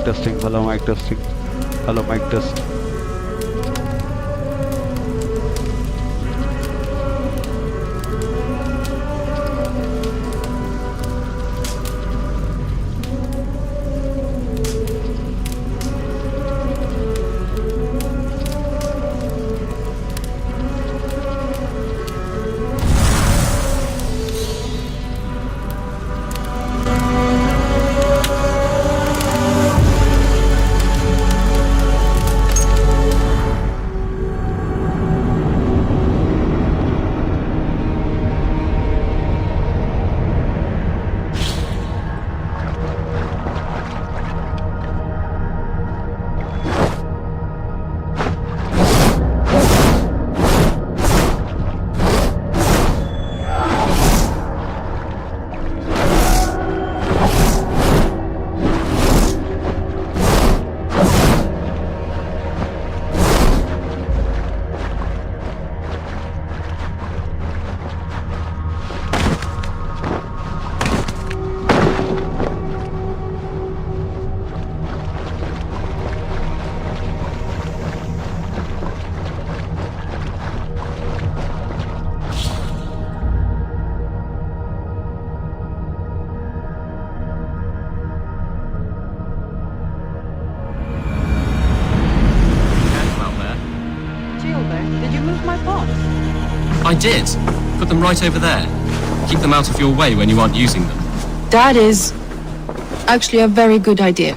testing. Hello, mic testing. Hello, mic test. I did. Put them right over there. Keep them out of your way when you aren't using them. That is actually a very good idea.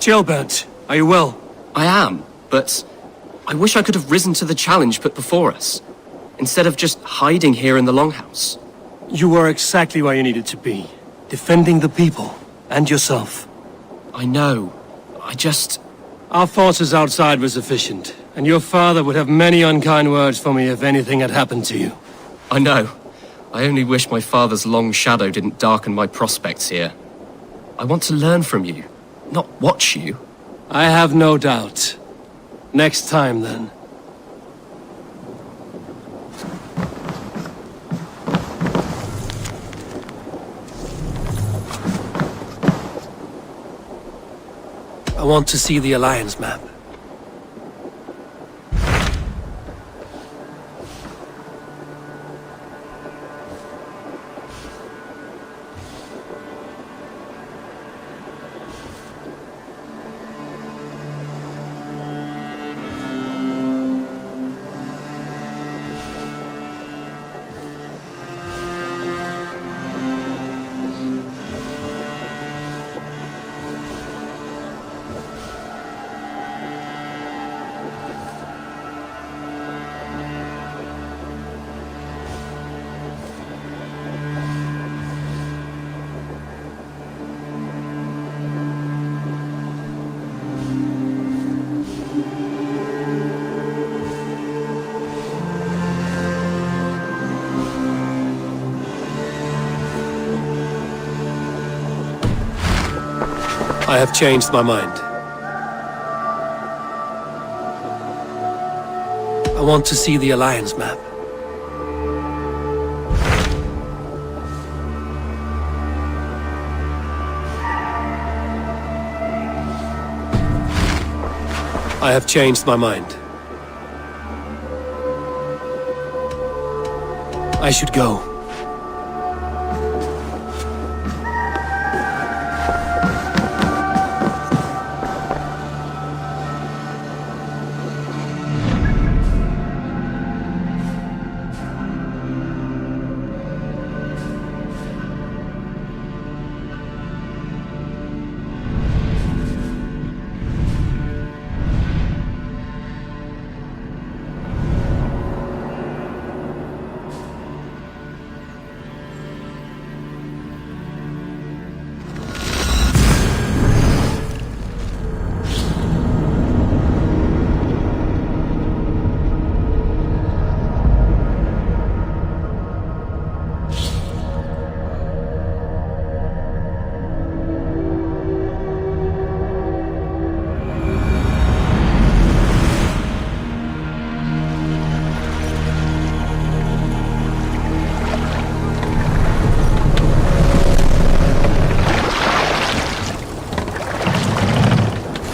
Gilbert, are you well? I am, but I wish I could have risen to the challenge put before us, instead of just hiding here in the Longhouse. You were exactly where you needed to be. Defending the people, and yourself. I know. Our forces outside were sufficient, and your father would have many unkind words for me if anything had happened to you. I know. I only wish my father's long shadow didn't darken my prospects here. I want to learn from you, not watch you. I have no doubt. Next time, then. I want to see the Alliance map. I have changed my mind. I want to see the Alliance map. I have changed my mind. I should go.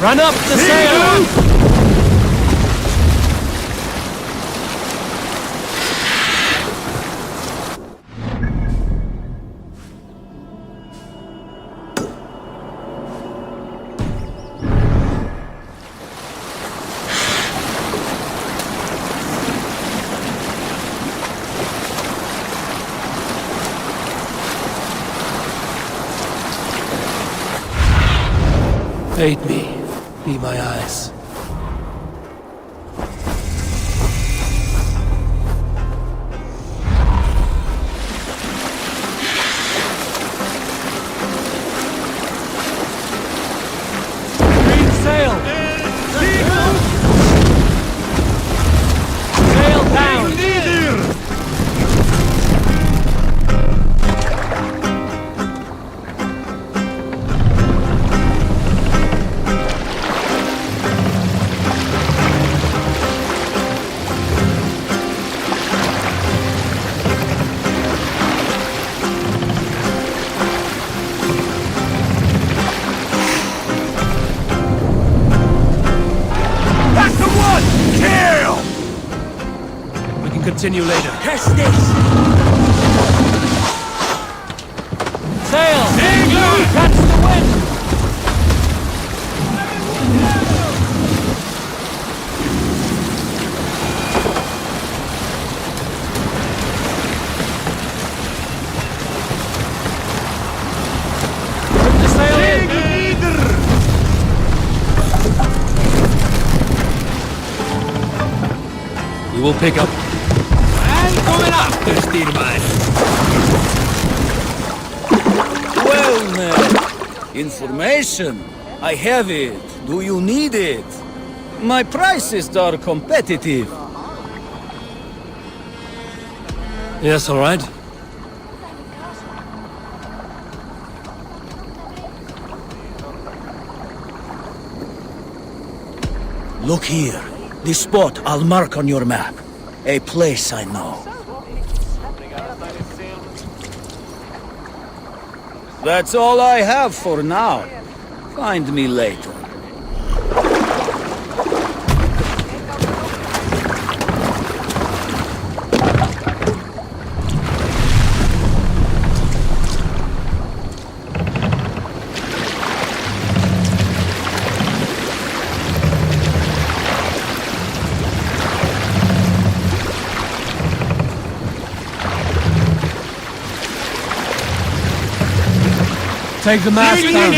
Run up the sail! Aid me. Be my eyes. Green sail! Sail down! Continue later. Catch this! Sail! Catch the wind! Bring the sail in! We will pick up. Coming after, Steerman! Well, man. Information. I have it. Do you need it? My prices are competitive. Yes, all right. Look here. This spot I'll mark on your map. A place I know. That's all I have for now. Find me later. Take the mast down.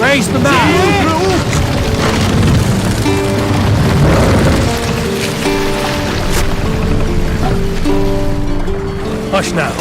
Raise the mast. Hush now.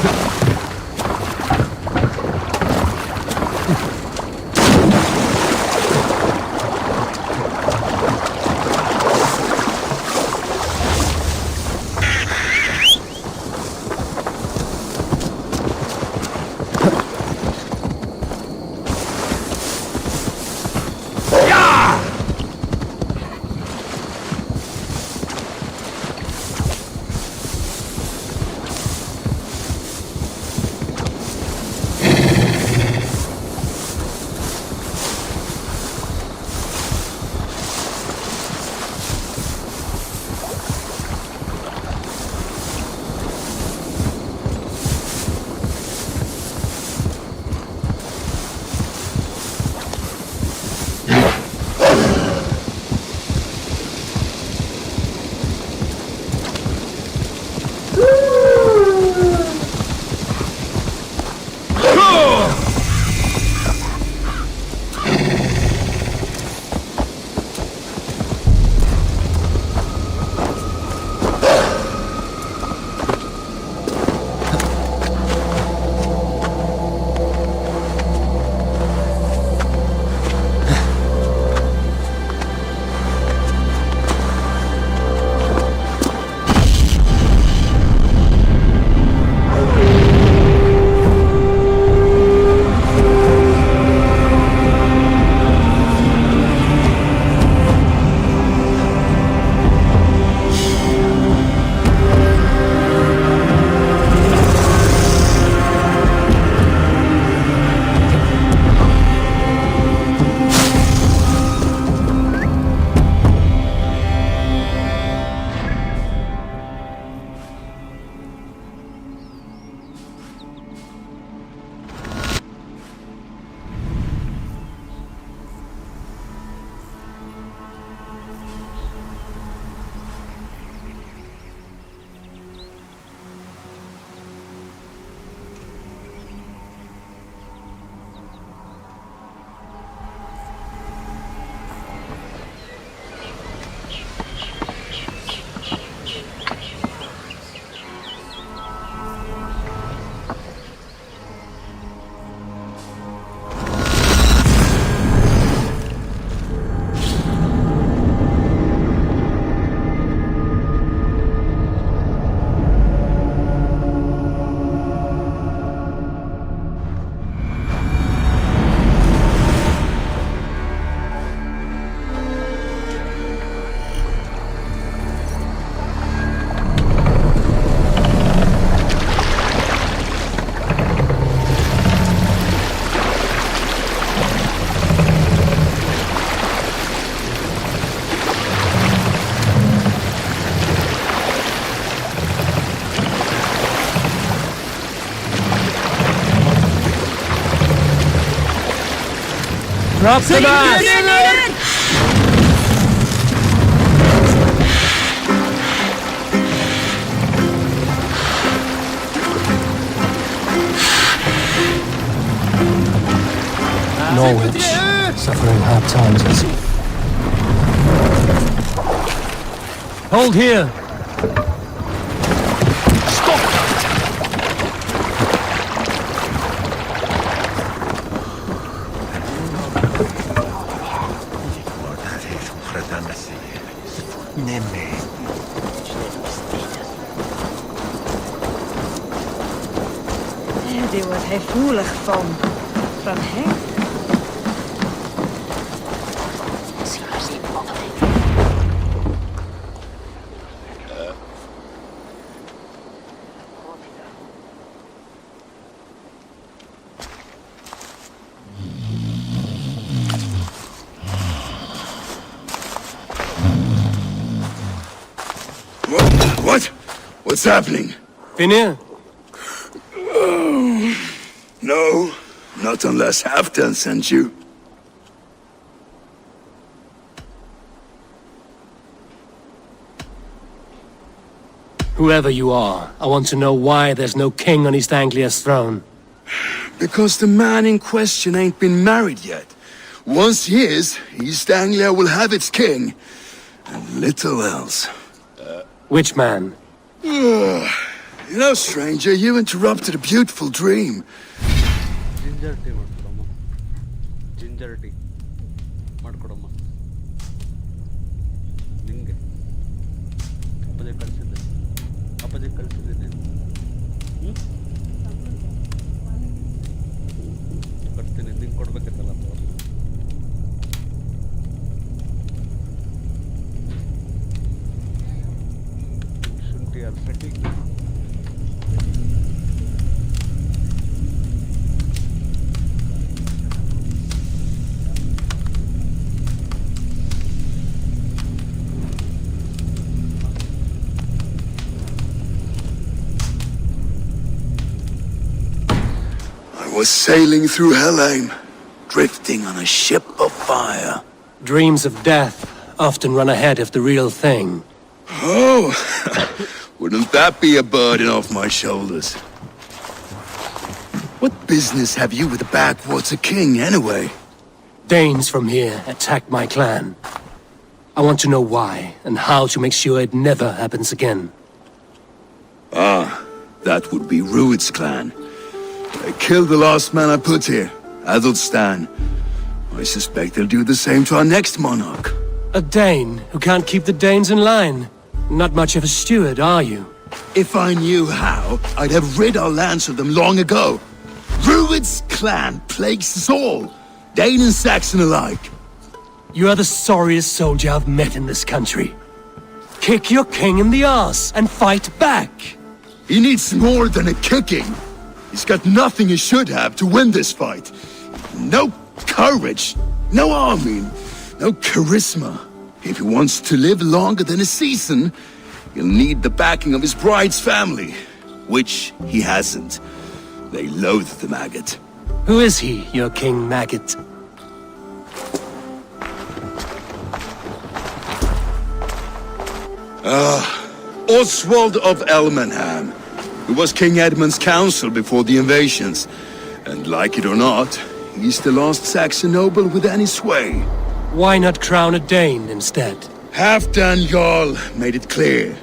Drop the mask! Norwich, suffering hard times, I see. Hold here! Daar wordt hij voelig van. Van hem? What? What's happening? Finir? No, not unless Halfdan sent you. Whoever you are, I want to know why there's no king on East Anglia's throne. Because the man in question ain't been married yet. Once he is, East Anglia will have its king. And little else. Which man? You know, stranger, you interrupted a beautiful dream. Ginger tea ಮಾಡ್ಕೊಡಮ್ಮ. Ginger tea ಮಾಡ್ಕೊಡಮ್ಮ. ನಿಂಗೆ ಅಪ್ಪಜಿ ಕಳಿಸಿದ್ದೆ ಕೊಡ್ತೀನಿ ನಿಂಗೆ ಕೊಡ್ಬೇಕಿತ್ತಲ್ಲ ಶುಂಠಿ ಅಲ್ಸಟ್ಟಿ I was sailing through Helheim, drifting on a ship of fire. Dreams of death often run ahead of the real thing. Oh, wouldn't that be a burden off my shoulders? What business have you with the backwater king, anyway? Danes from here attacked my clan. I want to know why, and how to make sure it never happens again. That would be Rued's clan. They killed the last man I put here, Adelstan. I suspect they'll do the same to our next monarch. A Dane who can't keep the Danes in line. Not much of a steward, are you? If I knew how, I'd have rid our lands of them long ago. Rued's clan plagues us all, Dane and Saxon alike. You are the sorriest soldier I've met in this country. Kick your king in the arse and fight back. He needs more than a kicking. He's got nothing he should have to win this fight. No courage, no army, no charisma. If he wants to live longer than a season, he'll need the backing of his bride's family, which he hasn't. They loathe the maggot. Who is he, your king maggot? Oswald of Elmenham, who was King Edmund's counsel before the invasions. And like it or not, he's the last Saxon noble with any sway. Why not crown a Dane instead? Halfdan Jarl made it clear.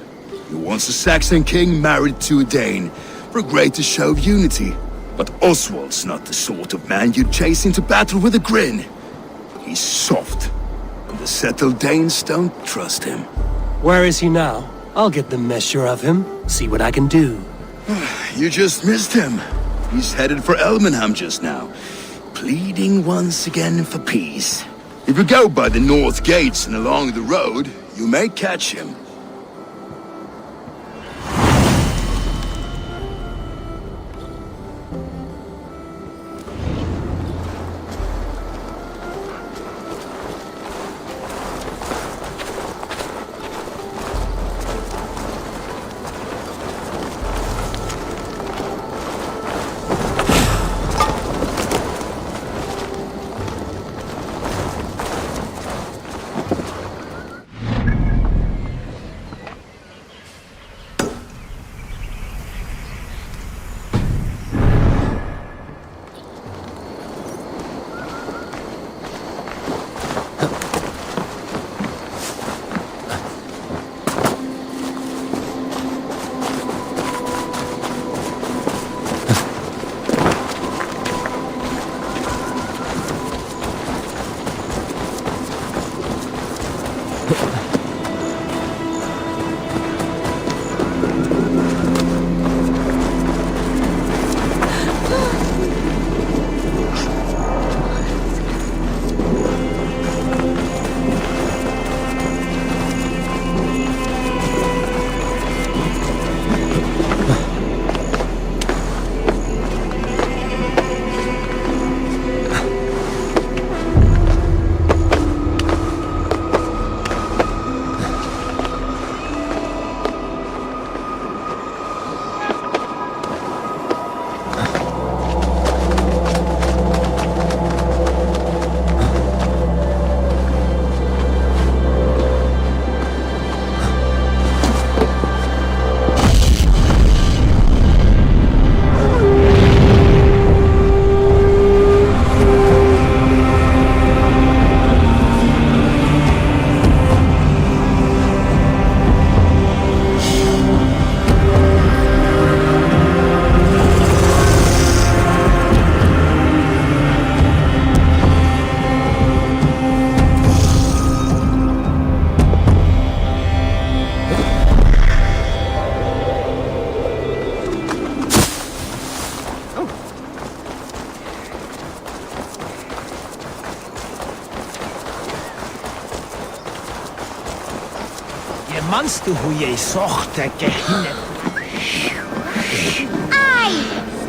He wants a Saxon king married to a Dane for a greater show of unity. But Oswald's not the sort of man you'd chase into battle with a grin. He's soft, and the settled Danes don't trust him. Where is he now? I'll get the measure of him, see what I can do. You just missed him. He's headed for Elmenham just now, pleading once again for peace. If you go by the north gates and along the road, you may catch him. manst du hur jag sorte gehinnet? Aye!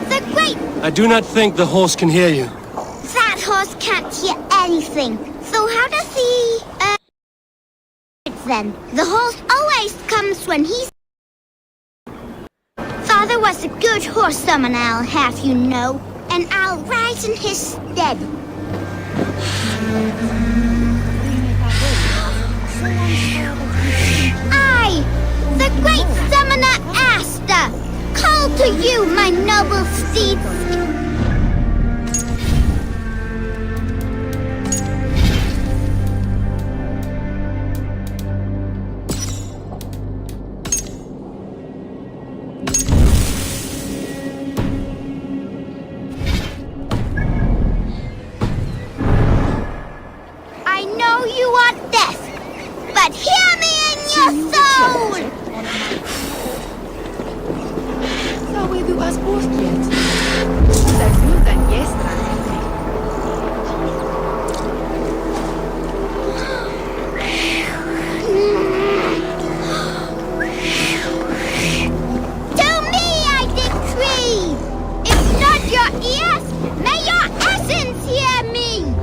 The great... I do not think the horse can hear you. That horse can't hear anything. So how does he... then? The horse always comes when he's... Father was a good horse summoner, I'll have you know. And I'll ride in his stead. I, the great summoner Asta, call to you, my noble steeds. I know you are deaf, but hear me in your soul! Cały była z błoskiem. Zagnuta jest To me I decree! If not your ears, may your essence hear me!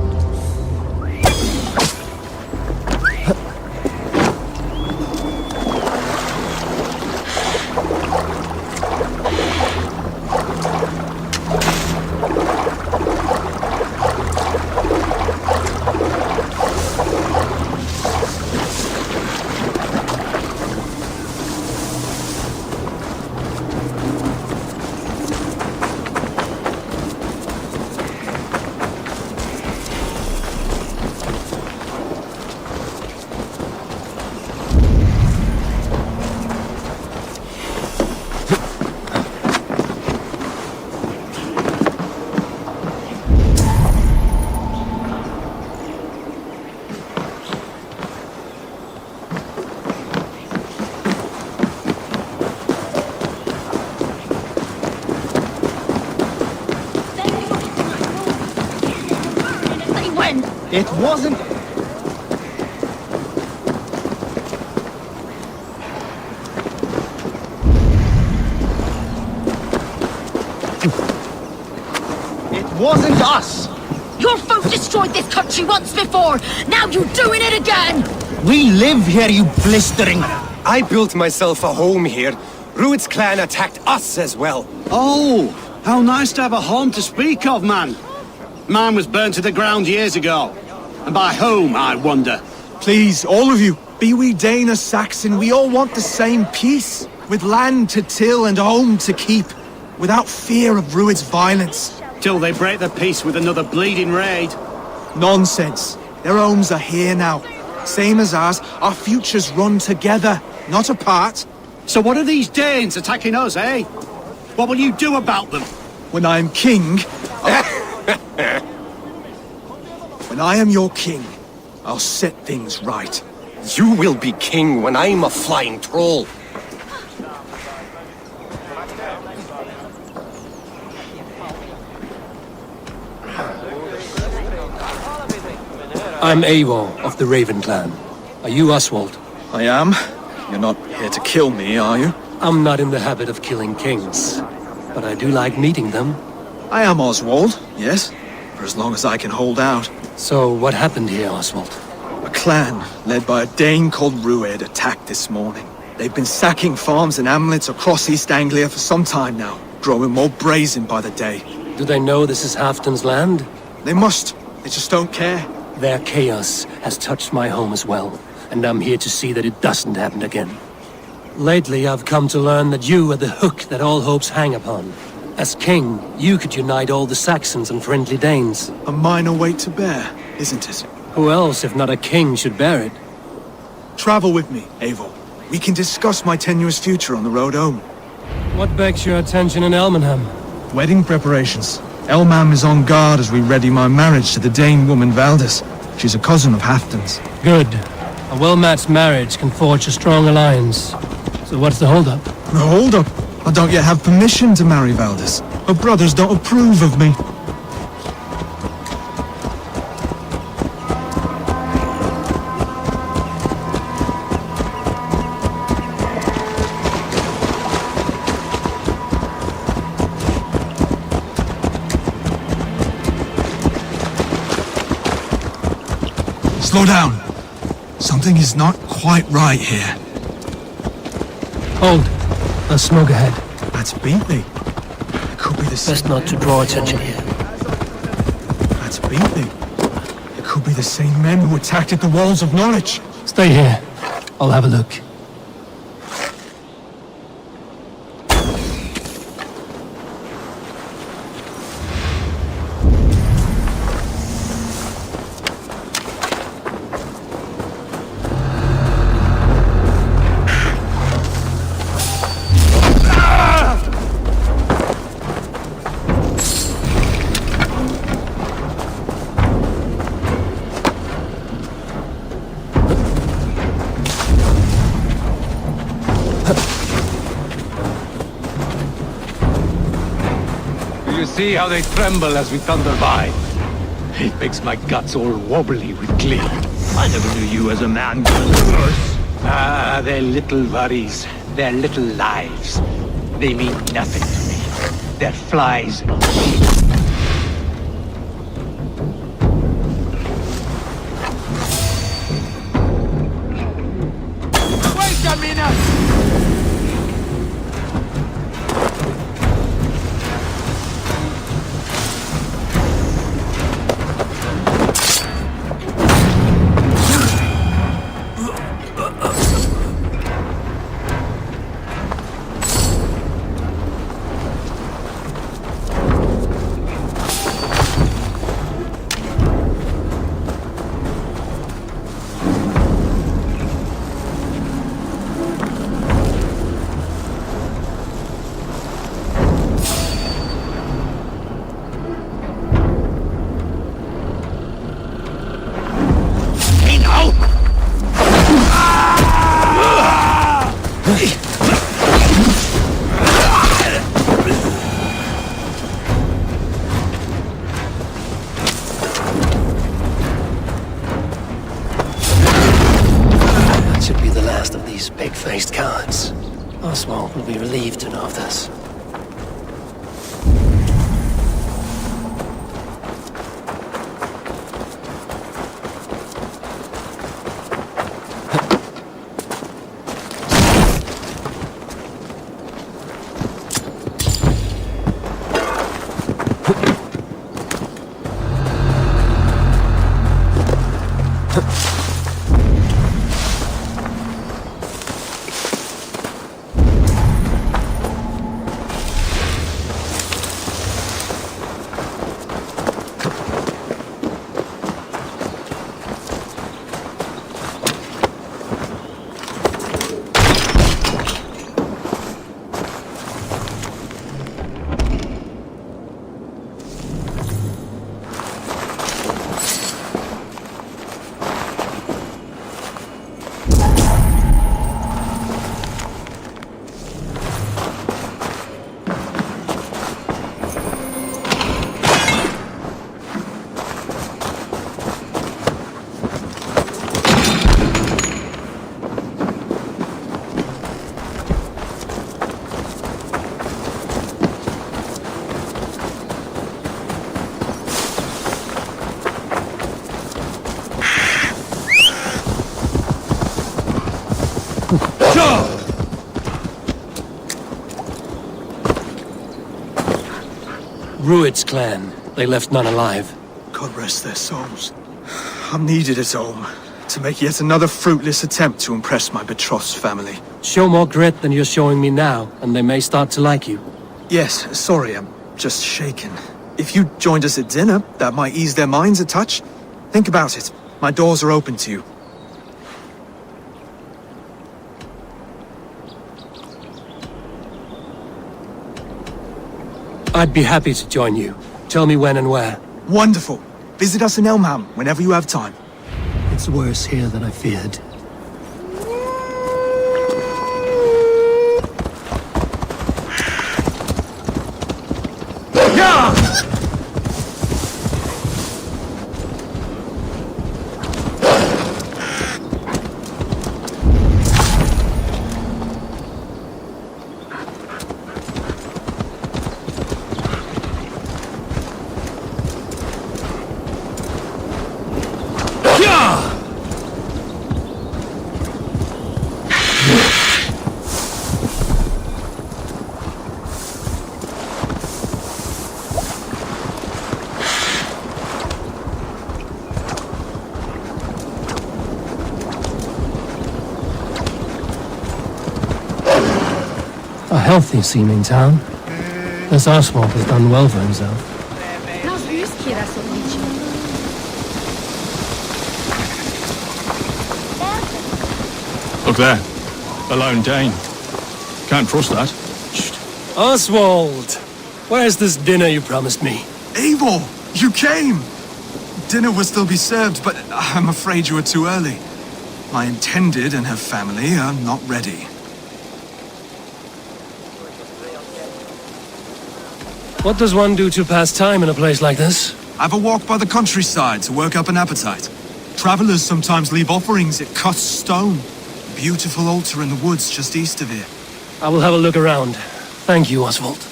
It wasn't... It wasn't us! Your folk destroyed this country once before! Now you're doing it again! We live here, you blistering... I built myself a home here. Rued's clan attacked us as well. Oh, how nice to have a home to speak of, man. Mine was burnt to the ground years ago. And by whom, I wonder? Please, all of you, be we Dane or Saxon, we all want the same peace. With land to till and home to keep. Without fear of Rued's violence. Till they break the peace with another bleeding raid. Nonsense. Their homes are here now. Same as ours, our futures run together, not apart. So what are these Danes attacking us, eh? What will you do about them? When I am king... When I am your king, I'll set things right. You will be king when I'm a flying troll. I'm Eivor of the Raven clan. Are you Oswald? I am. You're not here to kill me, are you? I'm not in the habit of killing kings, but I do like meeting them. I am Oswald, yes. For as long as I can hold out. So what happened here, Oswald? A clan, led by a Dane called Rued, attacked this morning. They've been sacking farms and hamlets across East Anglia for some time now, growing more brazen by the day. Do they know this is Halfton's land? They must. They just don't care. Their chaos has touched my home as well, and I'm here to see that it doesn't happen again. Lately, I've come to learn that you are the hook that all hopes hang upon. As king, you could unite all the Saxons and friendly Danes. A minor weight to bear, isn't it? Who else, if not a king, should bear it? Travel with me, Eivor. We can discuss my tenuous future on the road home. What begs your attention in Elmenham? Wedding preparations. Elmam is on guard as we ready my marriage to the Dane woman Valdis. She's a cousin of Halfton's. Good. A well-matched marriage can forge a strong alliance. So what's the holdup? The holdup? I don't yet have permission to marry Valdis. Her brothers don't approve of me. Slow down. Something is not quite right here. Hold. There's smoke ahead. That's Beatley. It could be the same. Best not to draw attention here. That's Beatley. It could be the same men who attacked at the walls of Norwich. Stay here. I'll have a look. See how they tremble as we thunder by. It makes my guts all wobbly with glee. I never knew you as a man. Ah, their little worries, their little lives. They mean nothing to me. They're flies. Wait a minute! Pig-faced cowards. Oswald will be relieved to know of this. Rued's clan. They left none alive. God rest their souls. I'm needed at home to make yet another fruitless attempt to impress my betrothed's family. Show more grit than you're showing me now, and they may start to like you. Yes, sorry, I'm just shaken. If you joined us at dinner, that might ease their minds a touch. Think about it. My doors are open to you. I'd be happy to join you. Tell me when and where. Wonderful. Visit us in Elmham whenever you have time. It's worse here than I feared. Yeah! healthy-seeming town. This Oswald has done well for himself. Look there. A lone Dane. Can't trust that. Oswald! Where's this dinner you promised me? Eivor, you came! Dinner will still be served, but I'm afraid you are too early. My intended and her family are not ready. What does one do to pass time in a place like this? Have a walk by the countryside to work up an appetite. Travelers sometimes leave offerings at cut stone. A beautiful altar in the woods just east of here. I will have a look around. Thank you, Oswald.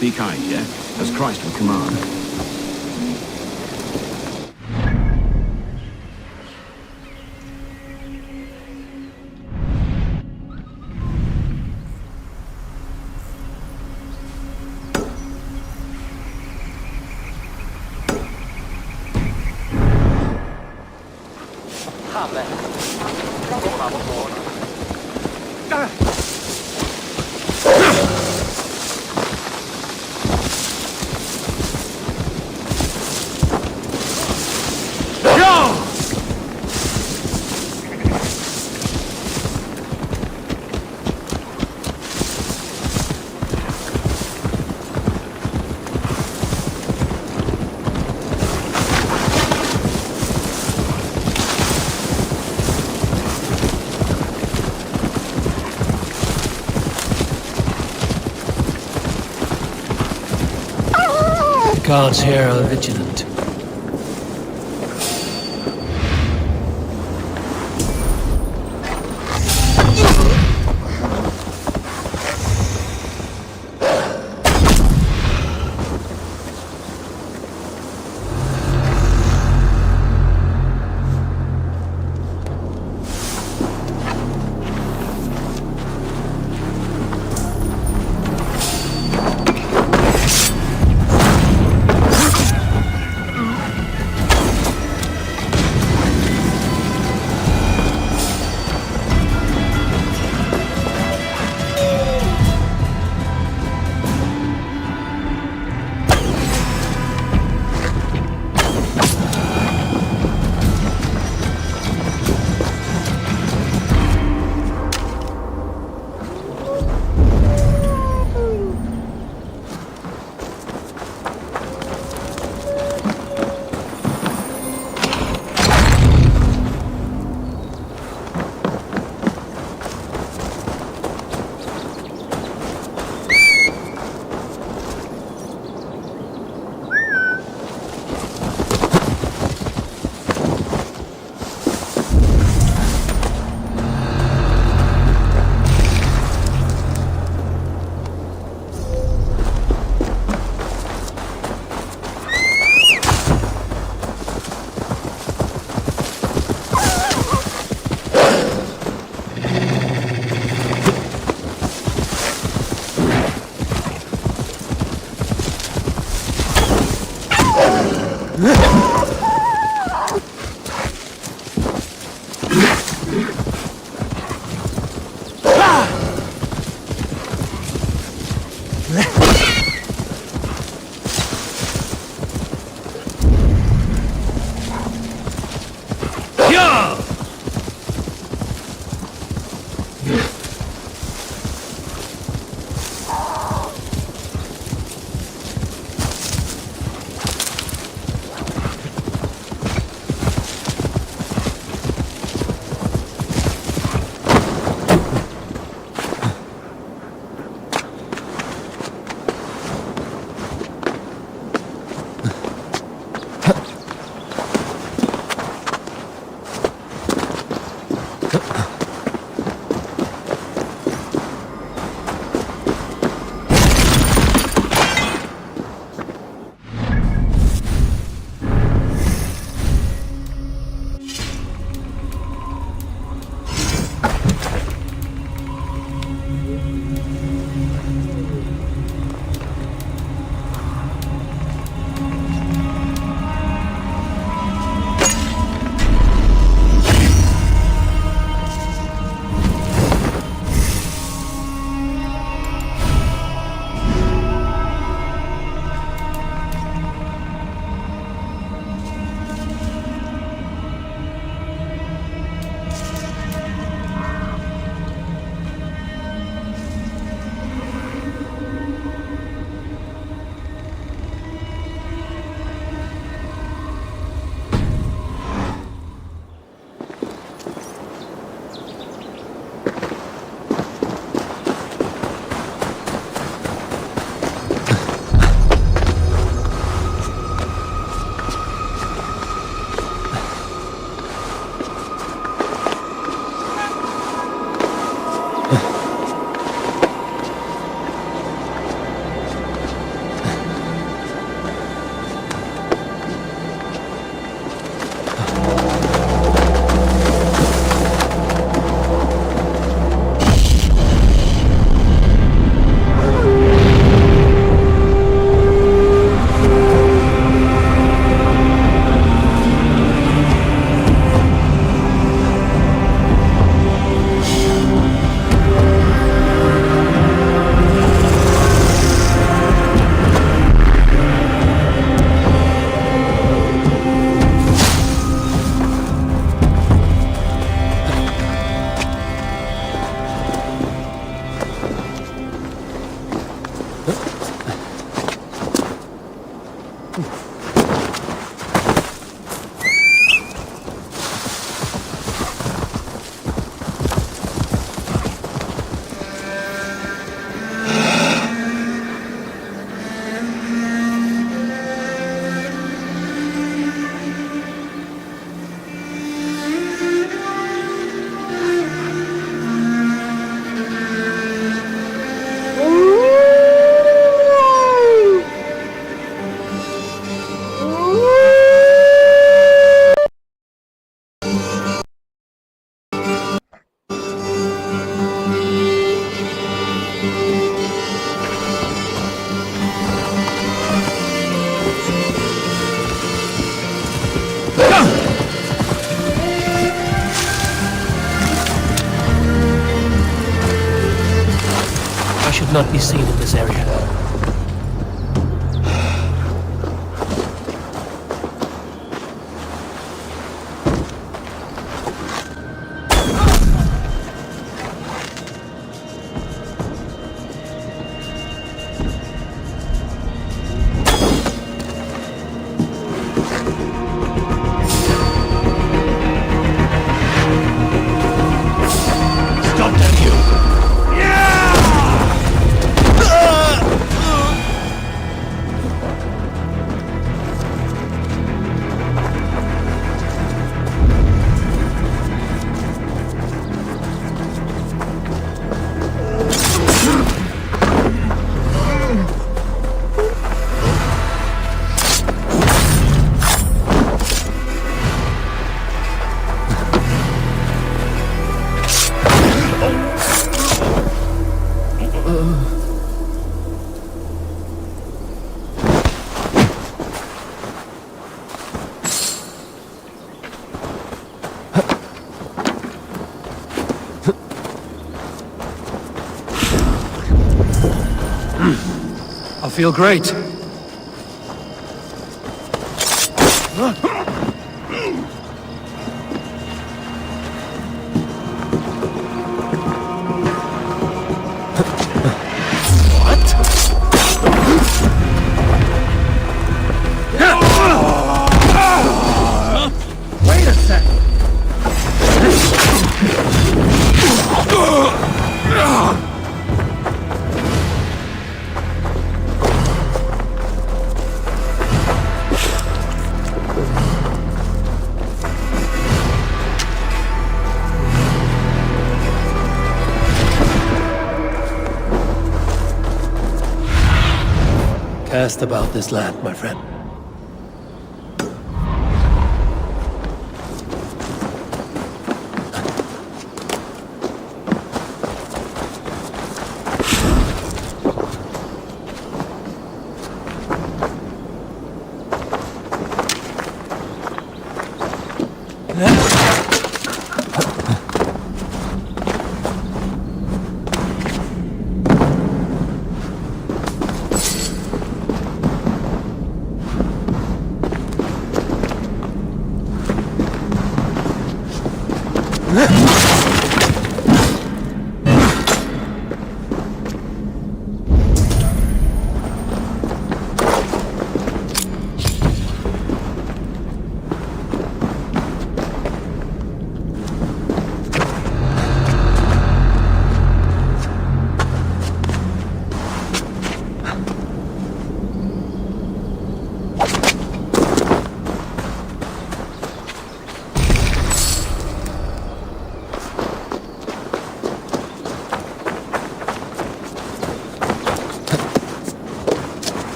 Be kind, yeah? As Christ would command. Guards here are vigilant. should not be seen in this area. I feel great. Wait a sec. Cast about this land, my friend.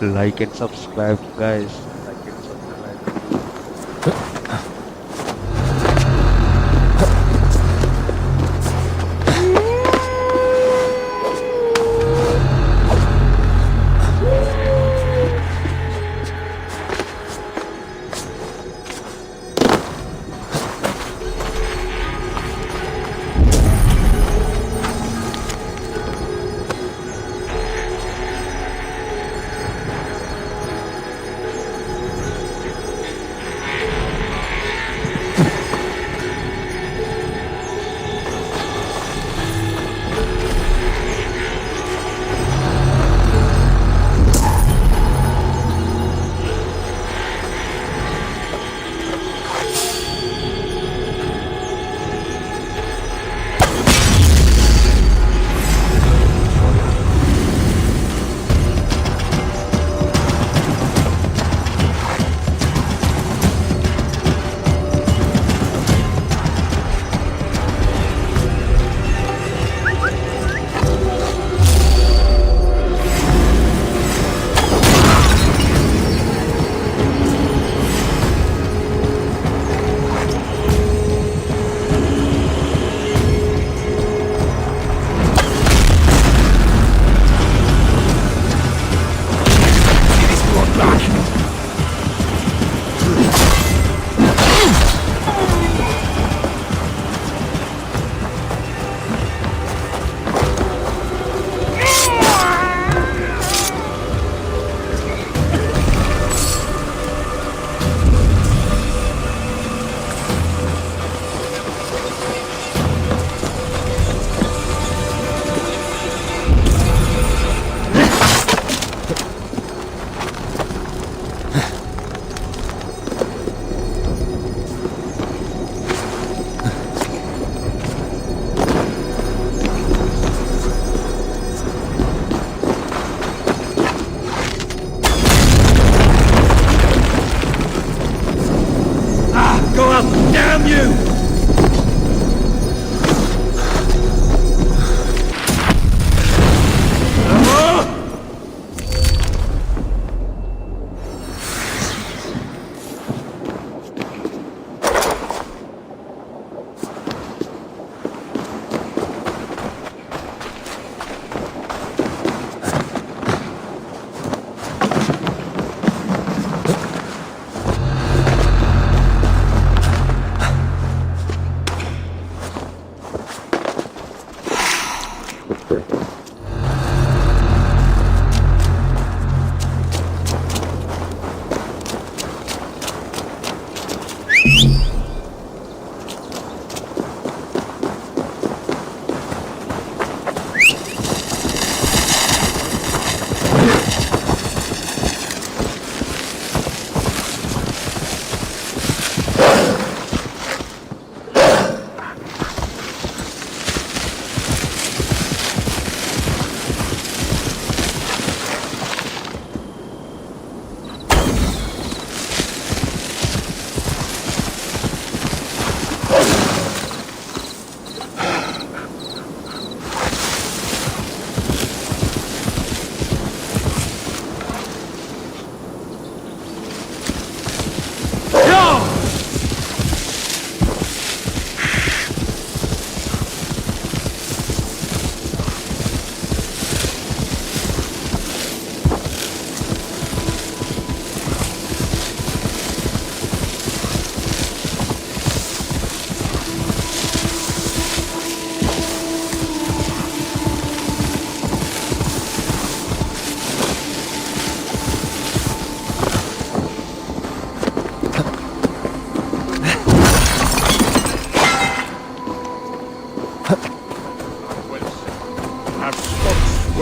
Like and subscribe, guys. Like and subscribe.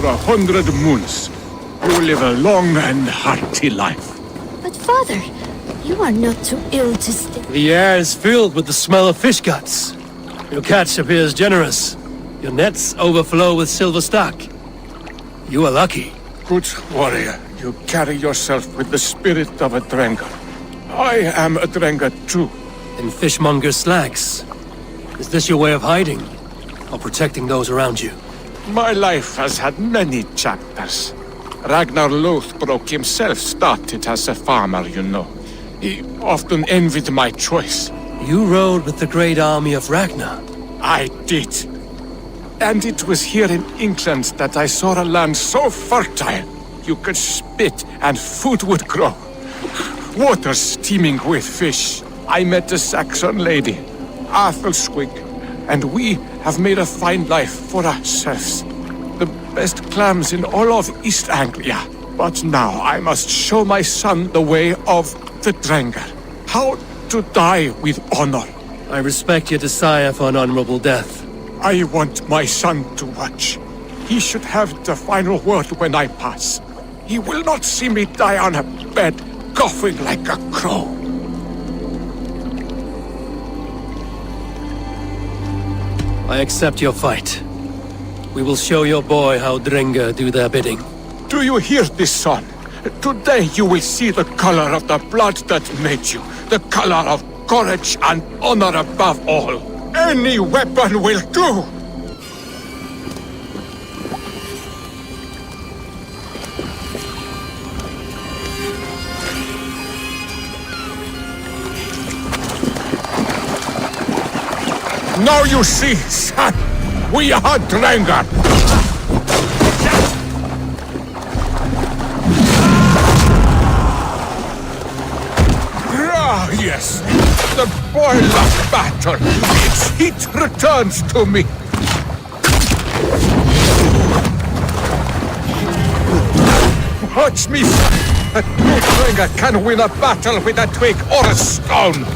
100 moons. You will live a long and hearty life. But father, you are not too ill to stay. The air is filled with the smell of fish guts. Your catch appears generous. Your nets overflow with silver stock. You are lucky. Good warrior, you carry yourself with the spirit of a Drengar. I am a Drengar too. In fishmonger slacks. Is this your way of hiding? Or protecting those around you? My life has had many chapters. Ragnar Lothbrok himself started as a farmer, you know. He often envied my choice. You rode with the great army of Ragnar. I did. And it was here in England that I saw a land so fertile you could spit and food would grow. Waters teeming with fish. I met a Saxon lady, Athelswig, and we have made a fine life for ourselves. The best clams in all of East Anglia. But now I must show my son the way of the Drengar. How to die with honor. I respect your desire for an honorable death. I want my son to watch. He should have the final word when I pass. He will not see me die on a bed, coughing like a crow. I accept your fight. We will show your boy how Drengar do their bidding. Do you hear this, son? Today you will see the color of the blood that made you. The color of courage and honor above all. Any weapon will do! Now you see, son, we are Drengar. Ah, yes, the boil of battle. Its heat returns to me. Watch me, son. A true Drengar can win a battle with a twig or a stone.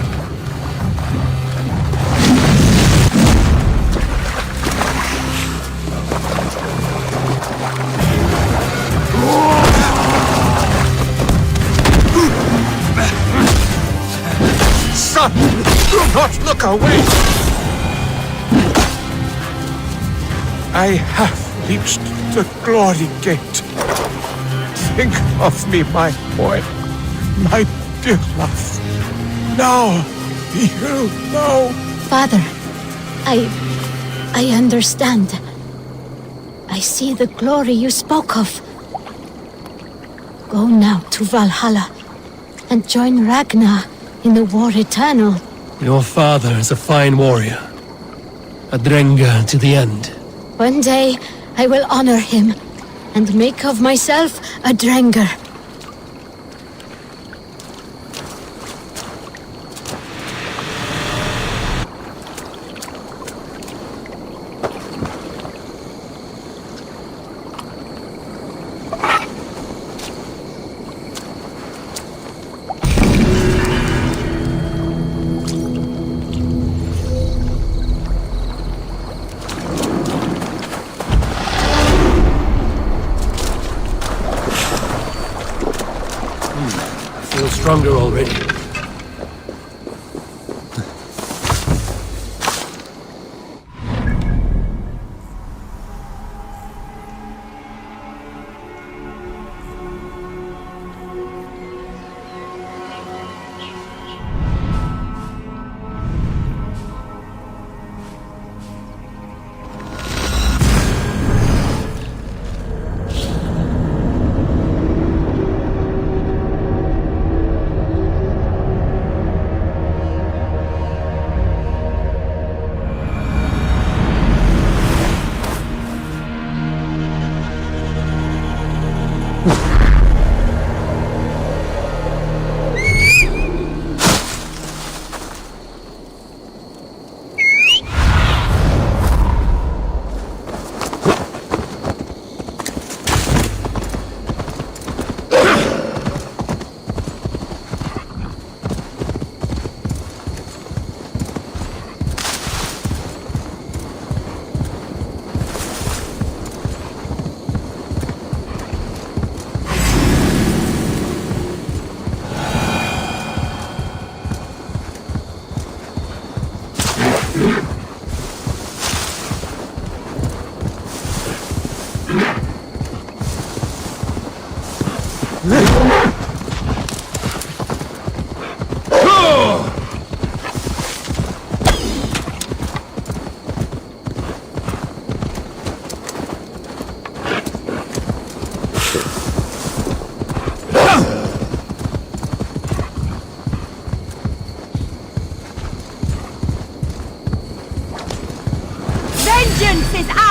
Son, do not look away! I have reached the glory gate. Think of me, my boy, my dear love. Now, you know. Father, I understand. I see the glory you spoke of. Go now to Valhalla and join Ragnar in the war eternal. Your father is a fine warrior. A Drengar to the end. One day, I will honor him and make of myself a Drengar. Stronger already.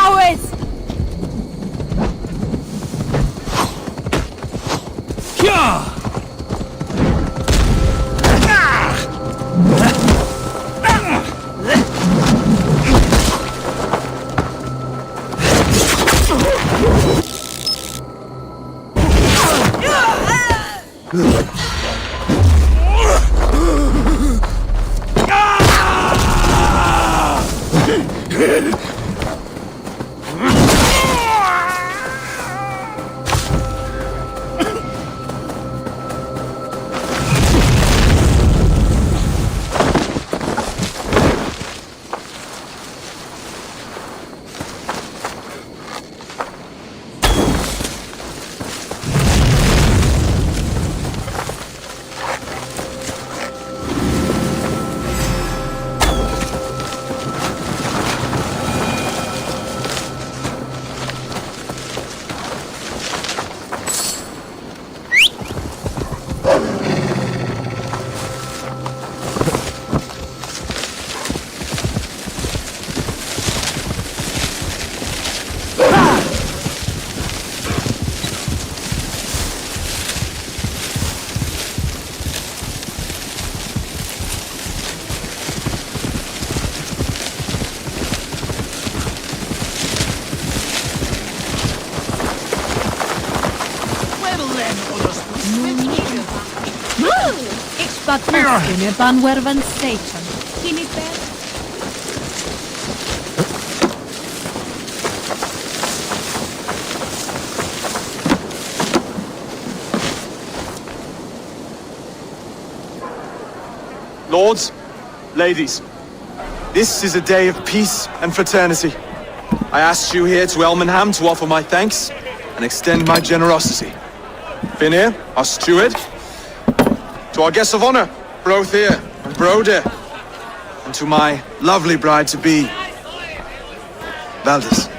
cowards! But in ban wervan Satan. Kini ber. Lords, ladies, this is a day of peace and fraternity. I asked you here to Elmenham to offer my thanks and extend my generosity. Finir, our steward, to our guests of honor, Brothir and Broder, and to my lovely bride-to-be, Valdis.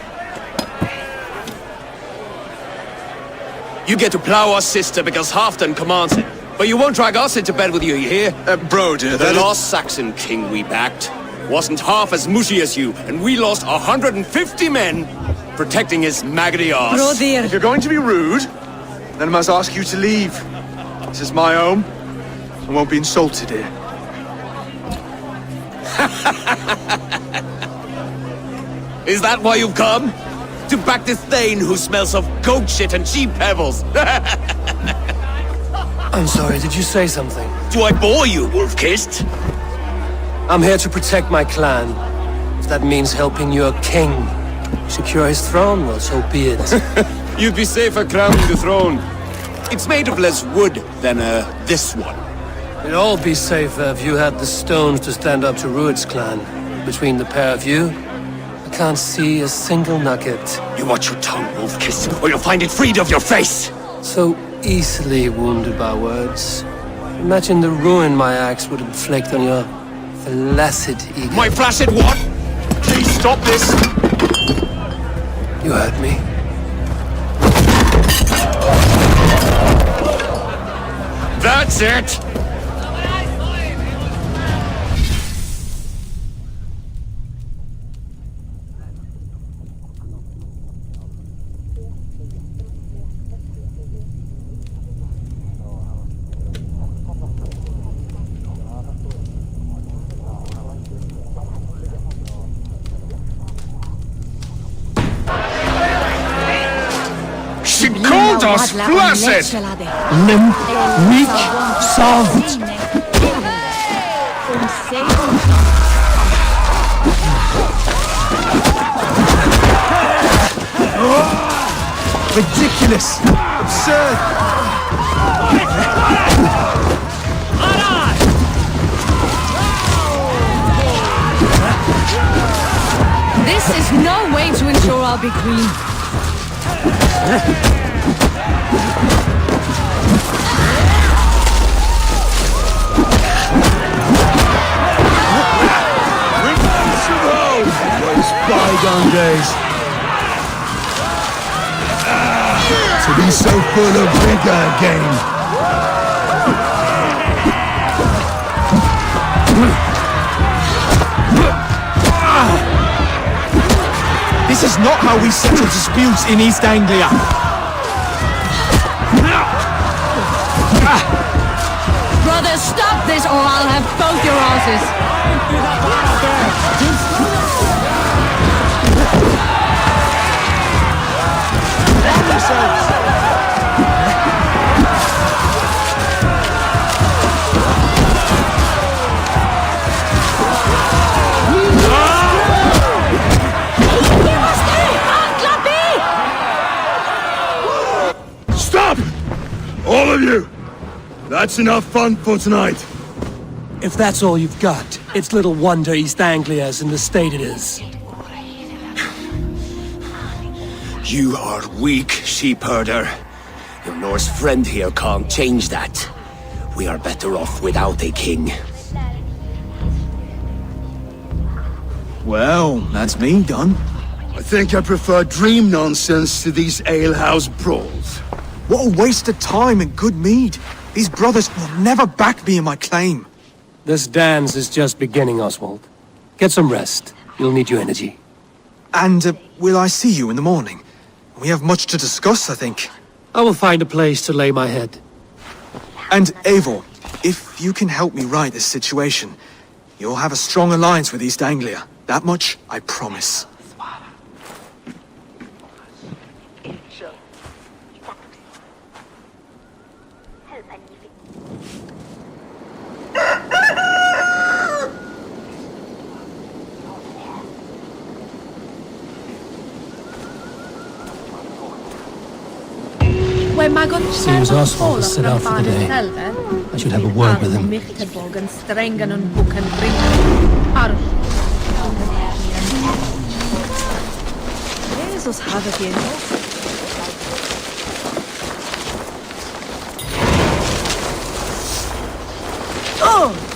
You get to plow our sister because Halfdan commands it. But you won't drag us into bed with you hear? Broder, the last Saxon king we backed wasn't half as mushy as you, and we lost 150 men protecting his maggoty arse. Broder. If you're going to be rude, then I must ask you to leave. This is my home. I won't be insulted here. Is that why you've come? To back this Thane who smells of goat shit and sheep pebbles? I'm sorry, did you say something? Do I bore you, wolf-kissed? I'm here to protect my clan. If that means helping your king secure his throne, well, so be it. You'd be safer crowning the throne. It's made of less wood than, this one. It'd all be safer if you had the stones to stand up to Rued's clan. Between the pair of you, I can't see a single nugget. You watch your tongue, wolf-kissed, or you'll find it freed of your face! So easily wounded by words. Imagine the ruin my axe would inflict on your flaccid ego. My flaccid what? Please stop this! You heard me. That's it! She called us flaccid! Limp, weak, soft. Ridiculous! Absurd! This is no way to ensure I'll be queen. Bygone days. To be so full of vigor again. This is not how we settle disputes in East Anglia. Brothers, stop this or I'll have both your asses. Stop! All of you! That's enough fun for tonight. If that's all you've got, it's little wonder East Anglia is in the state it is. You are weak, sheep herder. Your Norse friend here can't change that. We are better off without a king. Well, that's me done. I think I prefer dream nonsense to these alehouse brawls. What a waste of time and good mead. These brothers will never back me in my claim. This dance is just beginning, Oswald. Get some rest. You'll need your energy. And will I see you in the morning? We have much to discuss, I think. I will find a place to lay my head. And Eivor, if you can help me right this situation, you'll have a strong alliance with East Anglia. That much, I promise. Seems Oswald has set out for the day. I should have a word with him. Jesus had it in. Oh!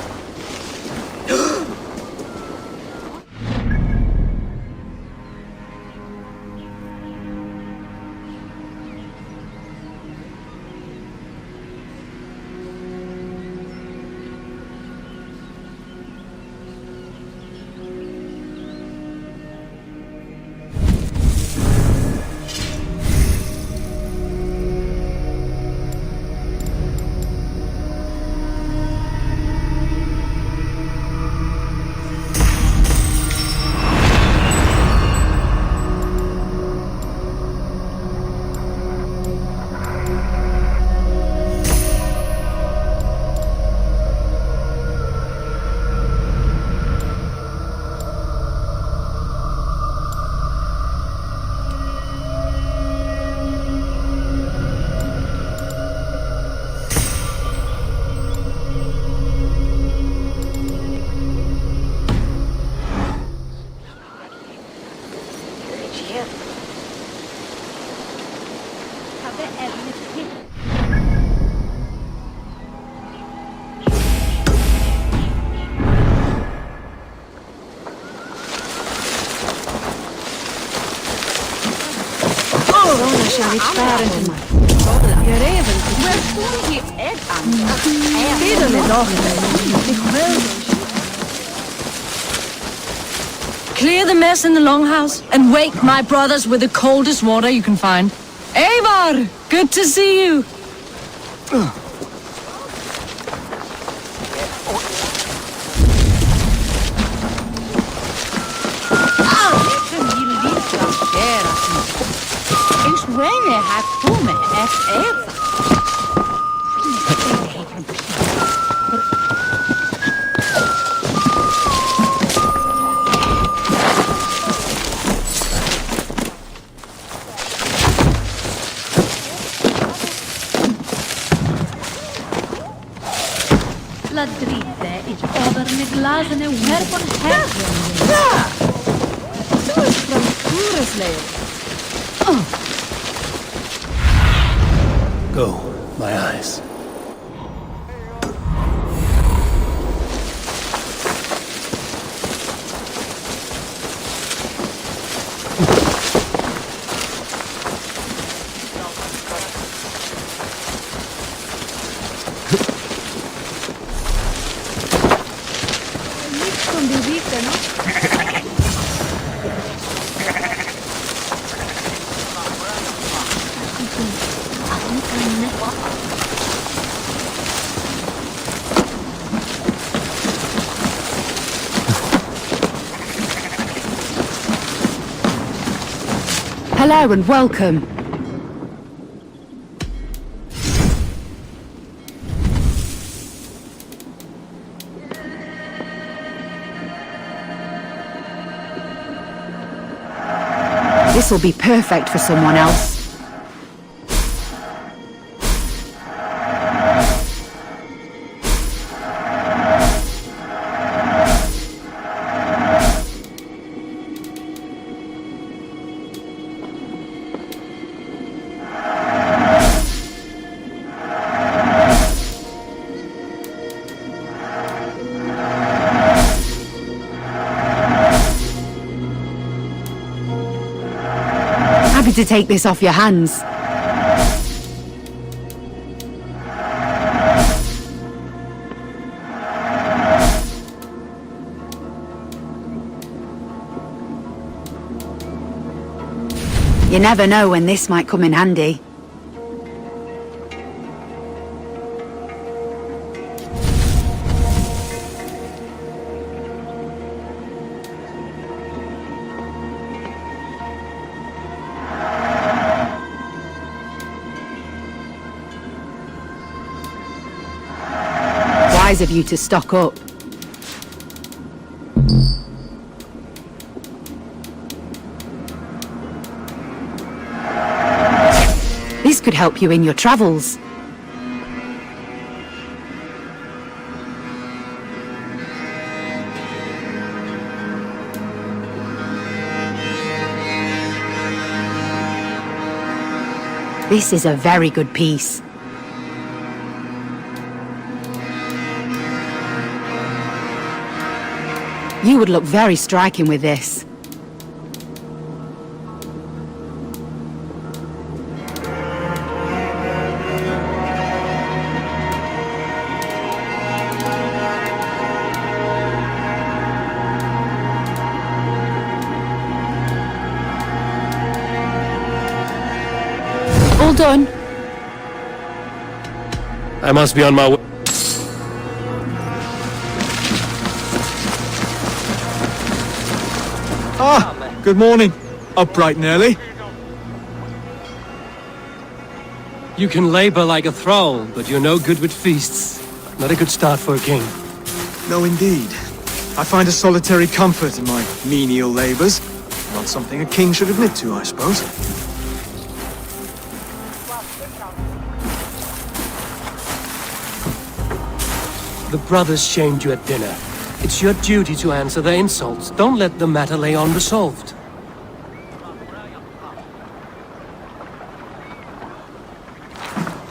Clear the mess in the longhouse and wake my brothers with the coldest water you can find. Eivor, good to see you. Go, my eyes. Hello and welcome. This'll be perfect for someone else. To take this off your hands. You never know when this might come in handy. Wise of you to stock up. This could help you in your travels. This is a very good piece. You would look very striking with this. All done. I must be on my way. Ah, good morning. Up bright and early. You can labor like a thrall, but you're no good with feasts. Not a good start for a king. No, indeed. I find a solitary comfort in my menial labours. Not something a king should admit to, I suppose. The brothers shamed you at dinner. It's your duty to answer their insults. Don't let the matter lay unresolved.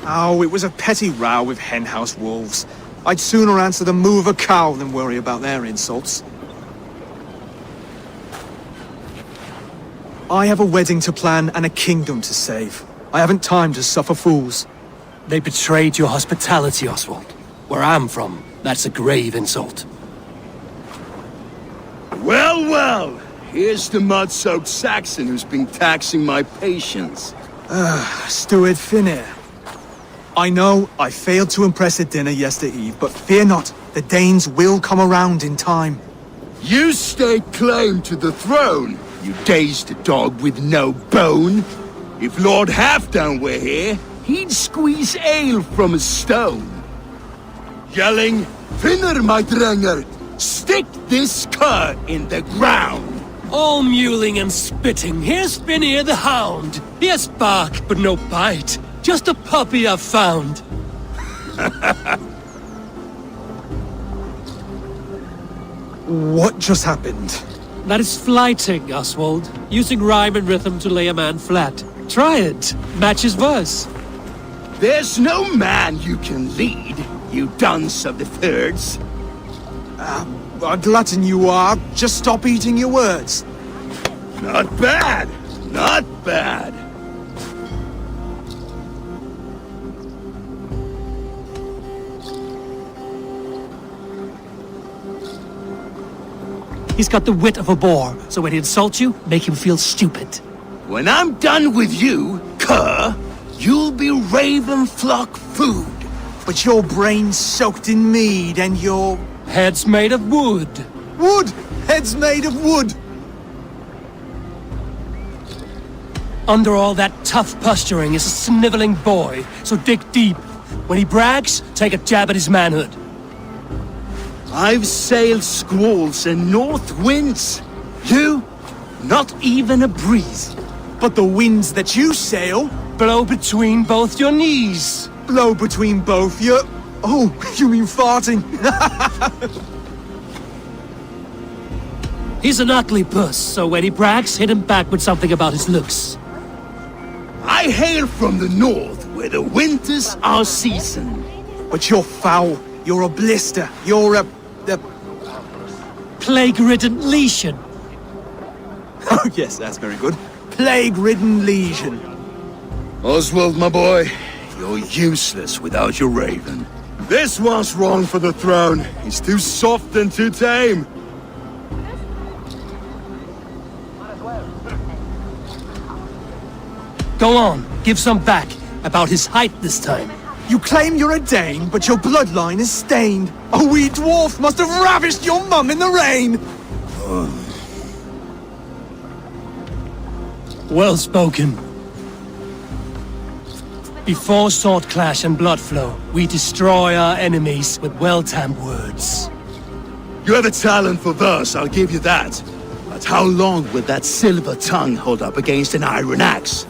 Oh, it was a petty row with henhouse wolves. I'd sooner answer the moo of a cow than worry about their insults. I have a wedding to plan and a kingdom to save. I haven't time to suffer fools. They betrayed your hospitality, Oswald. Where I'm from, that's a grave insult. Well, well! Here's the mud-soaked Saxon who's been taxing my patience. Steward Finir. I know I failed to impress at dinner yesterday, but fear not, the Danes will come around in time. You stake claim to the throne, you dazed dog with no bone. If Lord Halfdan were here, he'd squeeze ale from a stone. Yelling, Finner, my drenger, stick this cur in the ground. All mewling and spitting, here's Finir the hound. Yes, bark, but no bite. Just a puppy I've found. What just happened? That is flighting, Oswald. Using rhyme and rhythm to lay a man flat. Try it. Matches verse. There's no man you can lead, you dunce of the thirds. A glutton you are. Just stop eating your words. Not bad. Not bad. He's got the wit of a boar, so when he insults you, make him feel stupid. When I'm done with you, cur, you'll be raven flock food. But your brain's soaked in mead and your... Head's made of wood. Wood! Head's made of wood! Under all that tough posturing is a sniveling boy, so dig deep. When he brags, take a jab at his manhood. I've sailed squalls and north winds. You? Not even a breeze. But the winds that you sail... Blow between both your knees. Blow between both your... Oh, you mean farting? He's an ugly puss, so when he brags, hit him back with something about his looks. I hail from the north, where the winters are season. But you're foul. You're a blister. You're a... Plague-ridden lesion. Oh, yes, that's very good. Plague-ridden lesion. Oswald, my boy, you're useless without your raven. This one's wrong for the throne. He's too soft and too tame. Go on, give some back. About his height this time. You claim you're a Dane, but your bloodline is stained. A wee dwarf must have ravished your mum in the rain! Well spoken. Before sword clash and blood flow, we destroy our enemies with well-timed words. You have a talent for verse, I'll give you that. But how long will that silver tongue hold up against an iron axe?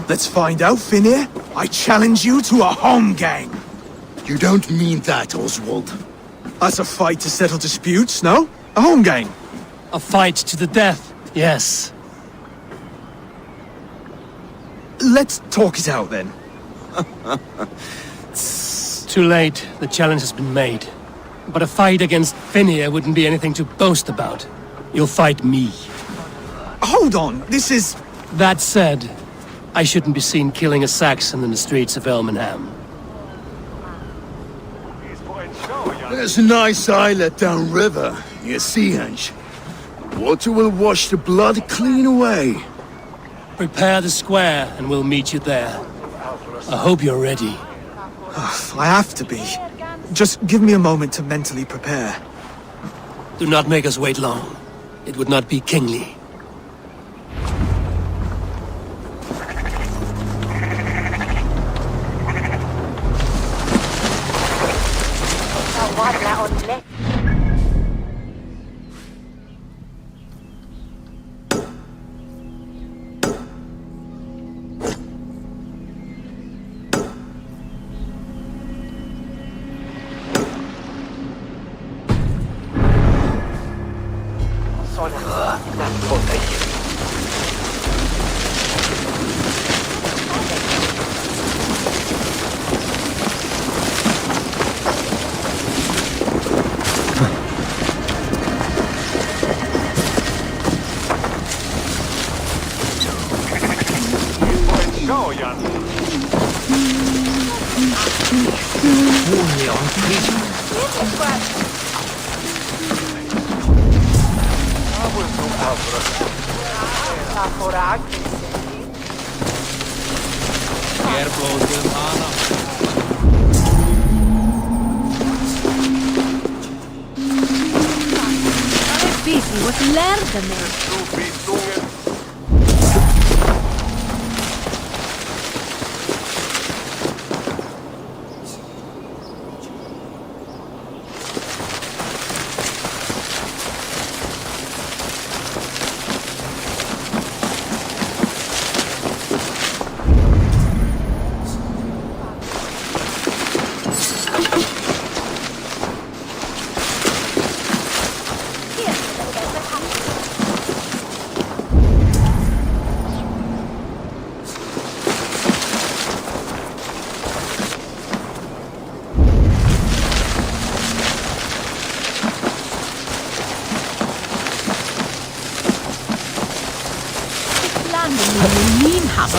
Let's find out, Finir. I challenge you to a home gang. You don't mean that, Oswald. That's a fight to settle disputes, no? A home gang. A fight to the death, yes. Let's talk it out, then. Too late. The challenge has been made. But a fight against Finir wouldn't be anything to boast about. You'll fight me. Hold on, this is... That said, I shouldn't be seen killing a Saxon in the streets of Elmenham. There's a nice islet downriver, near Seahenge. Water will wash the blood clean away. Prepare the square, and we'll meet you there. I hope you're ready. I have to be. Just give me a moment to mentally prepare. Do not make us wait long. It would not be kingly.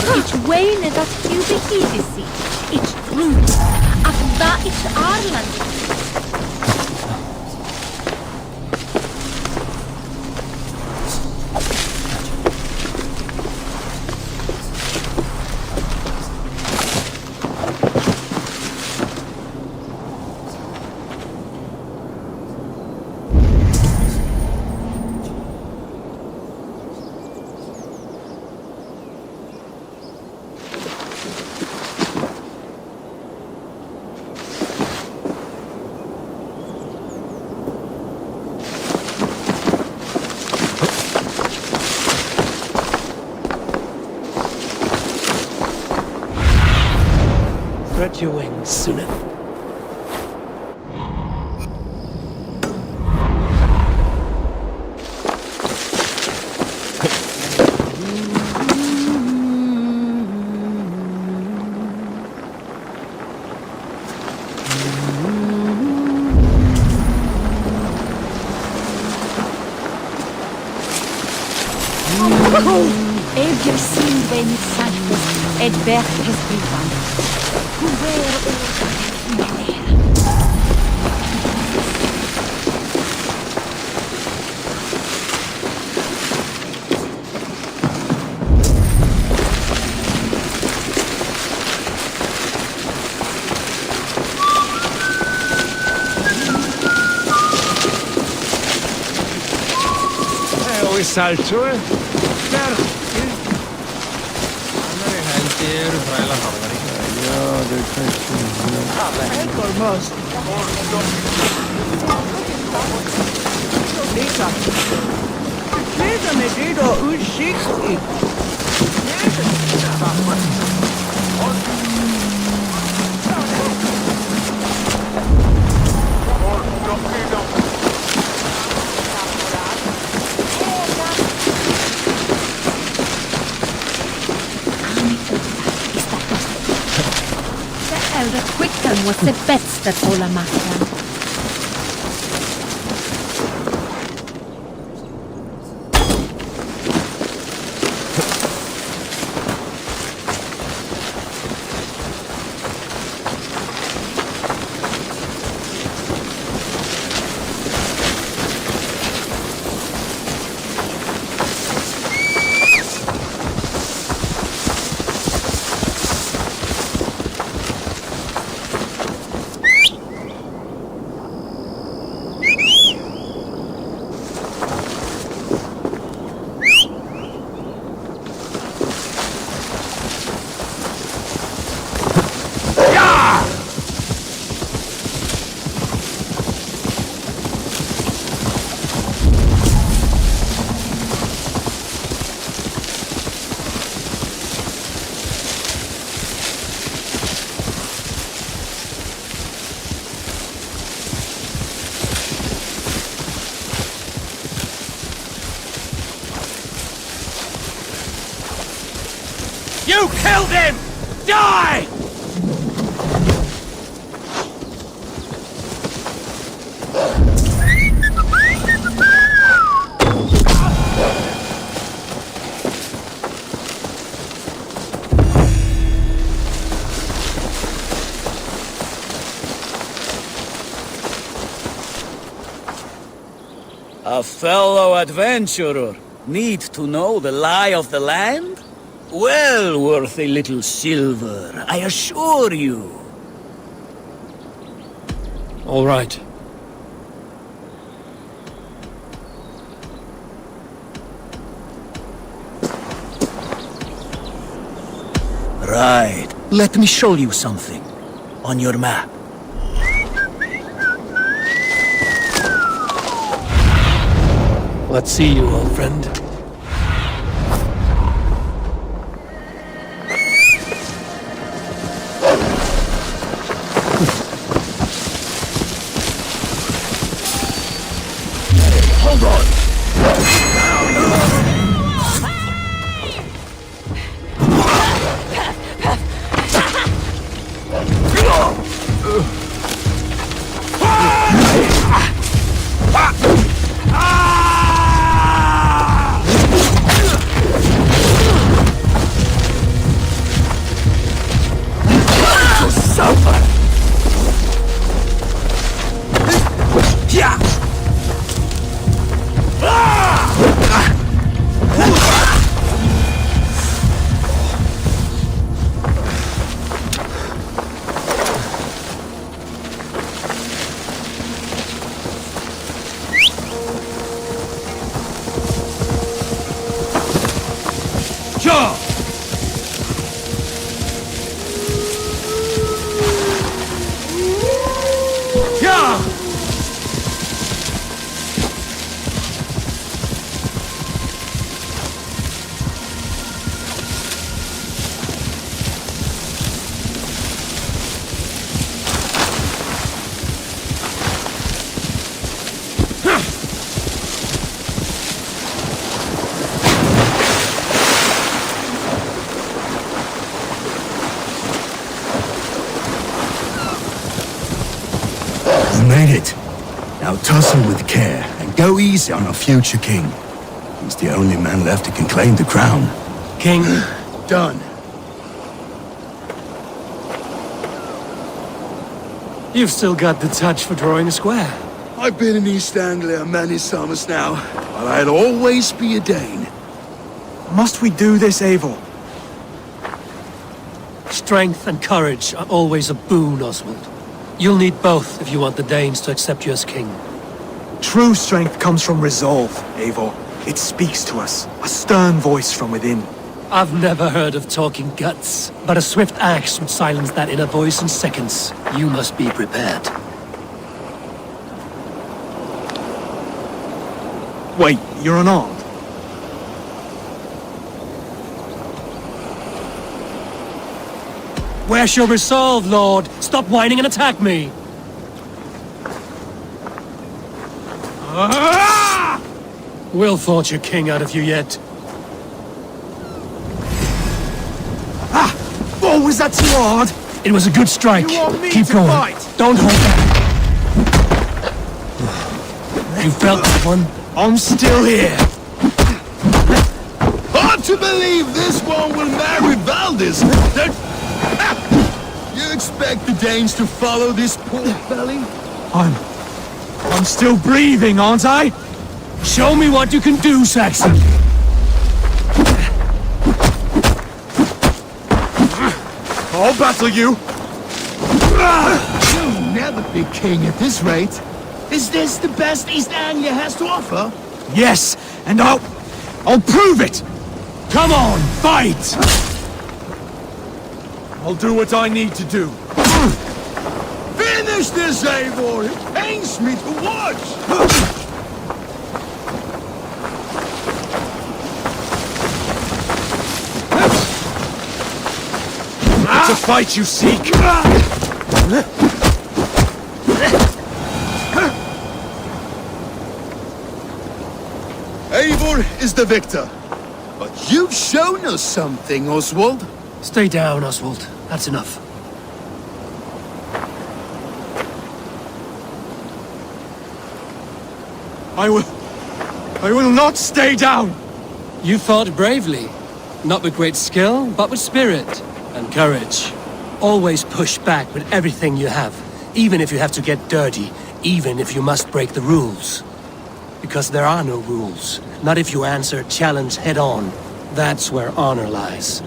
It's Wayne that Cubic Odyssey. It's true. At that it's Ireland. Spread your wings, Sunith. Eivor sin venit sanctus, et vertes brivant. Cuver Salto, the quicken was the best that Ola Master. You killed him! Die! A fellow adventurer need to know the lie of the land? Well worth a little silver, I assure you. All right. Right. Let me show you something. On your map. Let's see you, old friend. Hold on! made it. Now tussle with care and go easy on our future king. He's the only man left who can claim the crown. King. Done. You've still got the touch for drawing a square. I've been in East Anglia many summers now, but I'll always be a Dane. Must we do this, Eivor? Strength and courage are always a boon, Oswald. You'll need both if you want the Danes to accept you as king. True strength comes from resolve, Eivor. It speaks to us, a stern voice from within. I've never heard of talking guts, but a swift axe would silence that inner voice in seconds. You must be prepared. Wait, you're unarmed? Where's your resolve, Lord? Stop whining and attack me! We'll forge a king out of you yet. Oh, was that too hard? It was a good strike. You want me Keep to going. fight? Don't hold back. You felt that one? I'm still here. Hard to believe this one will marry Valdis. You expect the Danes to follow this poor belly? I'm still breathing, aren't I? Show me what you can do, Saxon. I'll battle you. You'll never be king at this rate. Is this the best East Anglia has to offer? Yes, and I'll prove it. Come on, fight! I'll do what I need to do. Finish this, Eivor! It pains me to watch! It's a fight you seek. Eivor is the victor. But you've shown us something, Oswald. Stay down, Oswald. That's enough. I will not stay down. You fought bravely. Not with great skill, but with spirit and courage. Always push back with everything you have, even if you have to get dirty, even if you must break the rules. Because there are no rules. Not if you answer a challenge head on. That's where honor lies.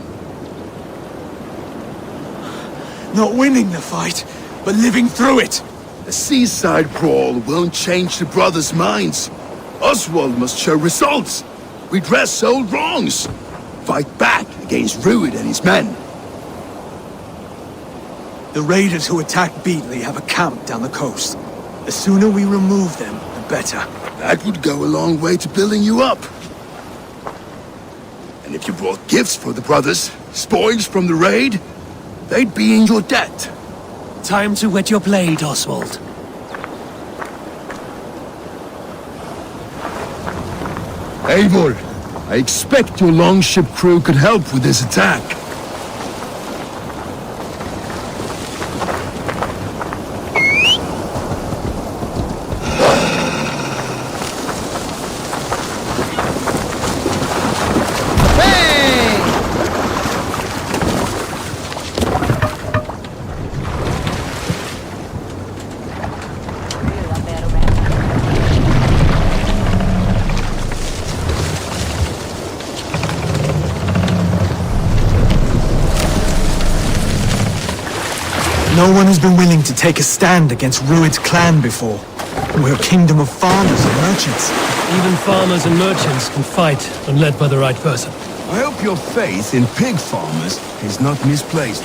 Not winning the fight, but living through it. A seaside brawl won't change the brothers' minds. Oswald must show results. Redress old wrongs. Fight back against Rued and his men. The raiders who attacked Beatley have a camp down the coast. The sooner we remove them, the better. That would go a long way to building you up. And if you brought gifts for the brothers, spoils from the raid, they'd be in your debt. Time to wet your blade, Oswald. Eivor, I expect your longship crew could help with this attack. No one has been willing to take a stand against Rued's clan before. We're a kingdom of farmers and merchants. Even farmers and merchants can fight when led by the right person. I hope your faith in pig farmers is not misplaced.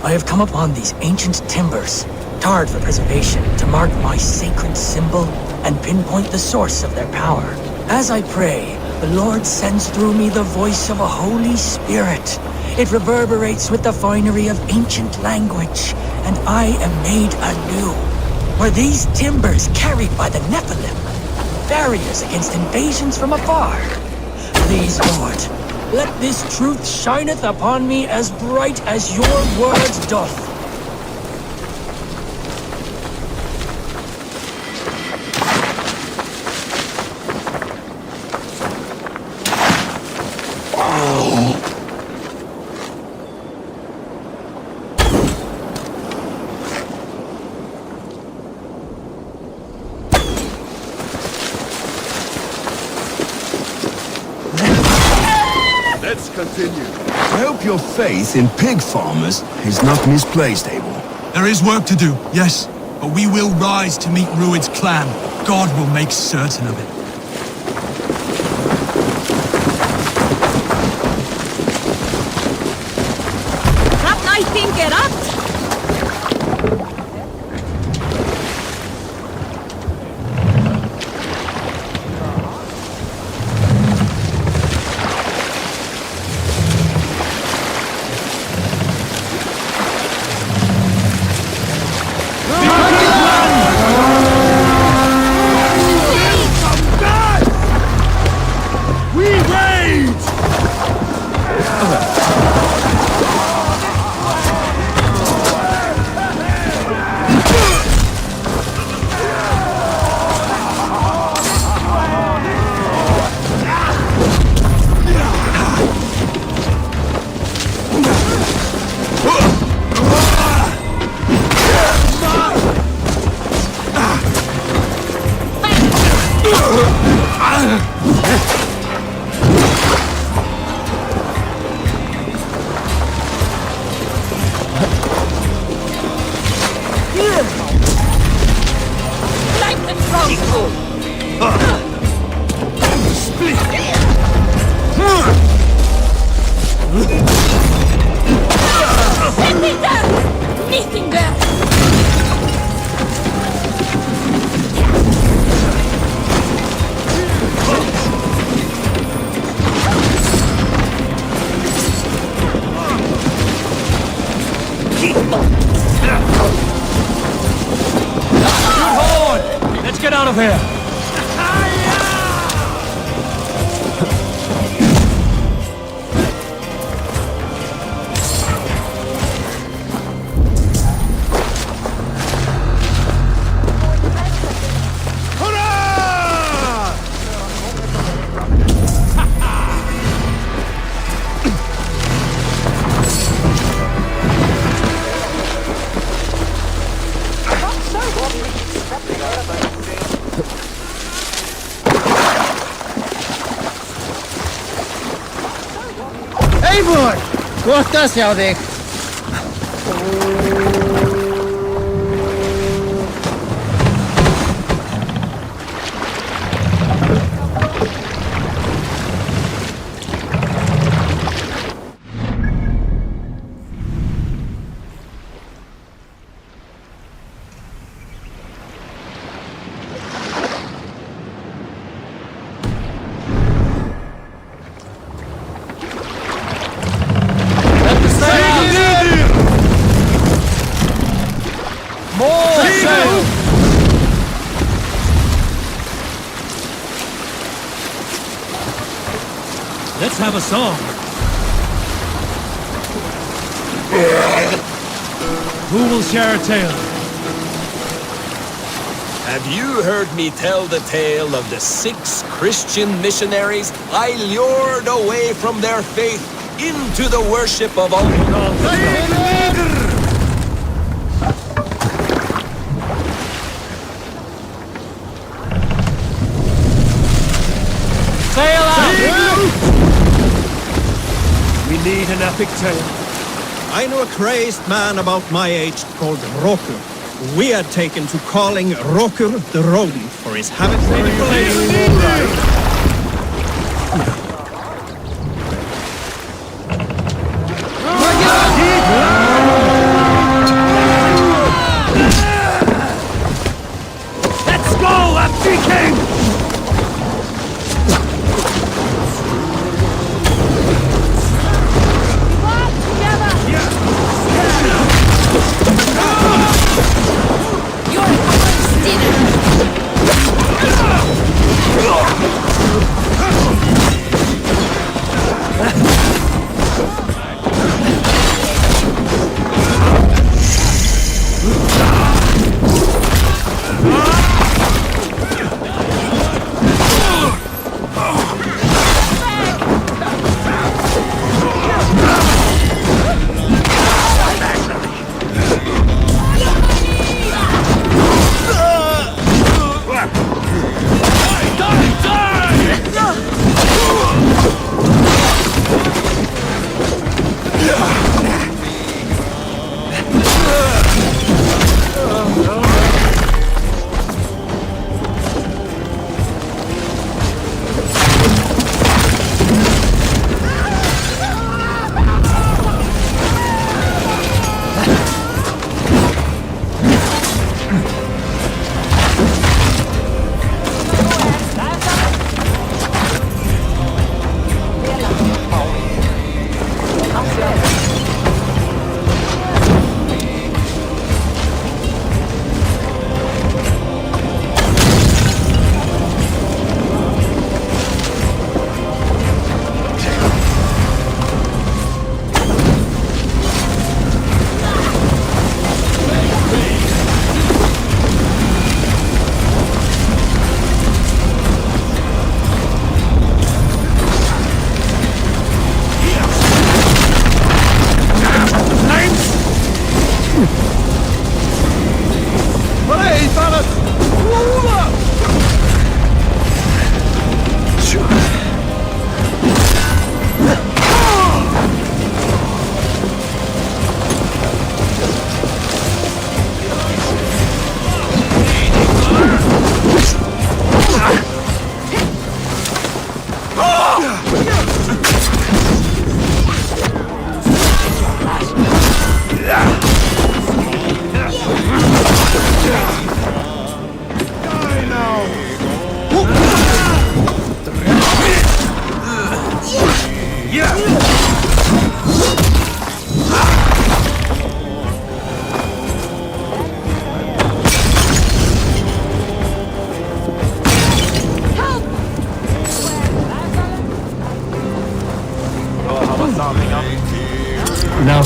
I have come upon these ancient timbers, tarred for preservation, to mark my sacred symbol and pinpoint the source of their power. As I pray, the Lord sends through me the voice of a Holy Spirit. It reverberates with the finery of ancient language, and I am made anew. Were these timbers carried by the Nephilim, barriers against invasions from afar? Please, Lord, let this truth shineth upon me as bright as your word doth. Let's continue. I hope your faith in pig farmers is not misplaced, Eivor. There is work to do, yes, but we will rise to meet Rued's clan. God will make certain of it. That night thing get up! Get out of here! Eivor! Gott að sjá þig! Let's have a song. Who will share a tale? Have you heard me tell the tale of the 6 Christian missionaries I lured away from their faith into the worship of Sail out! We need an epic tale. I know a crazed man about my age called Roku. We are taken to calling Roku the rodent for his habit.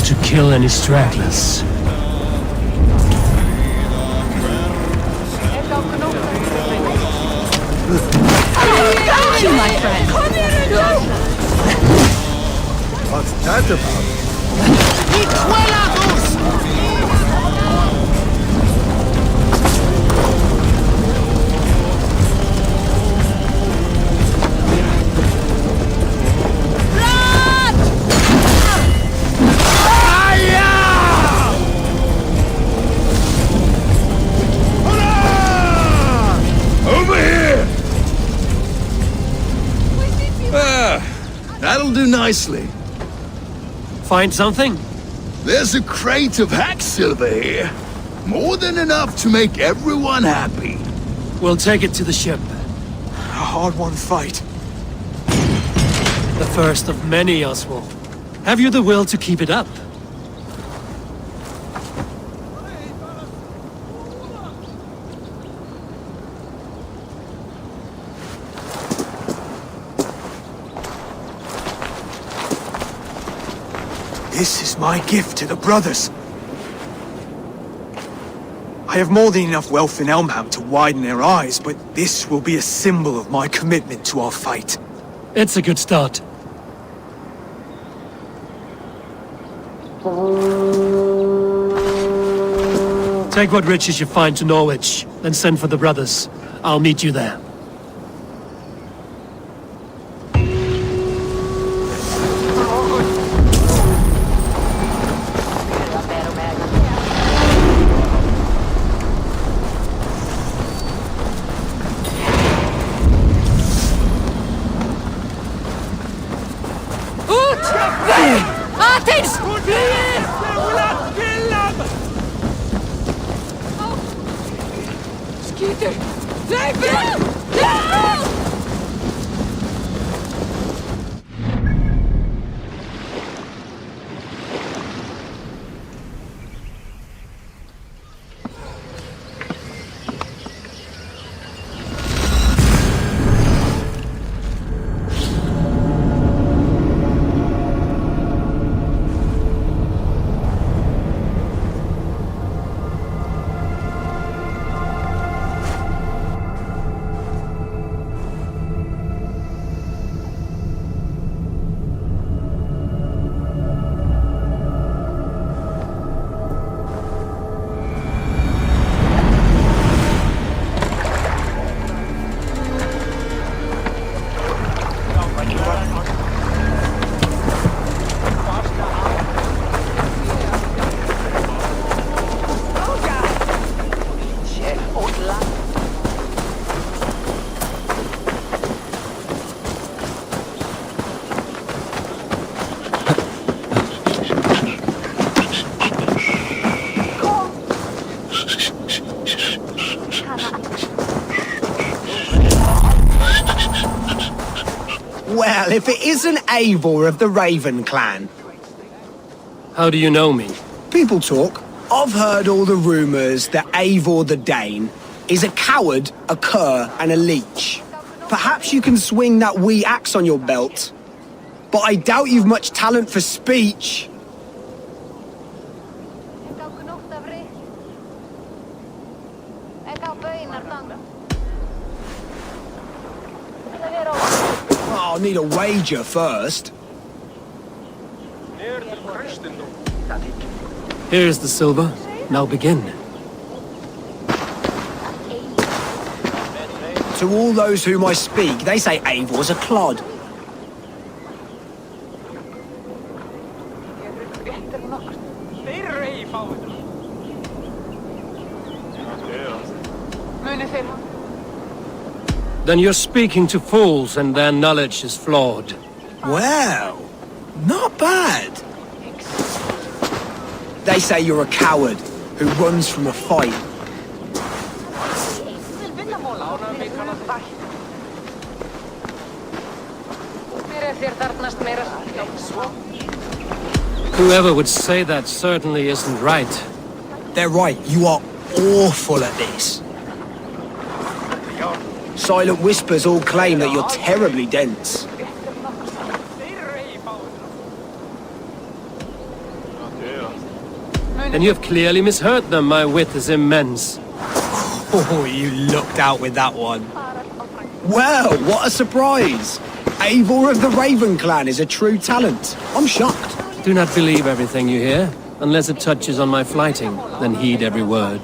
to kill any stragglers. Thank you, my friend. What's that about? Over here! That'll do nicely. Find something? There's a crate of hack silver here. More than enough to make everyone happy. We'll take it to the ship. A hard-won fight. The first of many, Oswald. Have you the will to keep it up? This is my gift to the brothers. I have more than enough wealth in Elmham to widen their eyes, but this will be a symbol of my commitment to our fight. It's a good start. Take what riches you find to Norwich, then send for the brothers. I'll meet you there. Well, if it isn't Eivor of the Raven clan. How do you know me? People talk. I've heard all the rumours that Eivor the Dane is a coward, a cur, and a leech. Perhaps you can swing that wee axe on your belt. But I doubt you've much talent for speech. I'll need a wager first. Here's the silver. Now begin. To all those whom I speak, they say Eivor's a clod. Then you're speaking to fools and their knowledge is flawed. Well, not bad. They say you're a coward who runs from a fight. Whoever would say that certainly isn't right. They're right, you are awful at this. Silent whispers all claim that you're terribly dense. Then you have clearly misheard them. My wit is immense. Oh, you lucked out with that one. Well, what a surprise! Eivor of the Raven clan is a true talent. I'm shocked. Do not believe everything you hear. Unless it touches on my flighting, then heed every word.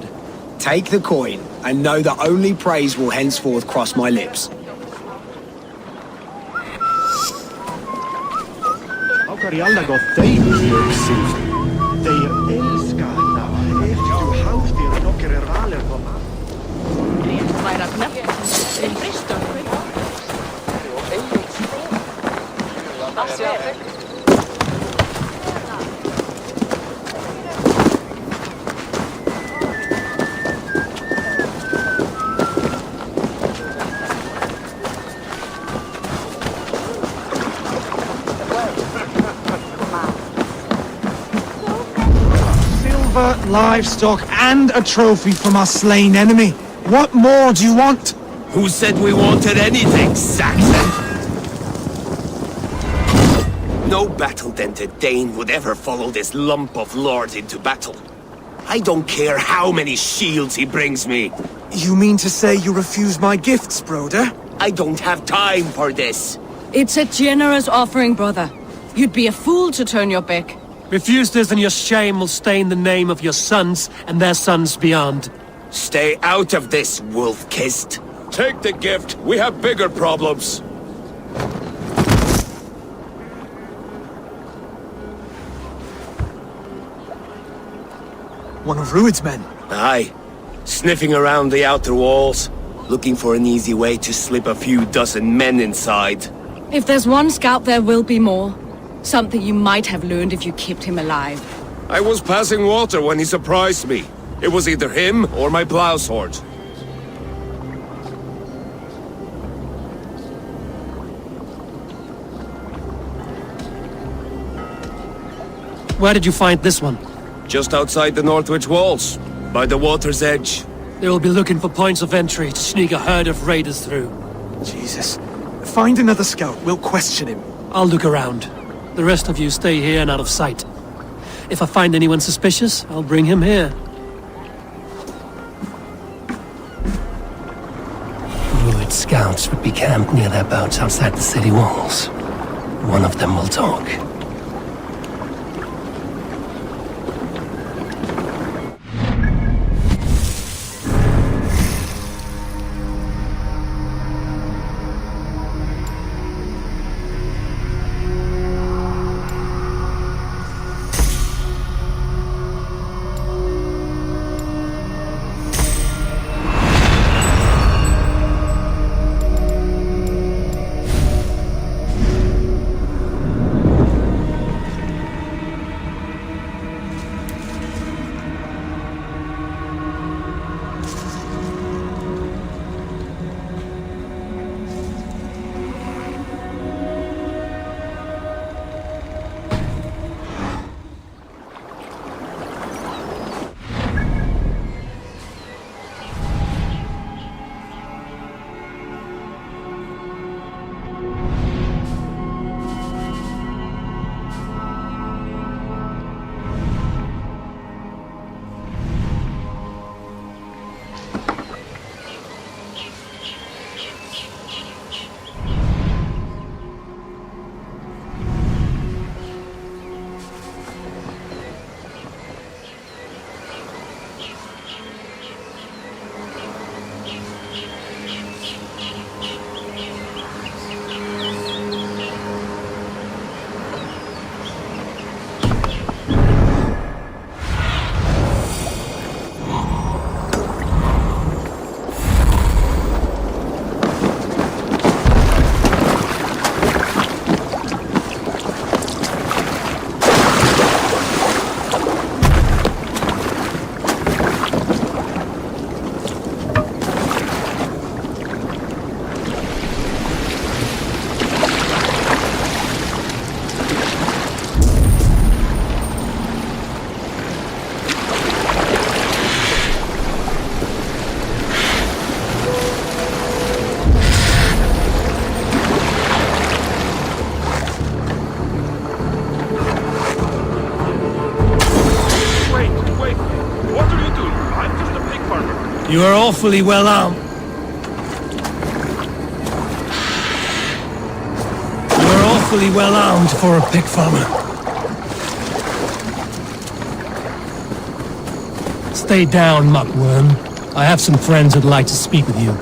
Take the coin, and know that only praise will henceforth cross my lips. Har i alla gått dig i uppsikt? De älskarna efter du havstir nockre raler på Rent vajrat näpp. En bristol. Livestock and a trophy from our slain enemy. What more do you want? Who said we wanted anything, Saxon? No battle-dented Dane would ever follow this lump of lord into battle. I don't care how many shields he brings me. You mean to say you refuse my gifts, broder? I don't have time for this. It's a generous offering, brother. You'd be a fool to turn your back. Refuse this and your shame will stain the name of your sons and their sons beyond. Stay out of this, wolf-kissed. Take the gift. We have bigger problems. One of Rued's men. Aye. Sniffing around the outer walls. Looking for an easy way to slip a few dozen men inside. If there's one scout, there will be more. Something you might have learned if you kept him alive. I was passing water when he surprised me. It was either him or my plow sword. Where did you find this one? Just outside the Northwich walls, by the water's edge. They will be looking for points of entry to sneak a herd of raiders through. Jesus. Find another scout. We'll question him. I'll look around. The rest of you stay here and out of sight. If I find anyone suspicious, I'll bring him here. Rued scouts would be camped near their boats outside the city walls. One of them will talk. You are awfully well armed. You are awfully well armed for a pig farmer. Stay down, muckworm. I have some friends who'd like to speak with you.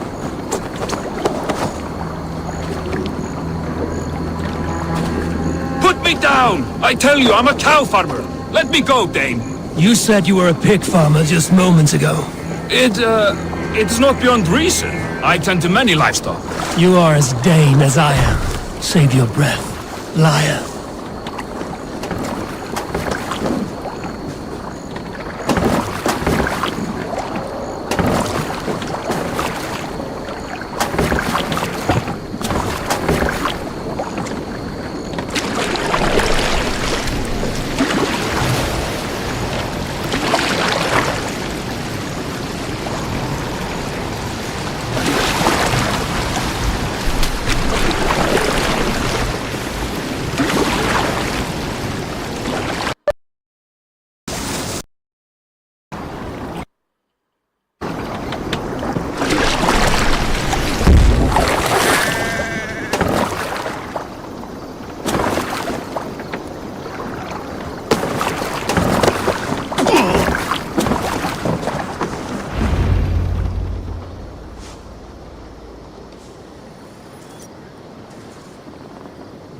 Put me down! I tell you, I'm a cow farmer. Let me go, Dane. You said you were a pig farmer just moments ago. It's not beyond reason. I tend to many livestock. You are as Dane as I am. Save your breath, liar.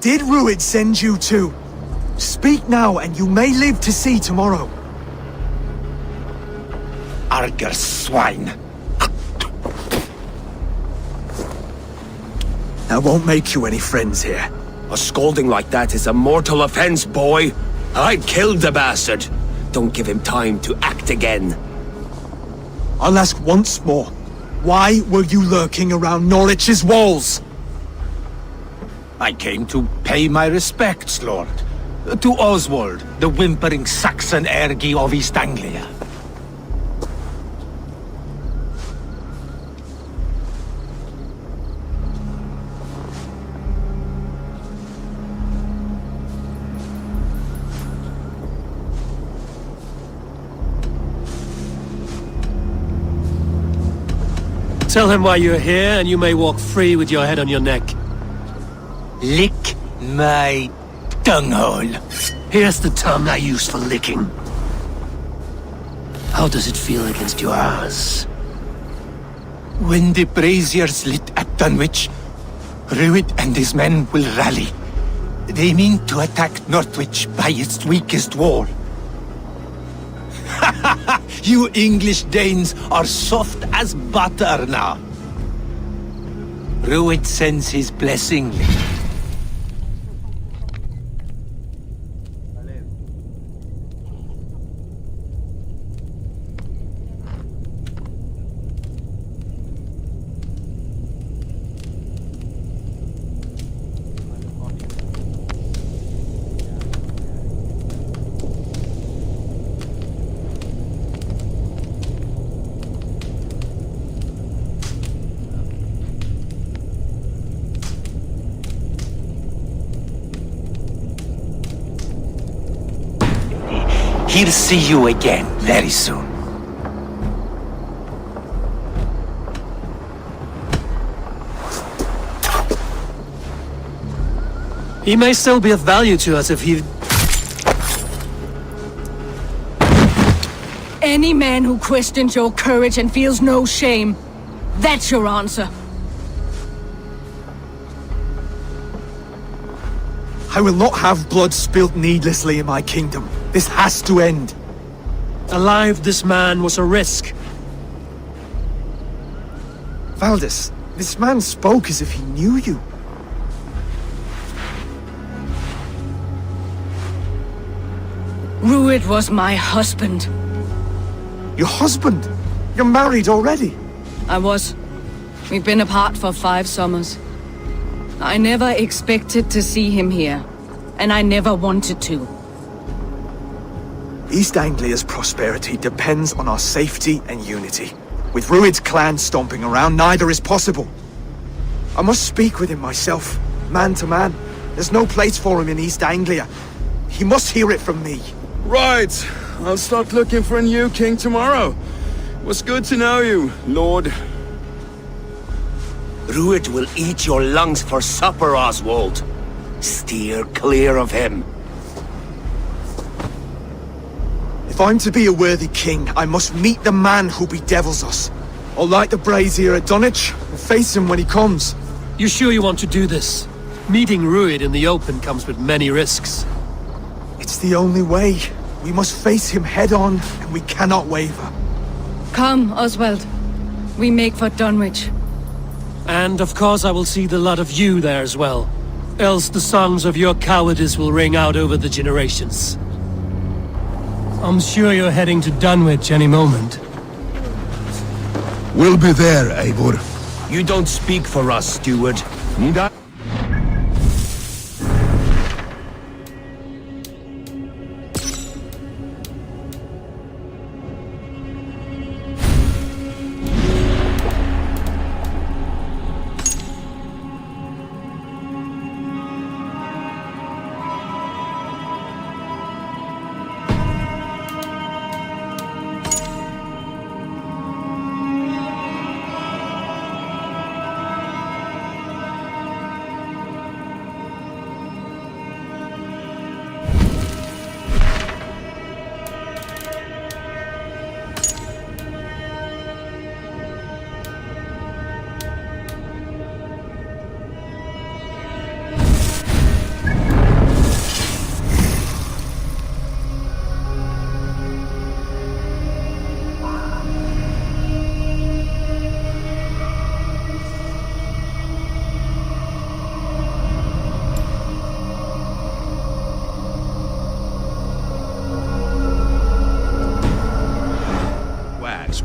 Did Rued send you too? Speak now, and you may live to see tomorrow. Arger swine. That won't make you any friends here. A scolding like that is a mortal offense, boy. I'd kill the bastard. Don't give him time to act again. I'll ask once more. Why were you lurking around Norwich's walls? I came to pay my respects, Lord. To Oswald, the whimpering Saxon ergi of East Anglia. Tell him why you're here, and you may walk free with your head on your neck. Lick my dunghole. Here's the term I use for licking. How does it feel against your ass? When the braziers lit at Dunwich, Rued and his men will rally. They mean to attack Northwich by its weakest wall. You English Danes are soft as butter now. Rued sends his blessing. He'll see you again very soon. He may still be of value to us if he... Any man who questions your courage and feels no shame, that's your answer. I will not have blood spilt needlessly in my kingdom. This has to end. Alive, this man was a risk. Valdis, this man spoke as if he knew you. Rued was my husband. Your husband? You're married already? I was. We've been apart for 5 summers. I never expected to see him here, and I never wanted to. East Anglia's prosperity depends on our safety and unity. With Rued's clan stomping around, neither is possible. I must speak with him myself, man to man. There's no place for him in East Anglia. He must hear it from me. Right. I'll start looking for a new king tomorrow. Was good to know you, Lord. Rued will eat your lungs for supper, Oswald. Steer clear of him. If I'm to be a worthy king, I must meet the man who bedevils us. I'll light the brazier at Dunwich and face him when he comes. You sure you want to do this? Meeting Rued in the open comes with many risks. It's the only way. We must face him head on, and we cannot waver. Come, Oswald. We make for Dunwich. And of course I will see the lot of you there as well. Else the songs of your cowardice will ring out over the generations. I'm sure you're heading to Dunwich any moment. We'll be there, Eivor. You don't speak for us, steward. Need I?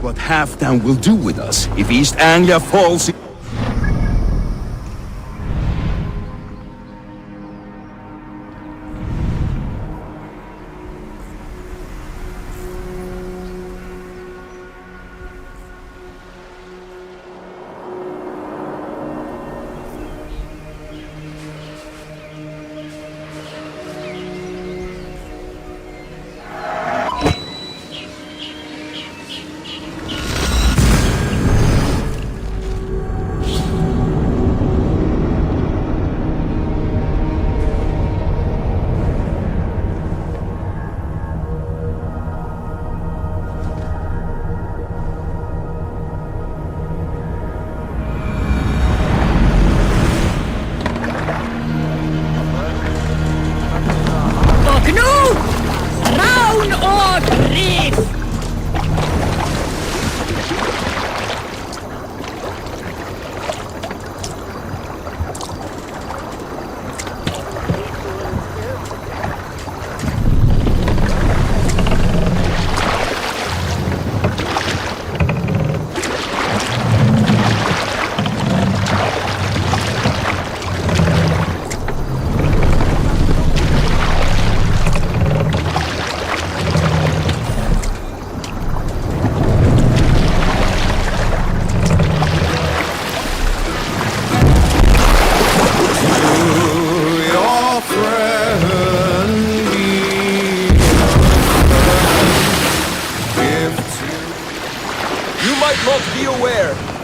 What Halfdan will do with us if East Anglia falls.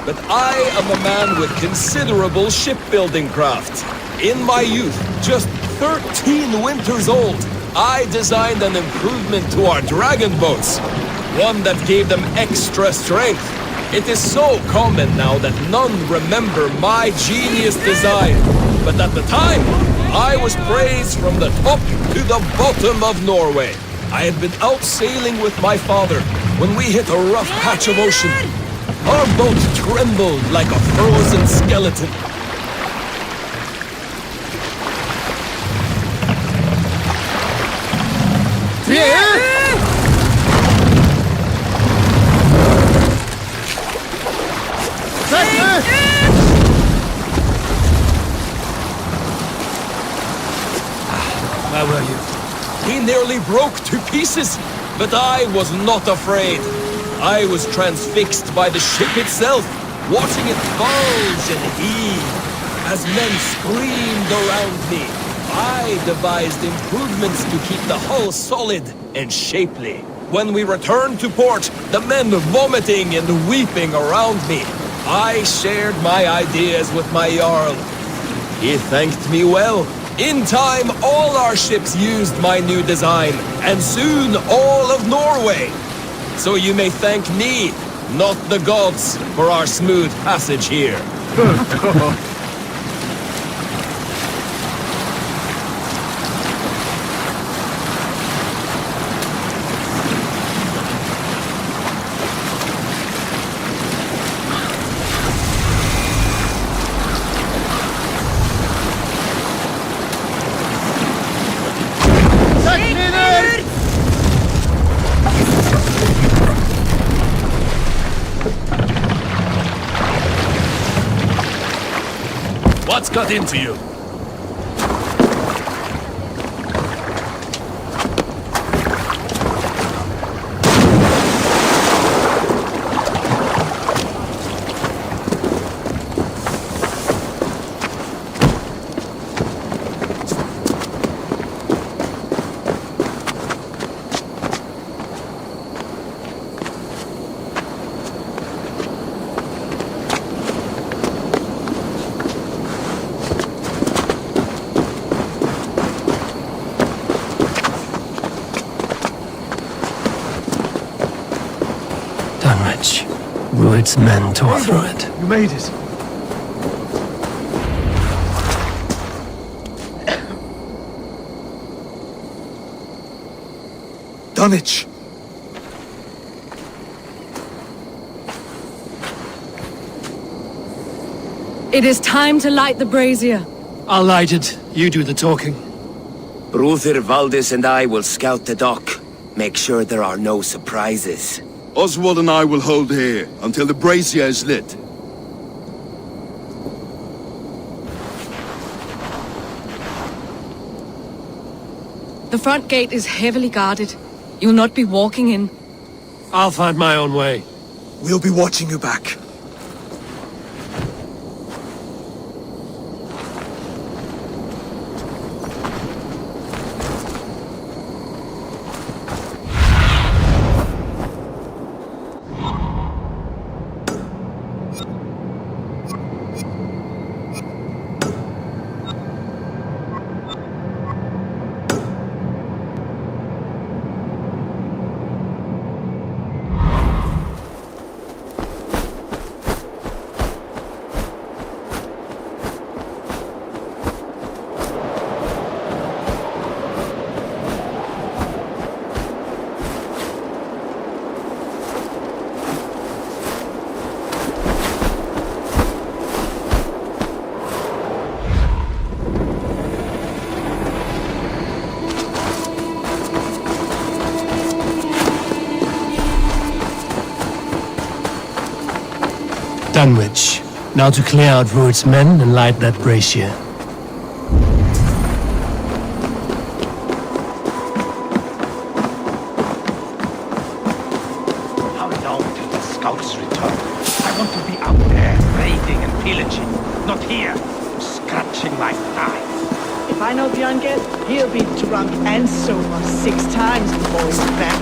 But I am a man with considerable shipbuilding craft. In my youth, just 13 winters old, I designed an improvement to our dragon boats. One that gave them extra strength. It is so common now that none remember my genius design. But at the time, I was praised from the top to the bottom of Norway. I had been out sailing with my father when we hit a rough patch of ocean. Our boat trembled like a frozen skeleton. Where were you? He nearly broke to pieces, but I was not afraid. I was transfixed by the ship itself, watching it bulge and heave. As men screamed around me, I devised improvements to keep the hull solid and shapely. when we returned to port, the men vomiting and weeping around me, I shared my ideas with my Jarl. He thanked me well. In time, all our ships used my new design, and soon all of Norway. So you may thank me, not the gods, for our smooth passage here. What's got into you? Dunwich. Rued's men tore through it. You made it. Dunwich. It is time to light the brazier. I'll light it. You do the talking. Brother Valdis and I will scout the dock. Make sure there are no surprises. Oswald and I will hold here until the brazier is lit. The front gate is heavily guarded. You'll not be walking in. I'll find my own way. We'll be watching you back. Dunwich. Now to clear out Rued's men and light that brazier. How long till the scouts return? I want to be out there, raiding and pillaging, not here, scratching my thigh. If I know Björnged, he'll be drunk and sober 6 times before he's back.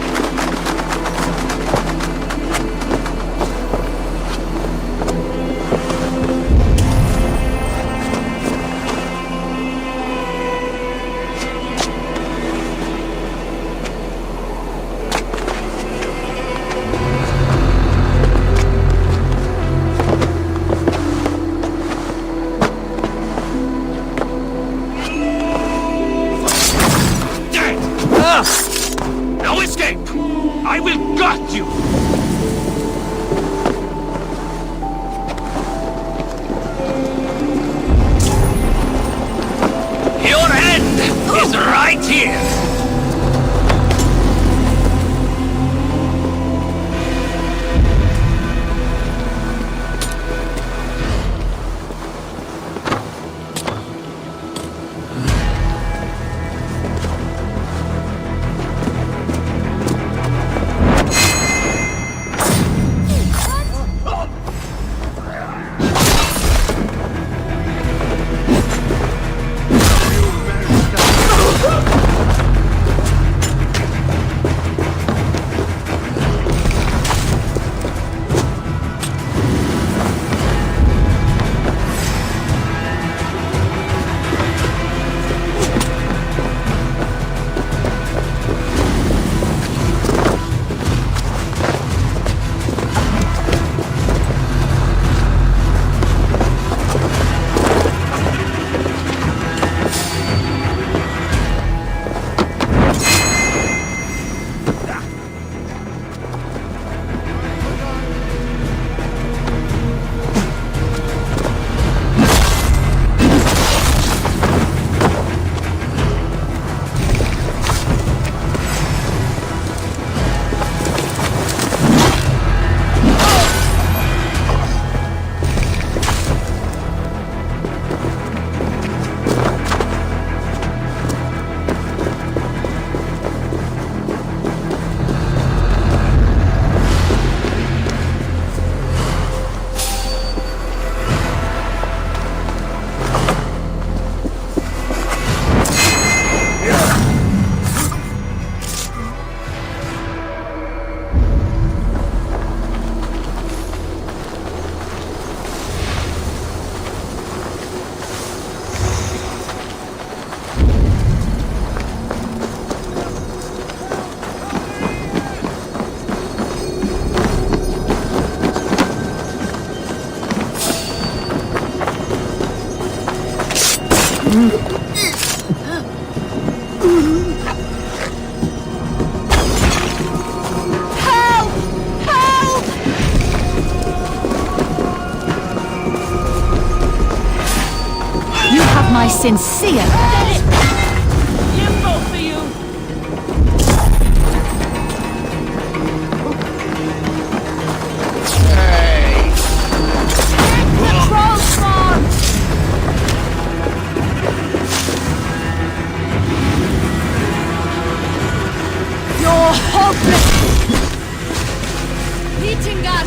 No escape! I will gut you! Your end is right here! sincere. Limbo for you. The troll spawn! You're hopeless! Nitingar!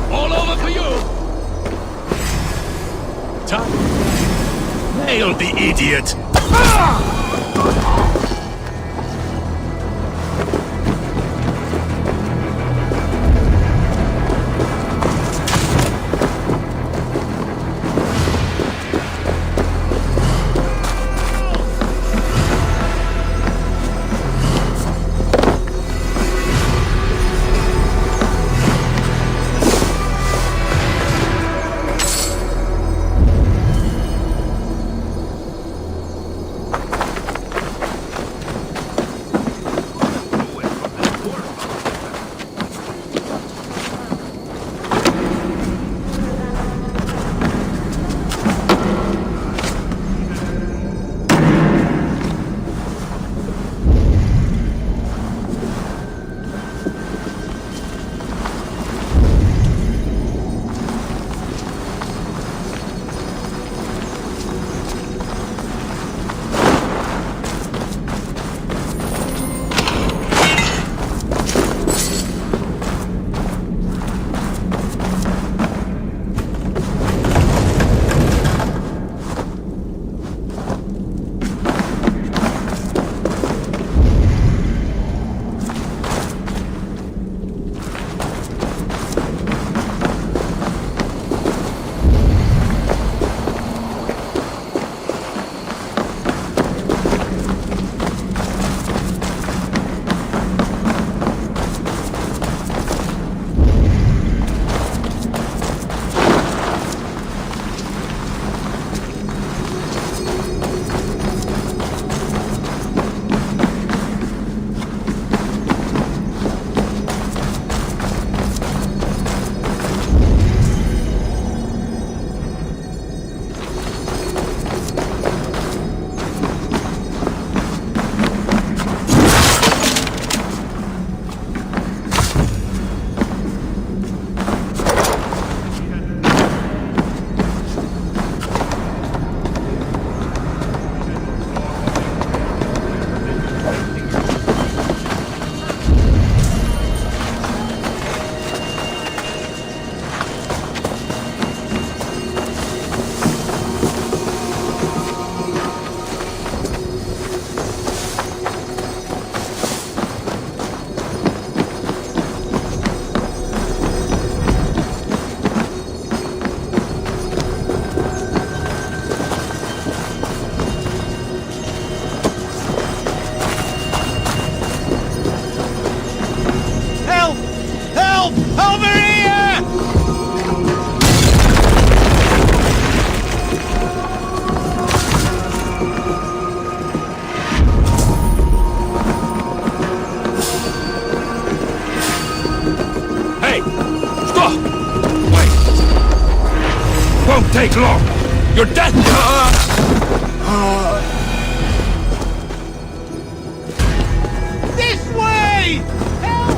All over for you! Nail the idiot! Won't take long. You're dead. This way! Help!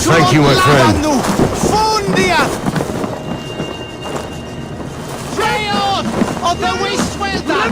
Thank you, my friend. Fundia! Freon! On the Westwelder!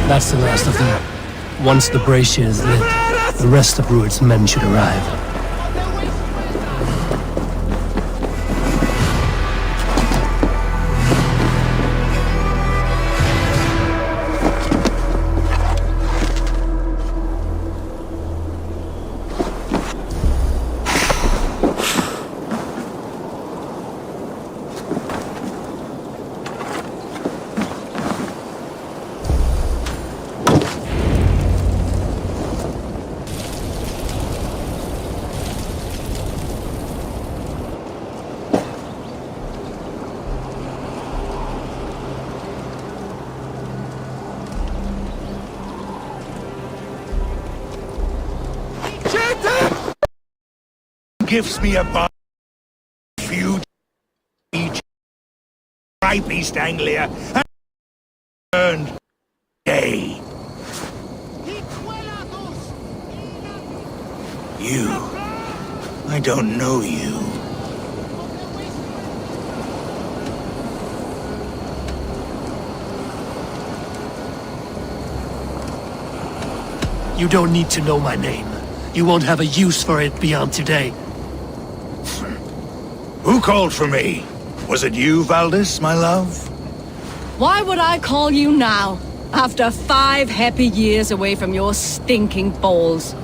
That's the last of them. Once the brazier is lit, the rest of Rued's men should arrive. Gives me a few ripe East Anglia and earned day. You, I don't know you. You don't need to know my name. You won't have a use for it beyond today. Who called for me? Was it you, Valdis, my love? Why would I call you now, after 5 happy years away from your stinking balls?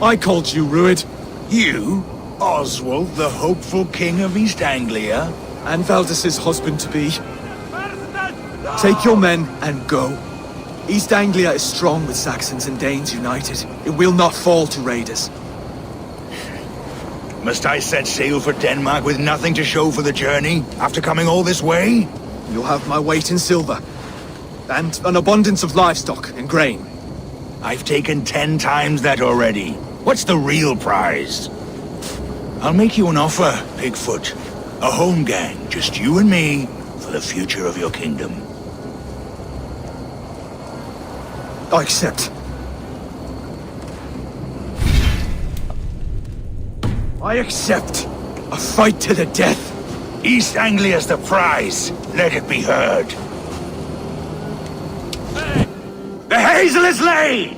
I called you, Rued. You? Oswald, the hopeful king of East Anglia? And Valdis's husband-to-be. Take your men and go. East Anglia is strong with Saxons and Danes united. It will not fall to raiders. Must I set sail for Denmark with nothing to show for the journey, after coming all this way? You'll have my weight in silver. And an abundance of livestock and grain. I've taken 10 times that already. What's the real prize? I'll make you an offer, Pigfoot. A home gang, just you and me, for the future of your kingdom. I accept. I accept. A fight to the death. East Anglia's the prize. Let it be heard. The hazel is laid!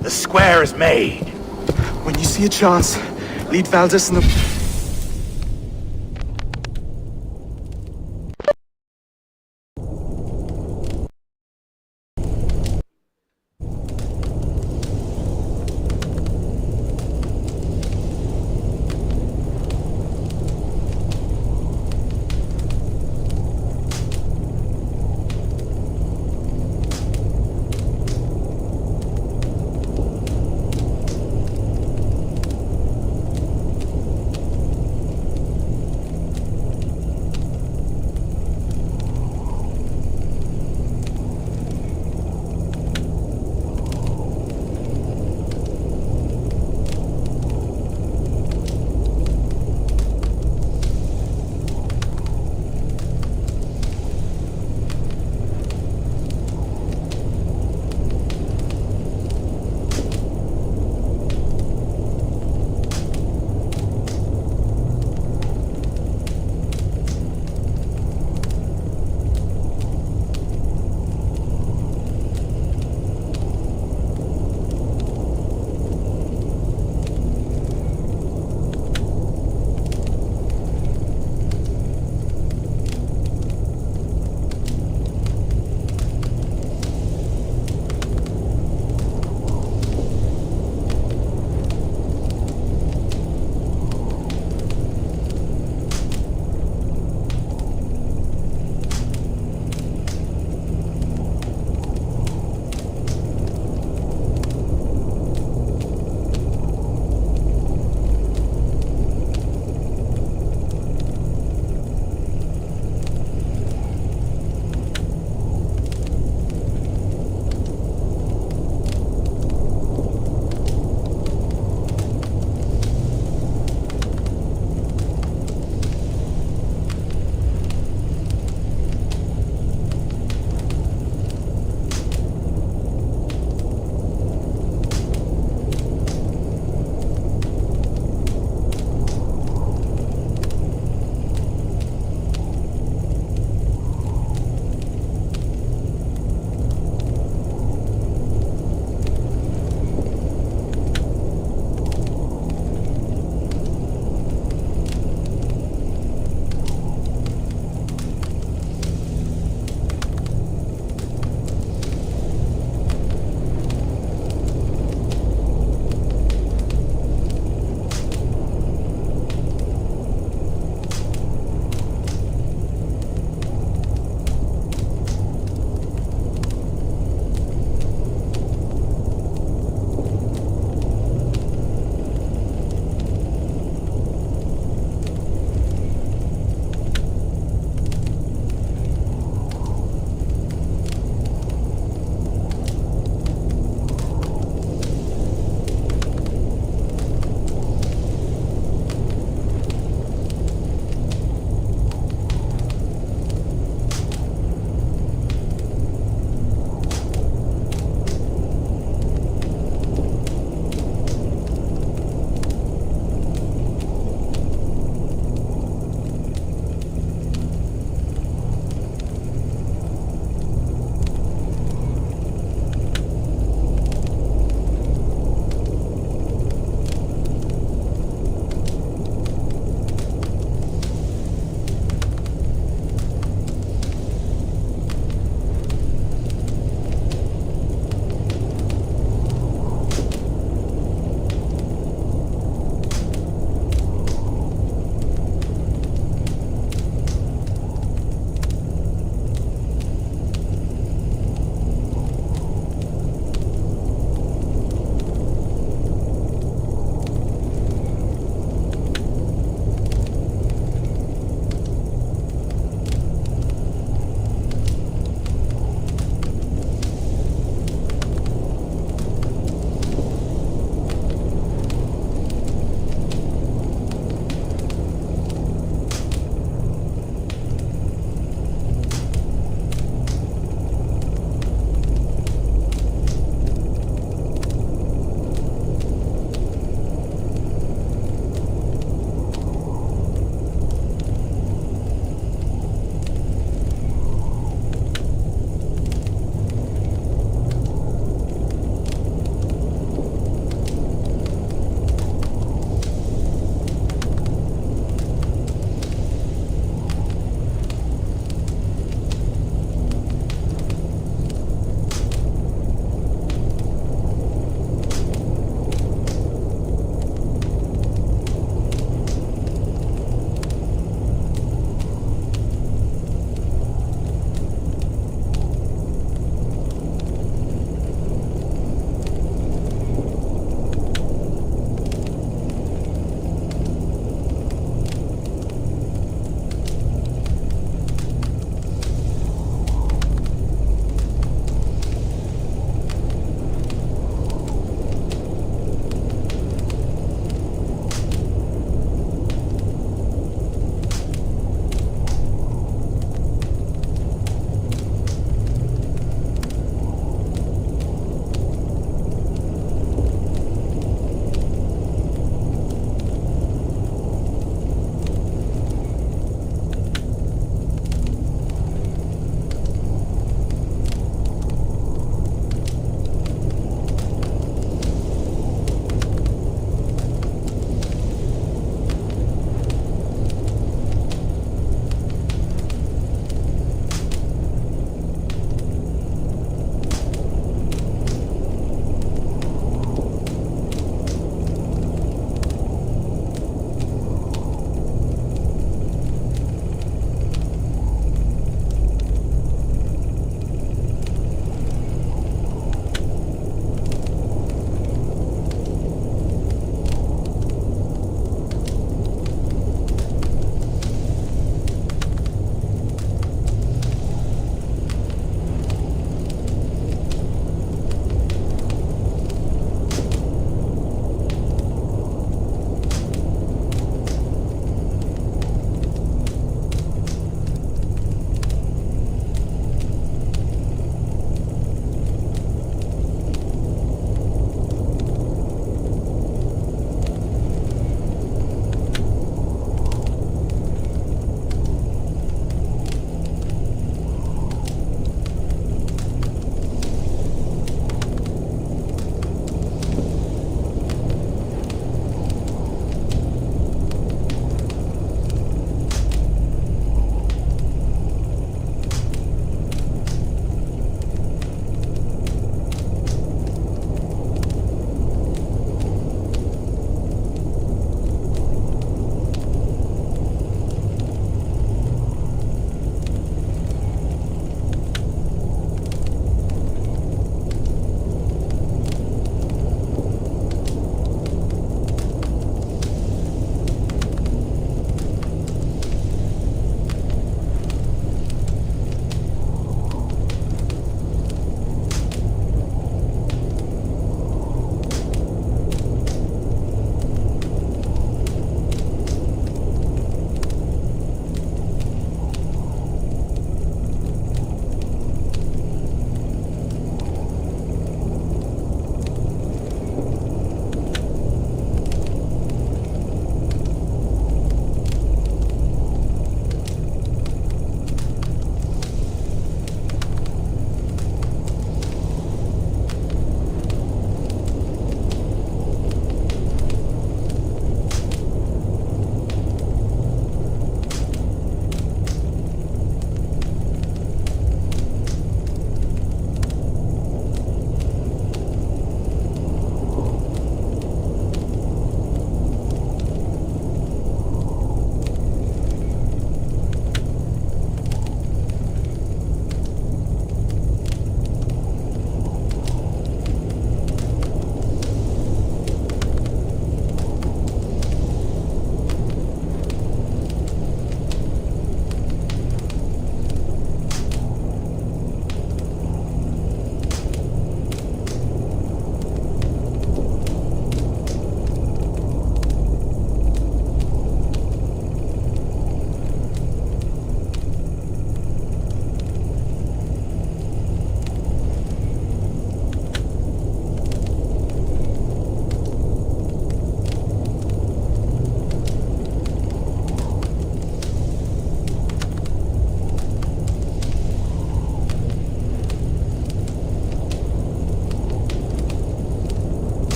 The square is made. When you see a chance, lead Valdis and the...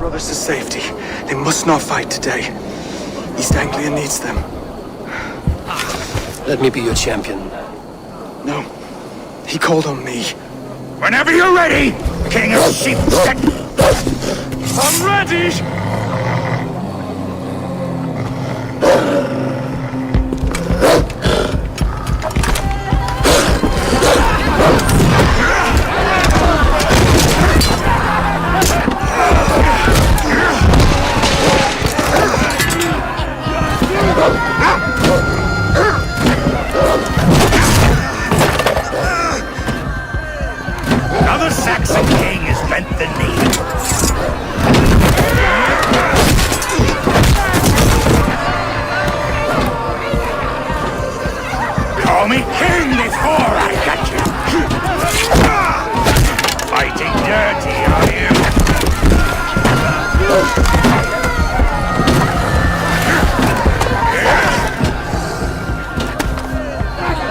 brothers to safety. They must not fight today. East Anglia needs them. Let me be your champion. No. He called on me. Whenever you're ready, King of Sheep. I'm ready! Another Saxon king has bent the knee. Call me king before I got you. Fighting dirty, are you?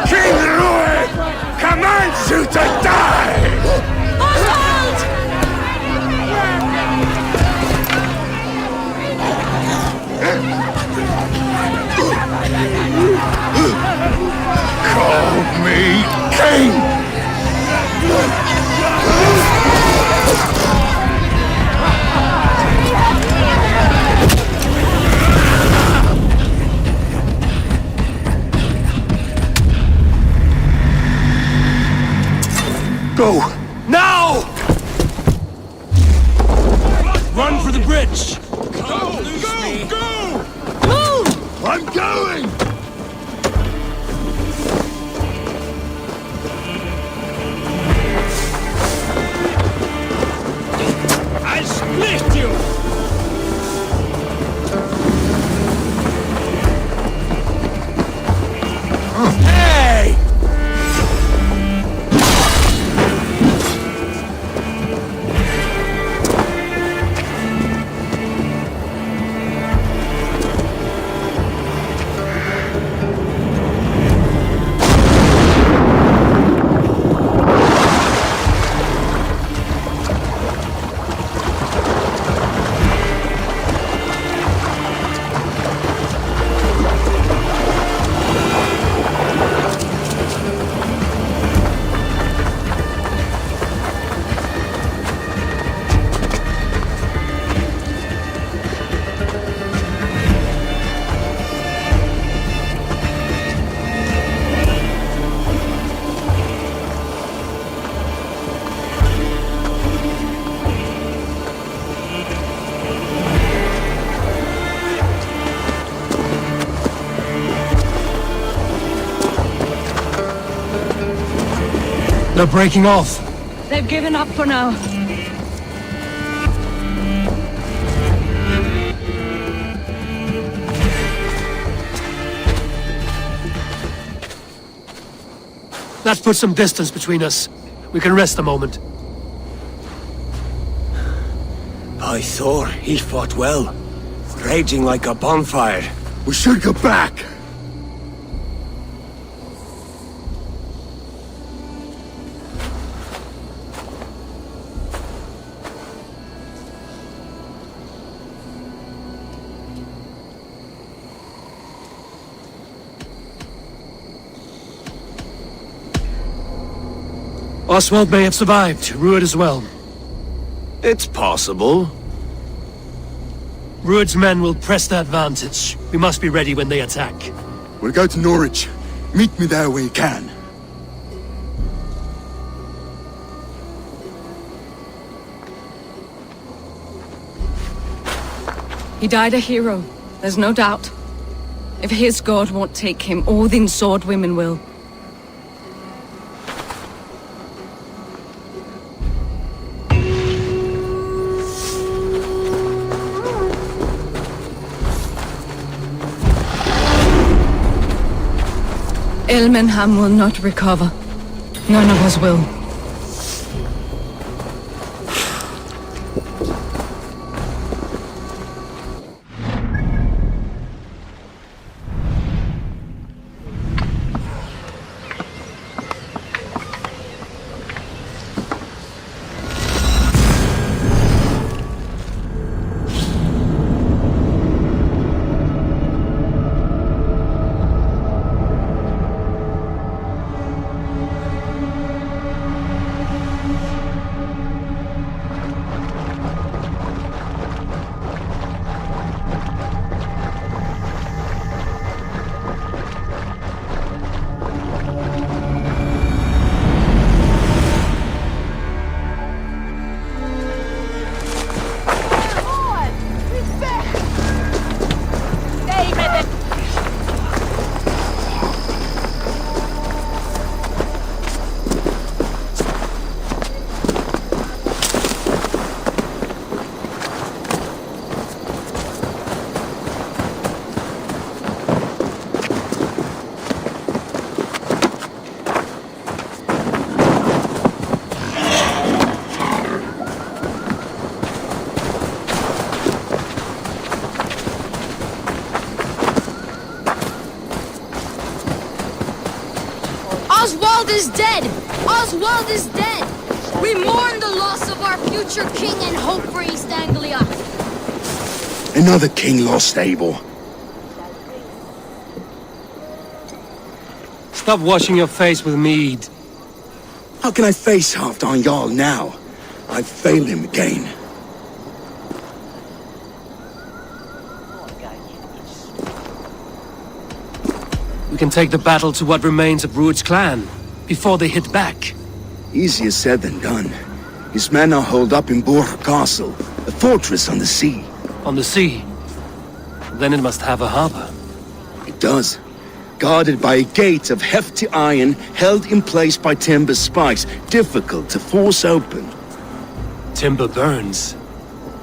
King Rued commands you to die! Oswald! Call me king! Go! Now! Run for the bridge! Go! Go! Go! Move! I'm going! I'll split you! Hey! They're breaking off. They've given up for now. Let's put some distance between us. We can rest a moment. By Thor, he fought well. Raging like a bonfire. We should go back! Oswald may have survived, Rued as well. It's possible. Rued's men will press the advantage. We must be ready when they attack. We'll go to Norwich. Meet me there when you can. He died a hero, there's no doubt. If his god won't take him, Odin's sword women will. Elmenham will not recover. None of us will. is dead! Oswald is dead! We mourn the loss of our future king and hope for East Anglia. Another king lost, Eivor. Stop washing your face with mead. How can I face Halfdan Jarl now? I've failed him again. We can take the battle to what remains of Rued's clan, before they hit back. Easier said than done. His men are holed up in Burgh Castle, a fortress on the sea. On the sea? Then it must have a harbor. It does. Guarded by a gate of hefty iron, held in place by timber spikes, difficult to force open. Timber burns.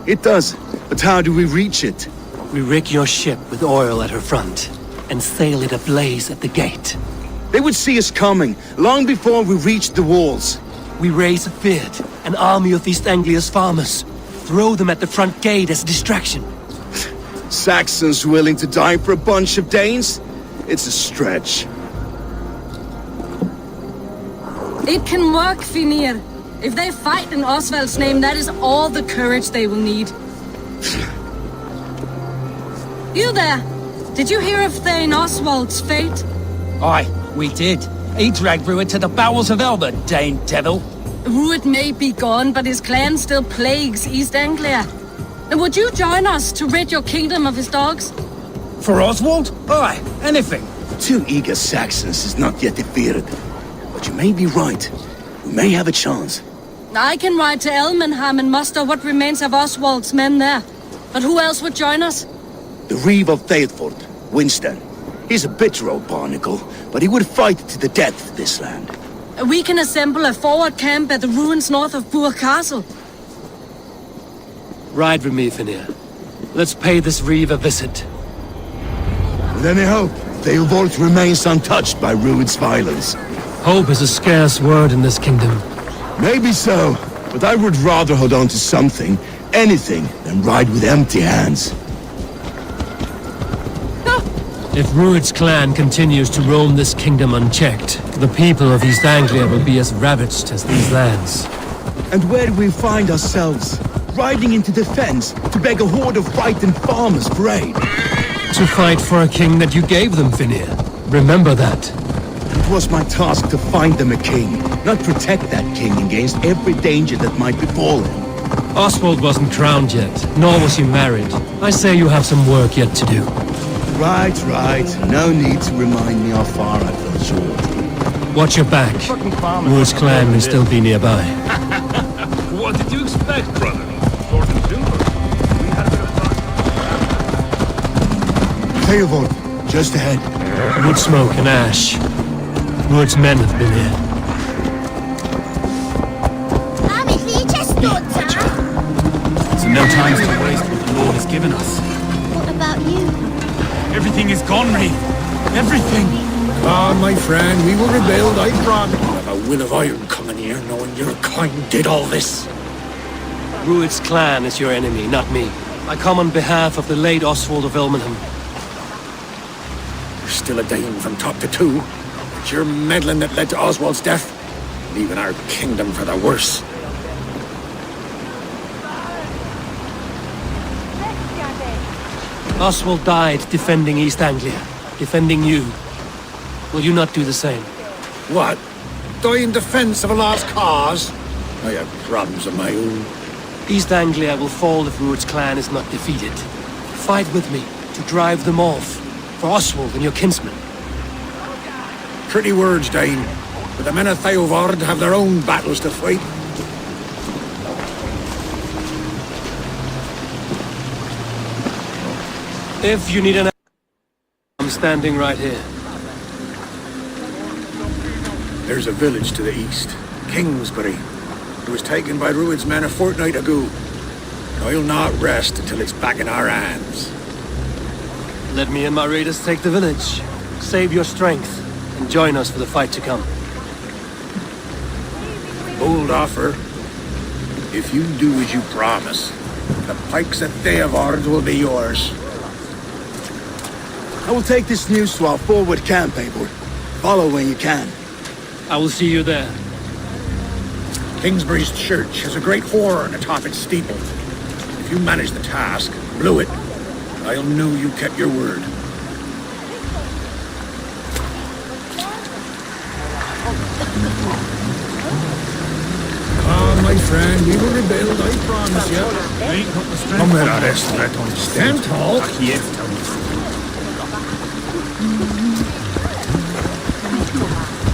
It does, but how do we reach it? We rig your ship with oil at her front, and sail it ablaze at the gate. They would see us coming, long before we reached the walls. We raise a beard, an army of East Anglia's farmers. Throw them at the front gate as a distraction. Saxons willing to die for a bunch of Danes? It's a stretch. It can work, Finir. If they fight in Oswald's name, that is all the courage they will need. You there! Did you hear of Thane Oswald's fate? Aye, we did. He dragged Rued to the bowels of Elba, Dane devil. Rued may be gone, but his clan still plagues East Anglia. Would you join us to rid your kingdom of his dogs? For Oswald? Aye, anything. 2 eager Saxons is not yet defeated. But you may be right. We may have a chance. I can ride to Elmenham and muster what remains of Oswald's men there. But who else would join us? The Reeve of Thetford, Winston. He's a bitter old barnacle, but he would fight to the death for this land. We can assemble a forward camp at the ruins north of Burgh Castle. Ride with me, Finir. Let's pay this Reeve a visit. With any hope, Eivor remains untouched by Rued's violence. Hope is a scarce word in this kingdom. Maybe so, but I would rather hold on to something, anything, than ride with empty hands. If Rued's clan continues to roam this kingdom unchecked, the people of East Anglia will be as ravaged as these lands. And where do we find ourselves? Riding into defense to beg a horde of frightened farmers for aid. To fight for a king that you gave them, Finir. Remember that. It was my task to find them a king, not protect that king against every danger that might befall him. Oswald wasn't crowned yet, nor was he married. I say you have some work yet to do. Right. No need to remind me how far I fell short. Watch your back. Rued's clan may still be nearby. What did you expect, brother? Sword and timber. We had a bit of fun. Eivor, just ahead. Wood smoke and ash. Rued's men have been here. So no time to waste what the Lord has given us. What about you? Everything is gone, Reeve. Everything. Ah, my friend, we will rebuild, I promise. I have a will of iron coming here, knowing your kind did all this. Rued's clan is your enemy, not me. I come on behalf of the late Oswald of Elmenham. You're still a Dane from top to two. It's your meddling that led to Oswald's death, leaving our kingdom for the worse. Oswald died defending East Anglia, defending you. Will you not do the same? What? Die in defense of a lost cause? I have problems of my own. East Anglia will fall if Rued's clan is not defeated. Fight with me to drive them off, for Oswald and your kinsmen. Pretty words, Dane. But the men of Eivor have their own battles to fight. If you need an... I'm standing right here. There's a village to the east, Kingsbury. It was taken by Rued's men a fortnight ago. And I'll not rest until it's back in our hands. Let me and my raiders take the village. Save your strength, and join us for the fight to come. Bold offer. If you do as you promise, the pikes at Eivor will be yours. I will take this news to our forward camp, Eivor. Follow when you can. I will see you there. Kingsbury's church has a great horn atop its steeple. If you manage the task, blew it, I'll know you kept your word. Come, my friend, we will rebuild, I promise you. Ain't got the strength. Come here, rest on stand tall.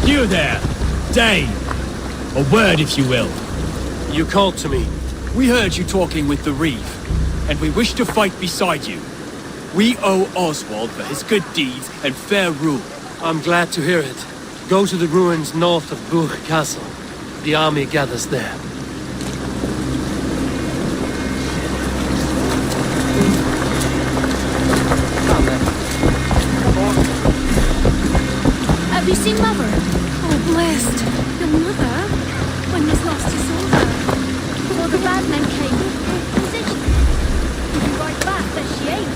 You there, Dane. A word, if you will. You called to me. We heard you talking with the Reeve, and we wish to fight beside you. We owe Oswald for his good deeds and fair rule. I'm glad to hear it. Go to the ruins north of Burgh Castle. The army gathers there. Have you seen Mother? Oh, blessed. Your mother? When he's lost his order. Before the bad men came. Said she'd be right back, but she ain't.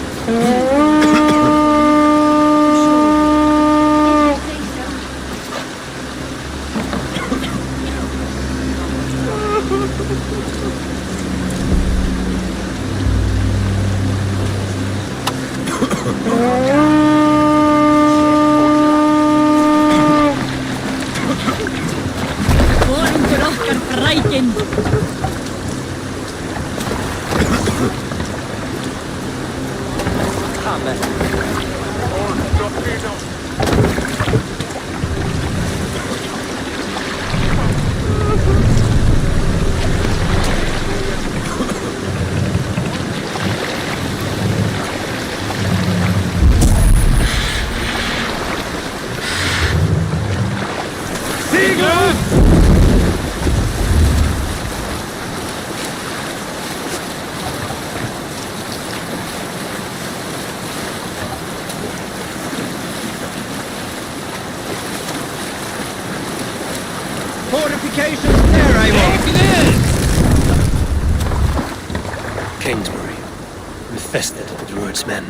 Fortifications there, Eivor! Kingsbury, infested with Druid's men.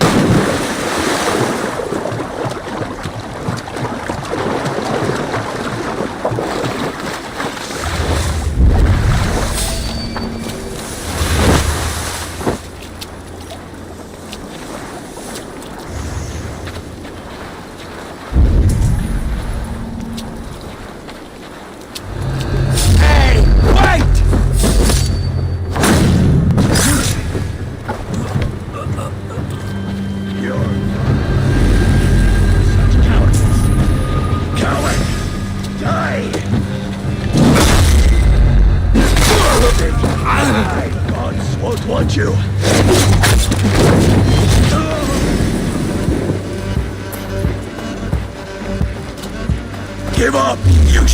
Give up, you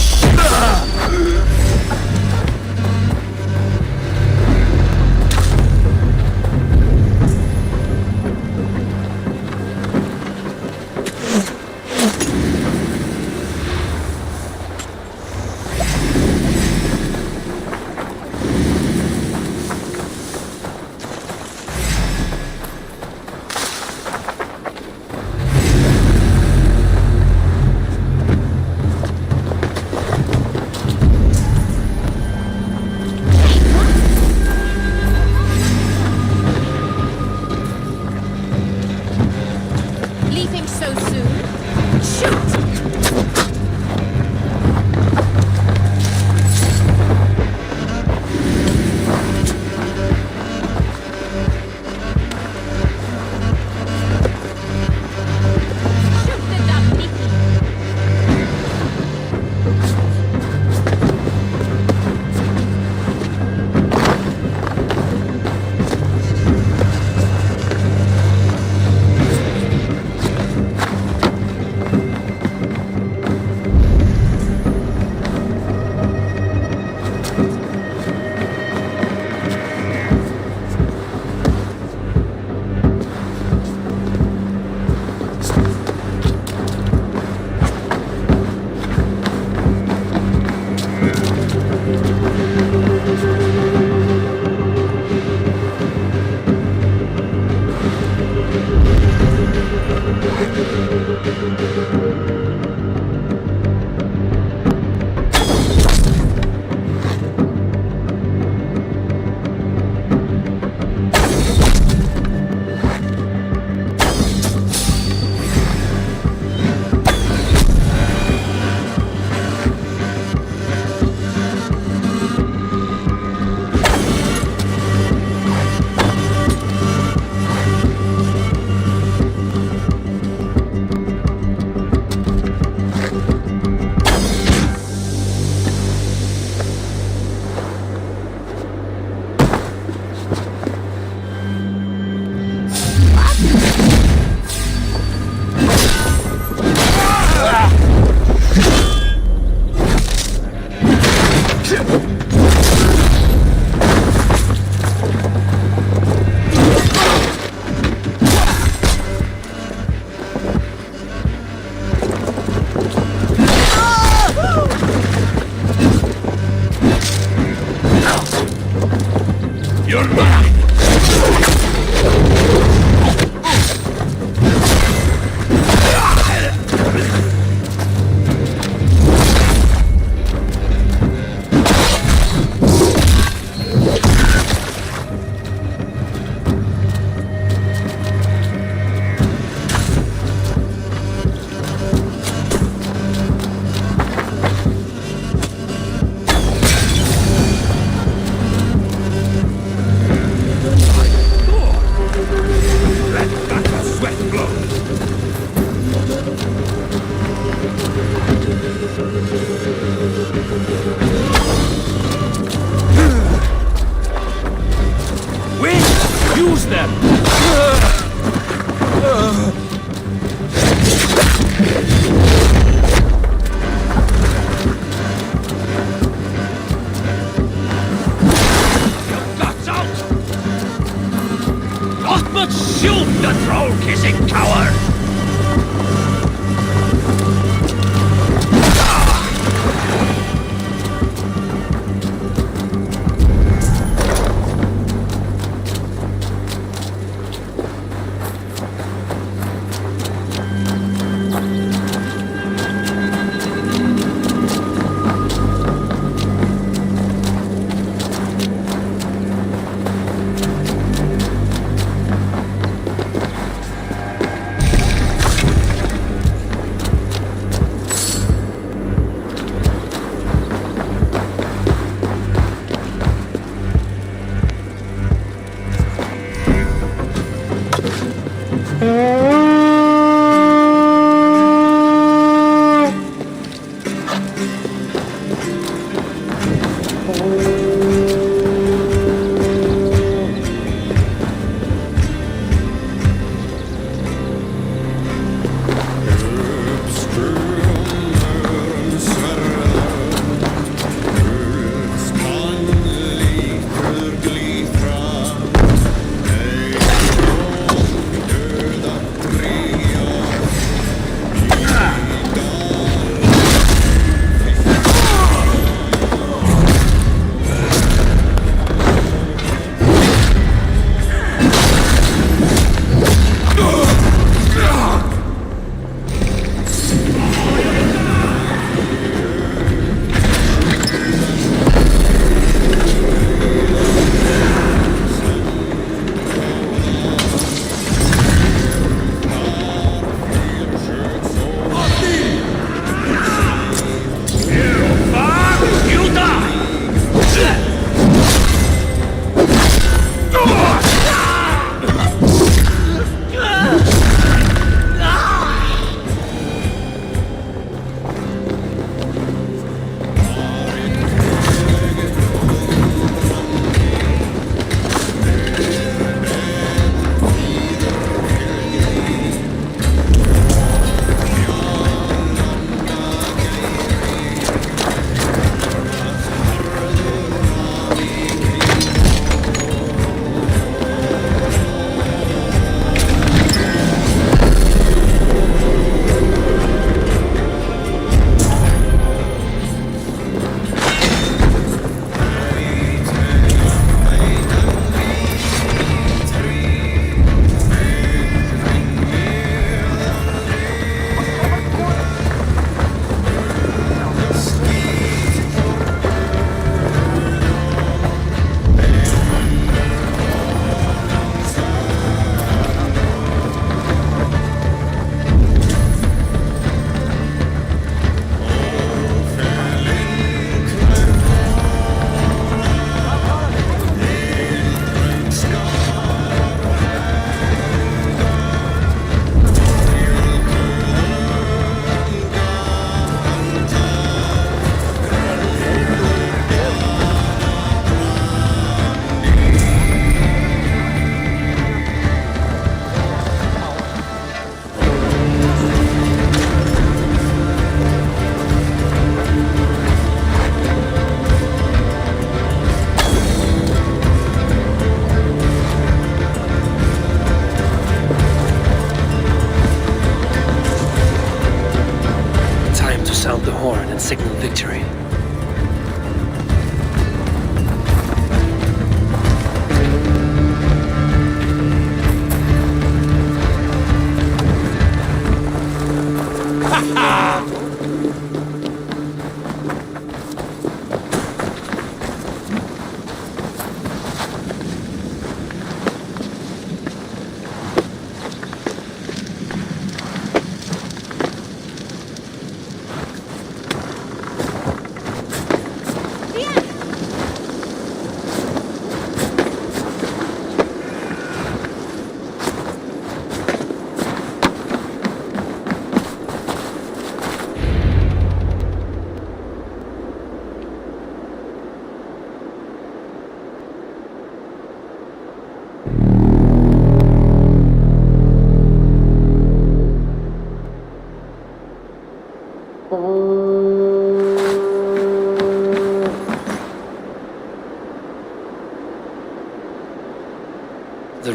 signal victory.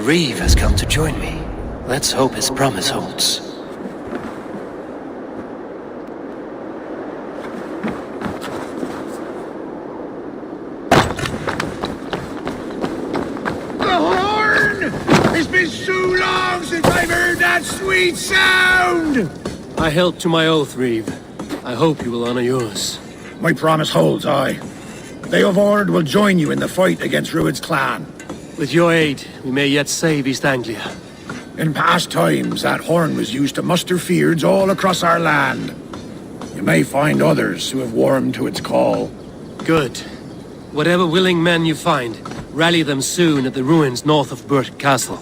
Reeve has come to join me. Let's hope his promise holds. The horn! It's been so long since I've heard that sweet sound! I held to my oath, Reeve. I hope you will honor yours. My promise holds, aye. Eivor will join you in the fight against Rued's clan. With your aid, we may yet save East Anglia. In past times, that horn was used to muster fyrds all across our land. You may find others who have warmed to its call. Good. Whatever willing men you find, rally them soon at the ruins north of Burgh Castle.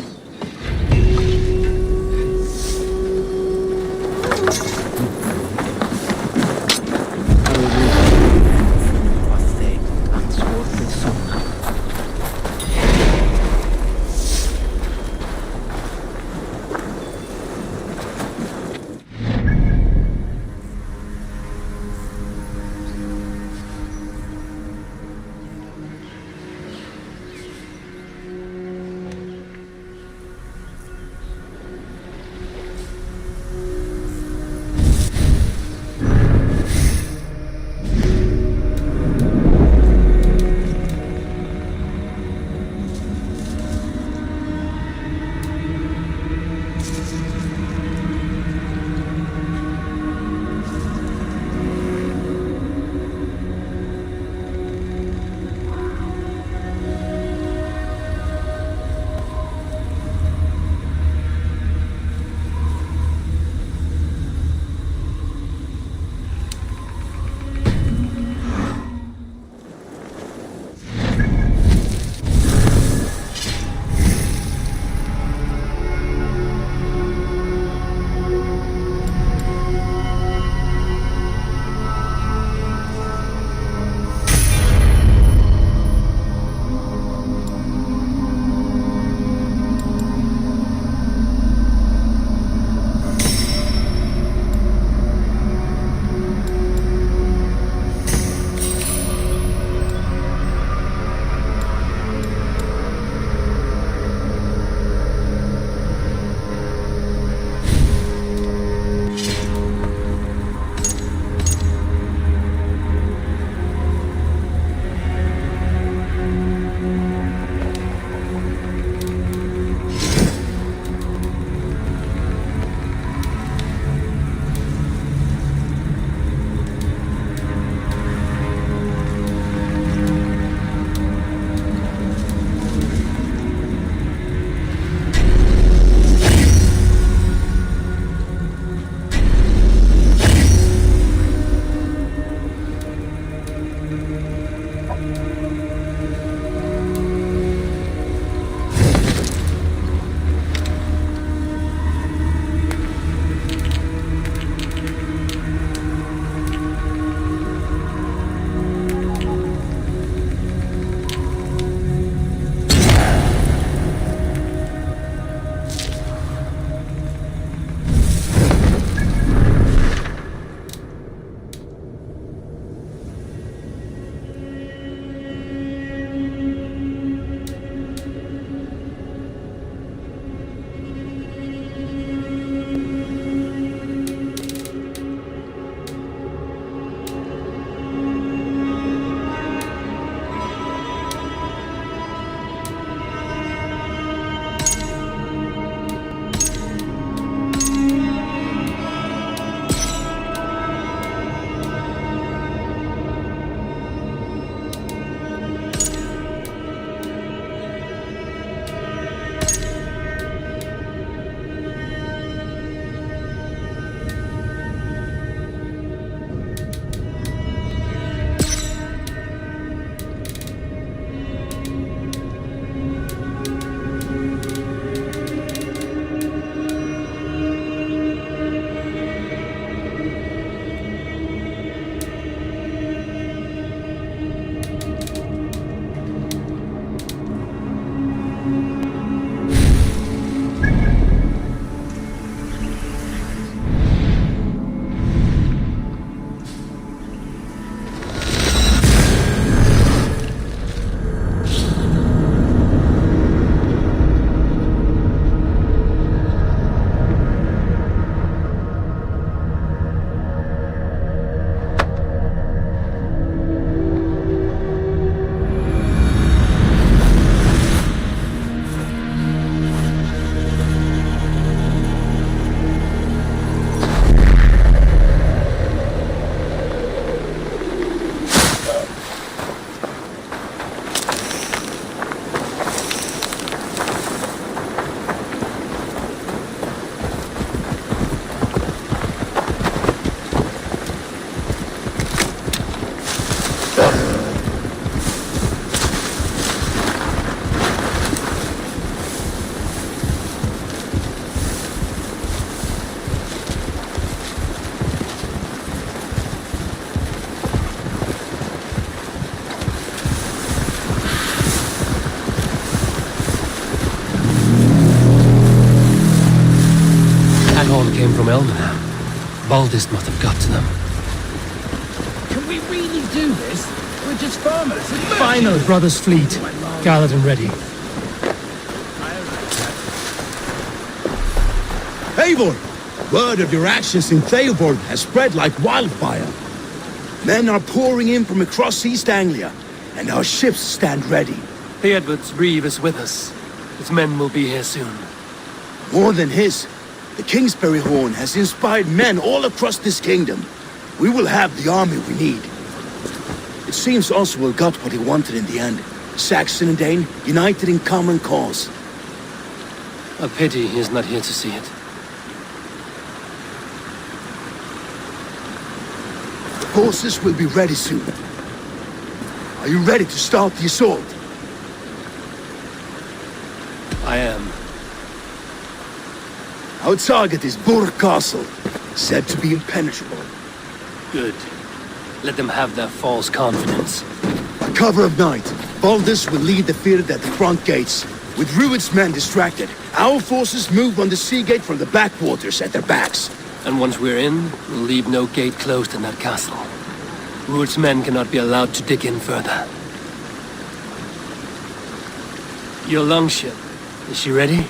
came from Elmenham. Baldist must have got to them. Can we really do this? We're just farmers. Final brother's fleet, gathered and ready. Eivor! Word of your actions in Theoborg has spread like wildfire. Men are pouring in from across East Anglia, and our ships stand ready. The Edward's reeve is with us. His men will be here soon. More than his, the Kingsbury Horn has inspired men all across this kingdom. We will have the army we need. It seems Oswald got what he wanted in the end. Saxon and Dane united in common cause. A pity he is not here to see it. The horses will be ready soon. Are you ready to start the assault? I am. Our target is Burgh Castle, said to be impenetrable. Good. Let them have their false confidence. By cover of night, Baldus will lead the field at the front gates. With Rued's men distracted, our forces move on the sea gate from the backwaters at their backs. And once we're in, we'll leave no gate closed in that castle. Rued's men cannot be allowed to dig in further. Your longship, is she ready?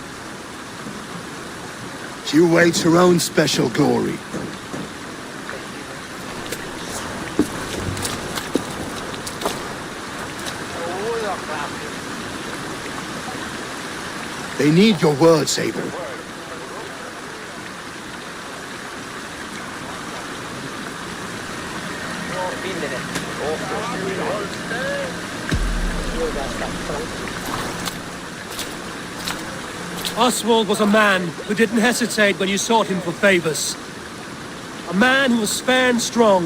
She awaits her own special glory. They need your words, Eivor. Oswald was a man who didn't hesitate when you sought him for favors. A man who was fair and strong.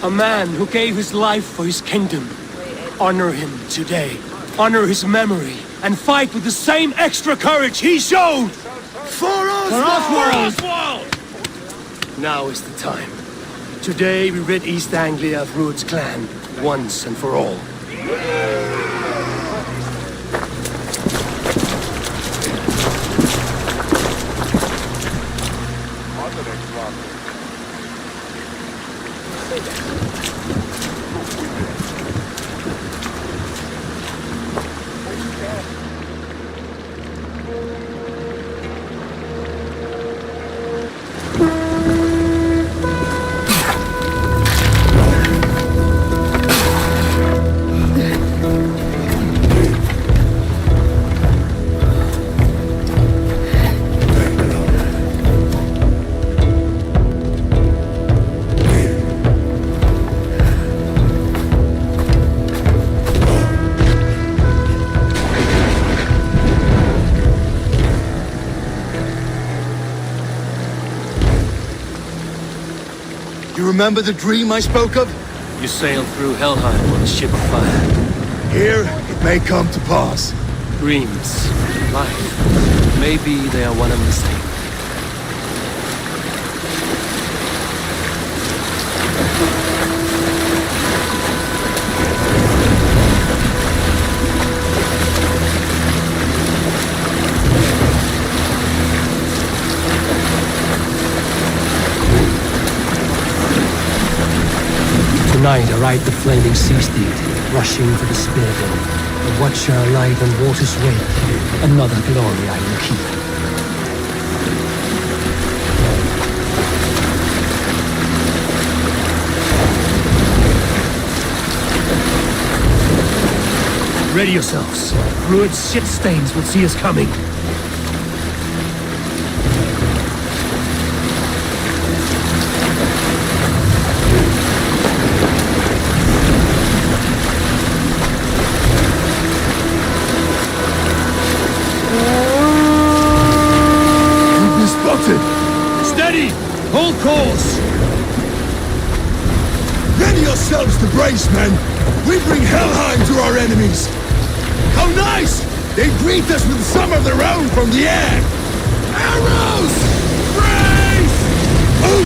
A man who gave his life for his kingdom. Honor him today. Honor his memory. And fight with the same extra courage he showed! For Oswald! For Oswald! Now is the time. Today we rid East Anglia of Rued's clan, once and for all. You remember the dream I spoke of? You sailed through Helheim on a ship of fire. Here, it may come to pass. Dreams, life, maybe they are one and the same. Tonight I ride the flaming sea steed, rushing for the spear dome. The watcher alive on water's wake, another glory I will keep. Ready yourselves. Rued's shit stains will see us coming. Steady! Hold course! Ready yourselves to brace, men! We bring Helheim to our enemies! How nice! They greet us with some of their own from the air! Arrows! Brace! Oh!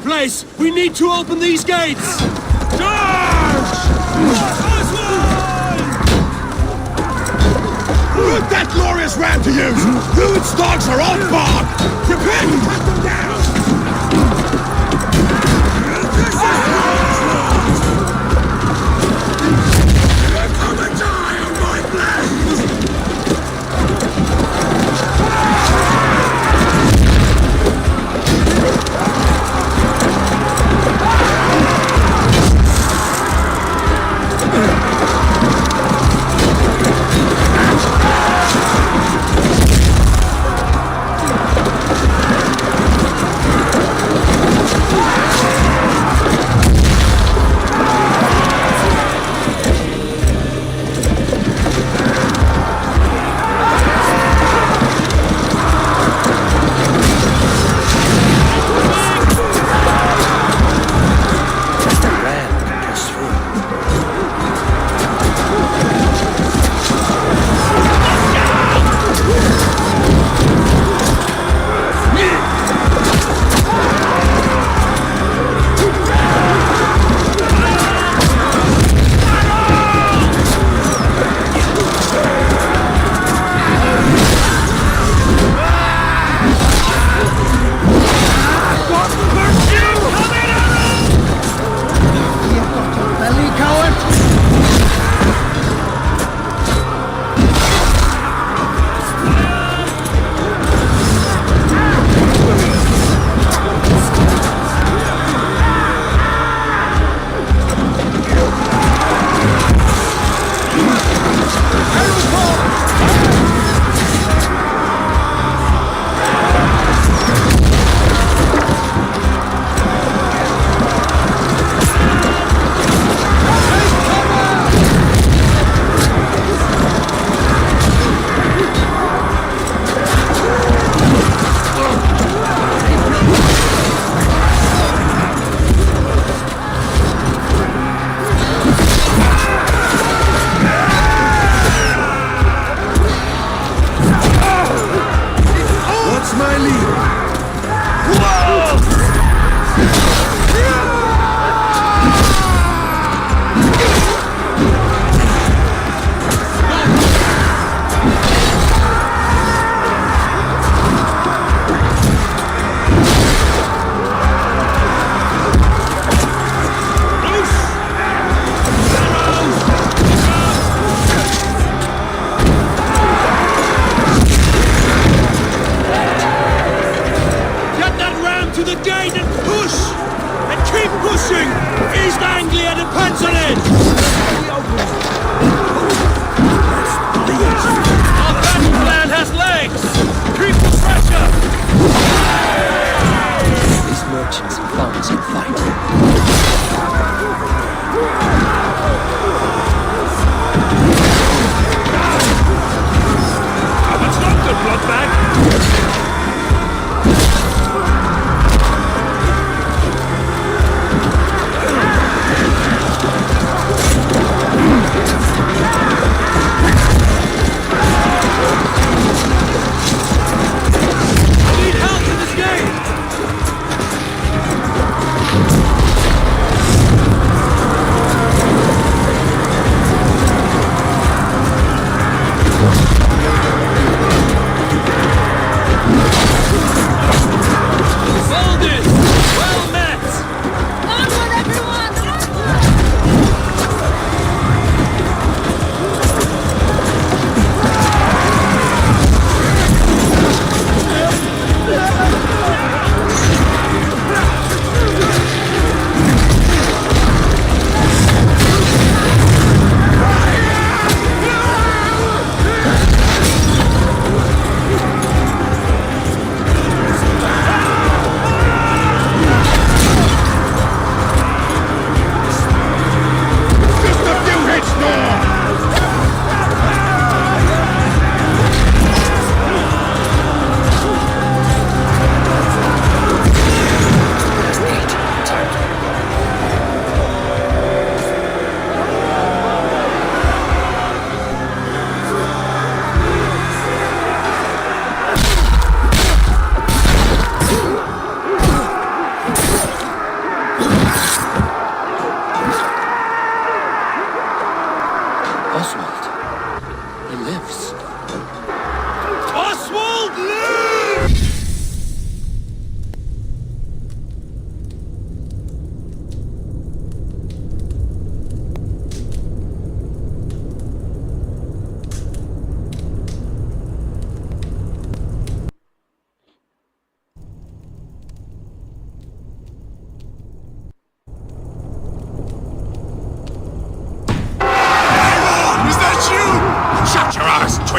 place! We need to open these gates! Charge! Oswald! Put that glorious ram to use! Rude's dogs are on guard! Prepare to cut them down! You're gonna die on my blade!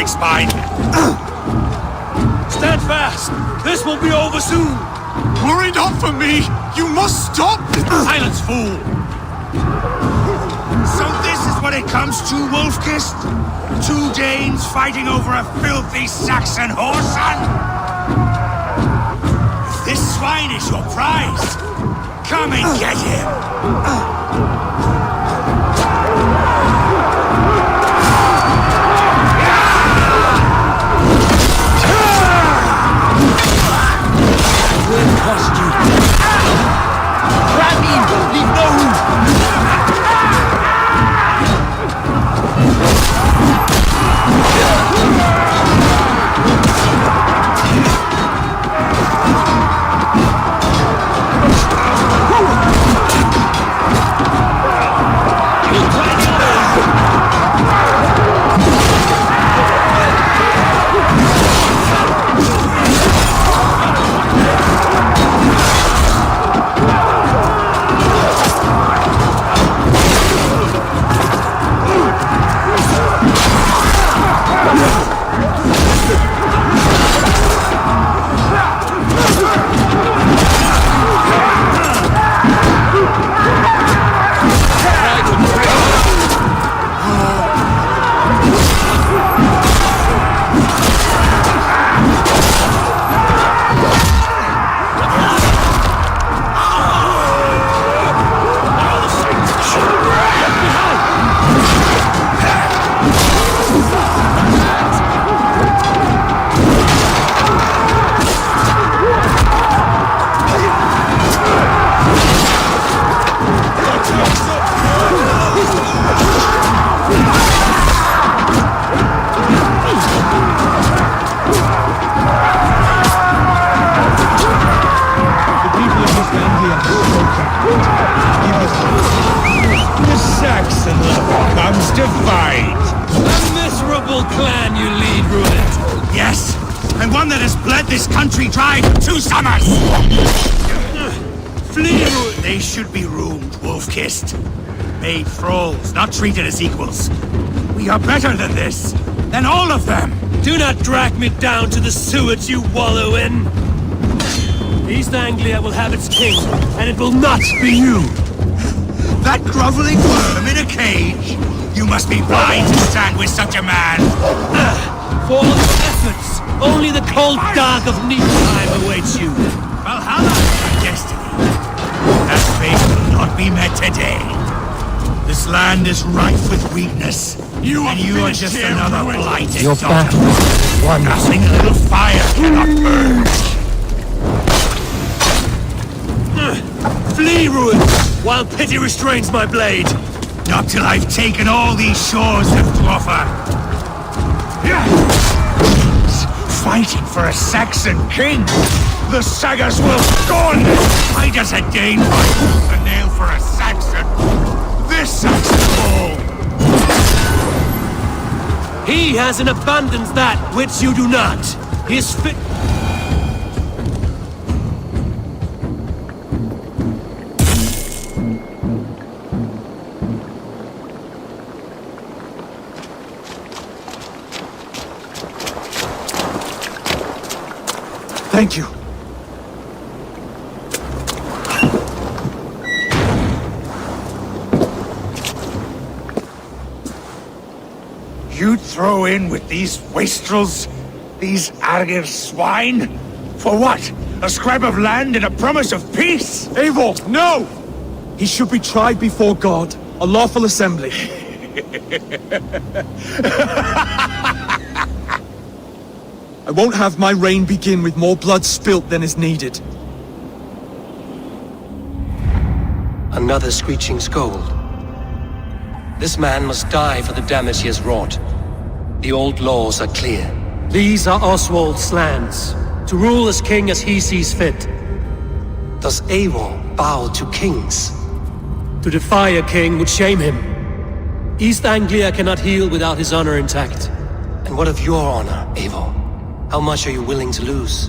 quick spine! Stand fast! This will be over soon! Worry not for me! You must stop! Silence, fool! So this is what it comes to, Wolfkist? 2 Danes fighting over a filthy Saxon whoreson? If this swine is your prize, come and get him! Will cost you. Grab me! Leave no room! The Saxon comes to fight. A miserable clan you lead, Ruin. Yes, and one that has bled this country dry for 2 summers. Flee, Ruin. They should be ruined, wolf-kissed. Made thralls, not treated as equals. We are better than this, than all of them. Do not drag me down to the sewage you wallow in. East Anglia will have its king, and it will not be you. That groveling worm in a cage? You must be blind to stand with such a man. For all your efforts, only the cold dark of Niflheim awaits you. Valhalla is my destiny. That fate will not be met today. This land is rife with weakness. And you are just another blighted Your daughter. battle won. Nothing a little fire cannot purge. Flee, Ruin, while pity restrains my blade. Not till I've taken all these shores have to offer. Fighting for a Saxon king. The sagas will scorn this. Why does a Dane fight tooth and nail for a Saxon? This Saxon fool. He has in abundance that which you do not. He is fit. Thank you. You'd throw in with these wastrels? These Argir swine? For what? A scrap of land and a promise of peace? Eivor, no! He should be tried before God, a lawful assembly. I won't have my reign begin with more blood spilt than is needed. Another screeching scold. This man must die for the damage he has wrought. The old laws are clear. These are Oswald's lands, to rule as king as he sees fit. Does Eivor bow to kings? To defy a king would shame him. East Anglia cannot heal without his honor intact. And what of your honor, Eivor? How much are you willing to lose?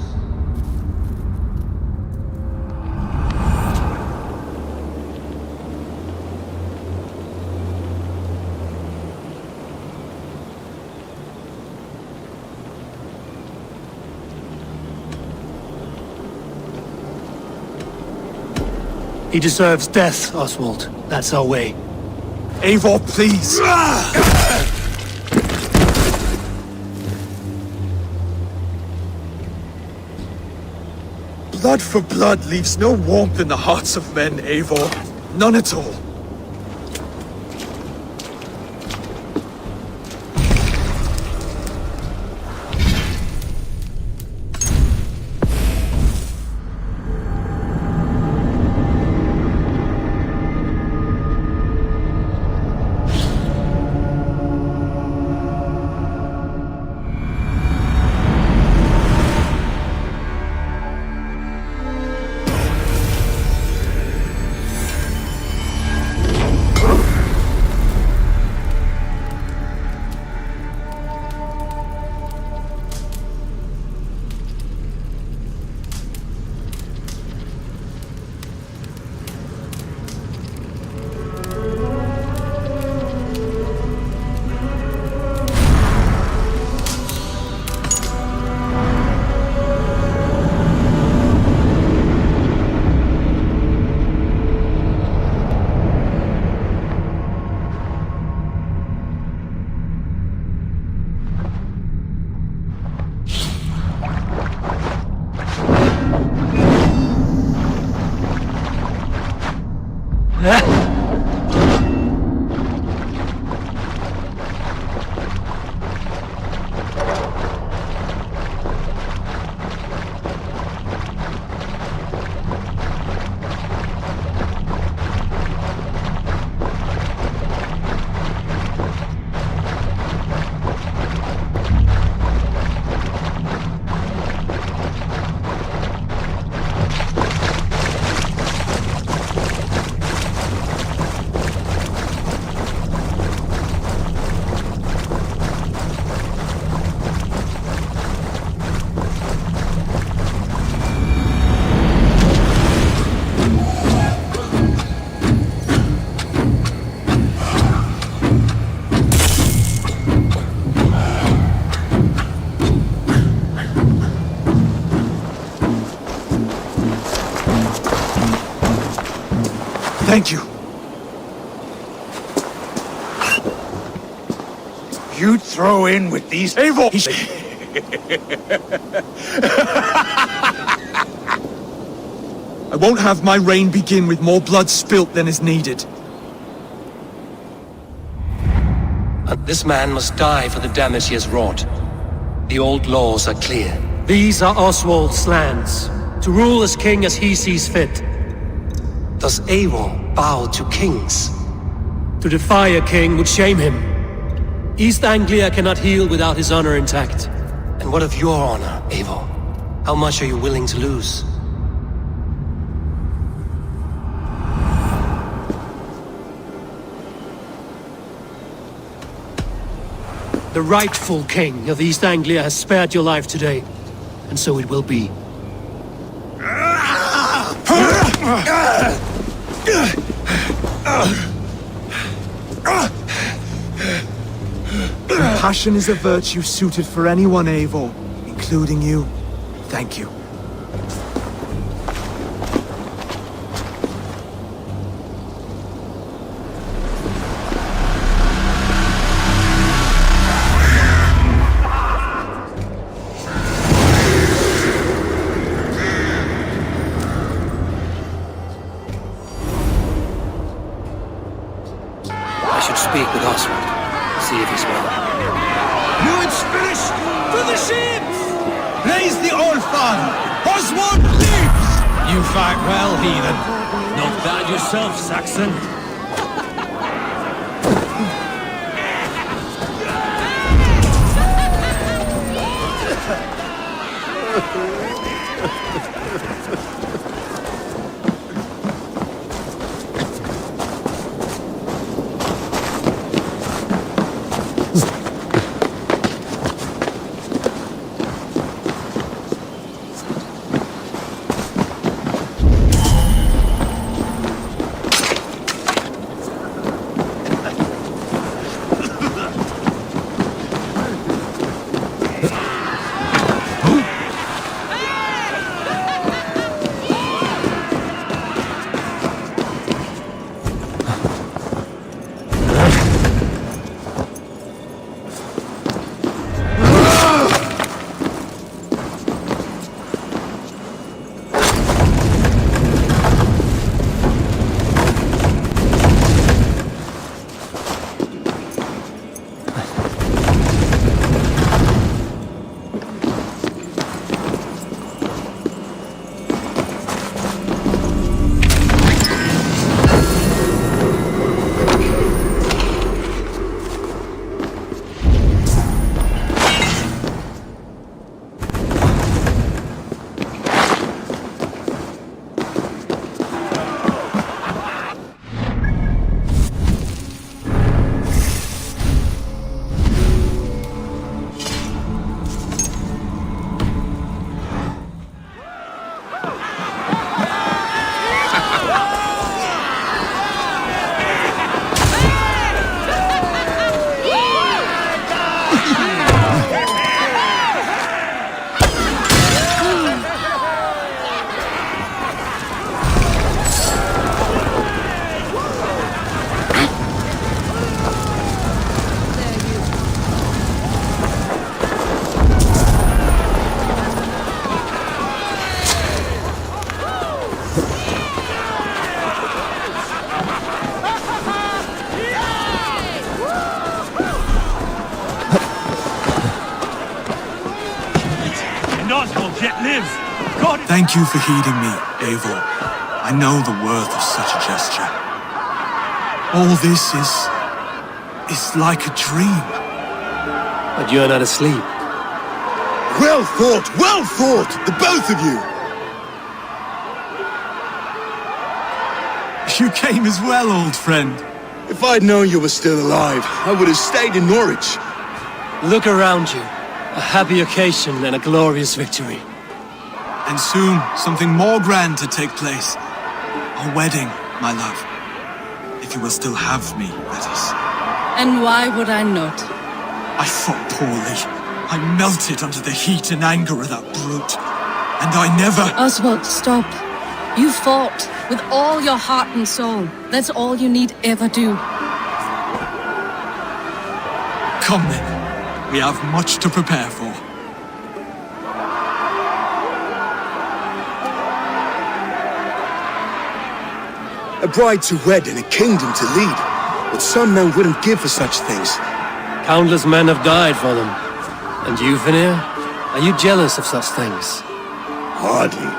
He deserves death, Oswald. That's our way. Eivor, please! Blood for blood leaves no warmth in the hearts of men, Eivor. None at all. Thank you. You'd throw in with these... Eivor! I won't have my reign begin with more blood spilt than is needed. And this man must die for the damage he has wrought. The old laws are clear. These are Oswald's lands, to rule as king as he sees fit. Does Eivor bow to kings? To defy a king would shame him. East Anglia cannot heal without his honor intact. And what of your honor, Eivor? How much are you willing to lose? The rightful king of East Anglia has spared your life today, and so it will be. Compassion is a virtue suited for anyone, Eivor, including you. Thank you. Speak with Oswald. See if he's well. You it's finished! For the ships! Raise the old father! Oswald lives! You fight well, heathen. Not bad yourself, Saxon. Thank you for heeding me, Eivor. I know the worth of such a gesture. All this is like a dream. But you're not asleep. Well thought, the both of you! You came as well, old friend. If I'd known you were still alive, I would have stayed in Norwich. Look around you. A happy occasion and a glorious victory. And soon, something more grand to take place. A wedding, my love. If you will still have me, that is. And why would I not? I fought poorly. I melted under the heat and anger of that brute. And I never... Oswald, stop. You fought with all your heart and soul. That's all you need ever do. Come then. We have much to prepare for. A bride to wed and a kingdom to lead. But some men wouldn't give for such things. Countless men have died for them. And you, Vanir? Are you jealous of such things? Hardly.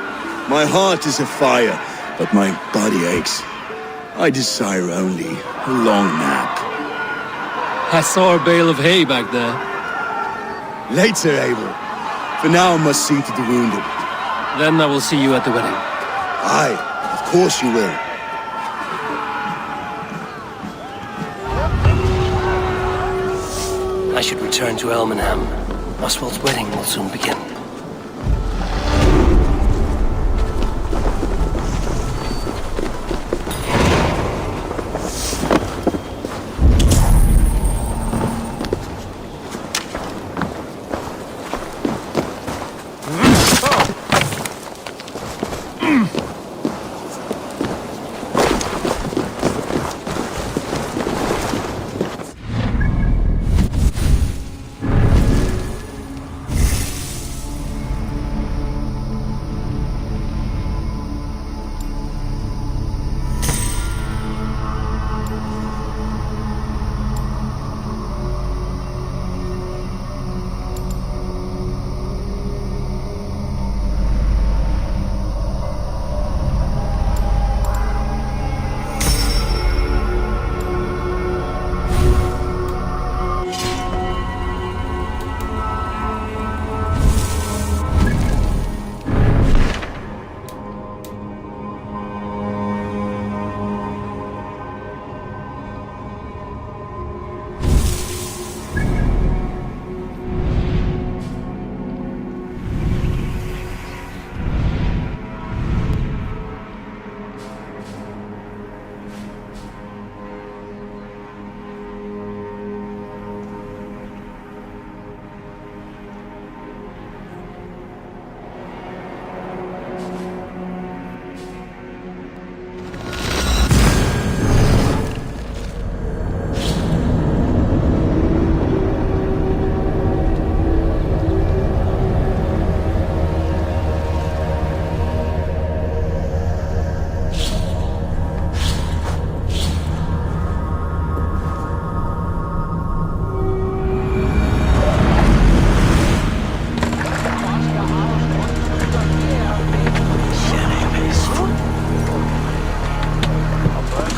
My heart is afire, but my body aches. I desire only a long nap. I saw a bale of hay back there. Later, Eivor. For now I must see to the wounded. Then I will see you at the wedding. Aye, of course you will. I should return to Elmenham. Oswald's wedding will soon begin.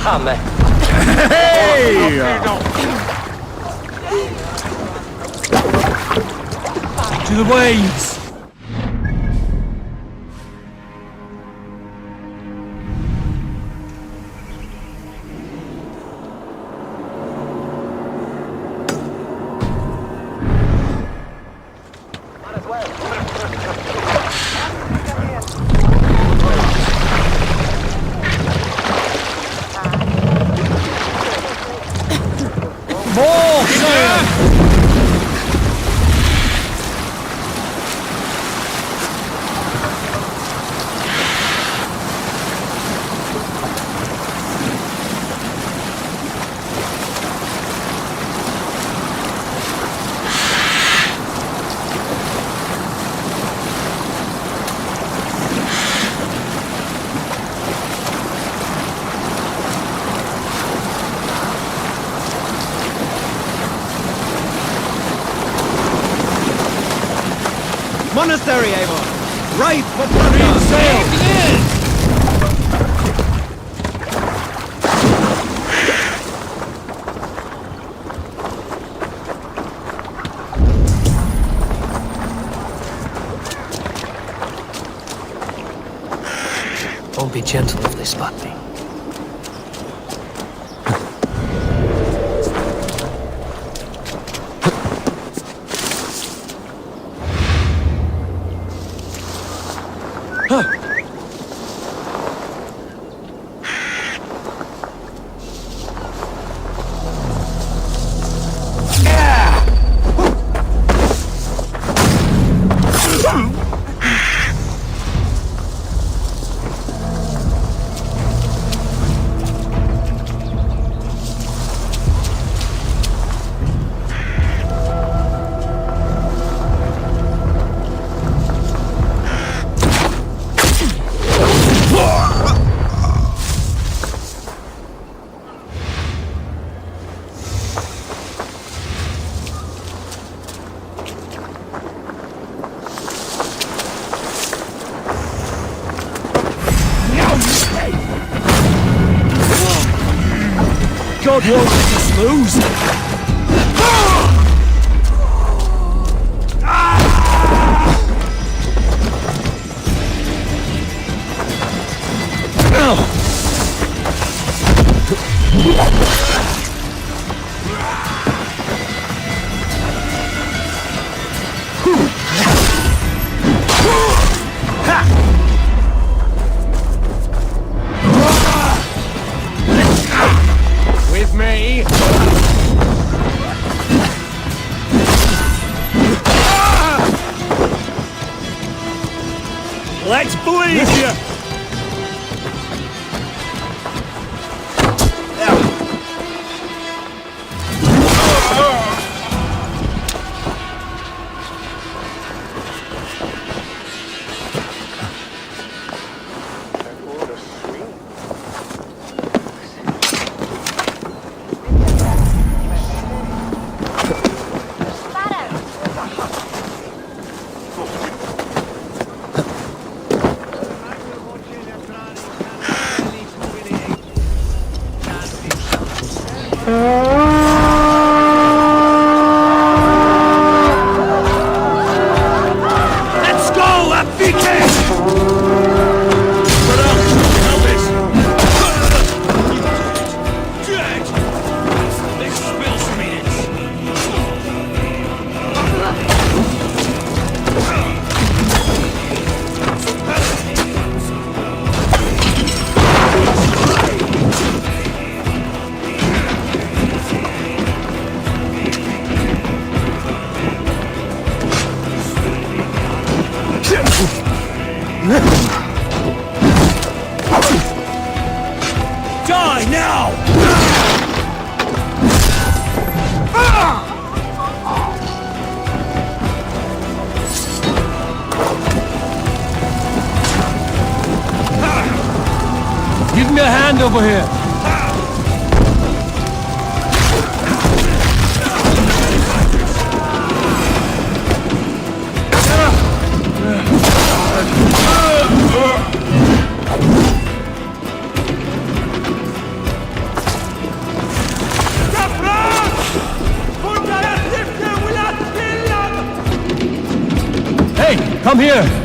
Hammer. Hey! To the waves! More sail! Monastery, Eivor! Right for Burgh! Sail! Don't be gentle if they spot me. God won't let us lose! With me! Let's bleed you! Let's go, Viking! Die now! Give me a hand over here. Hey, come here!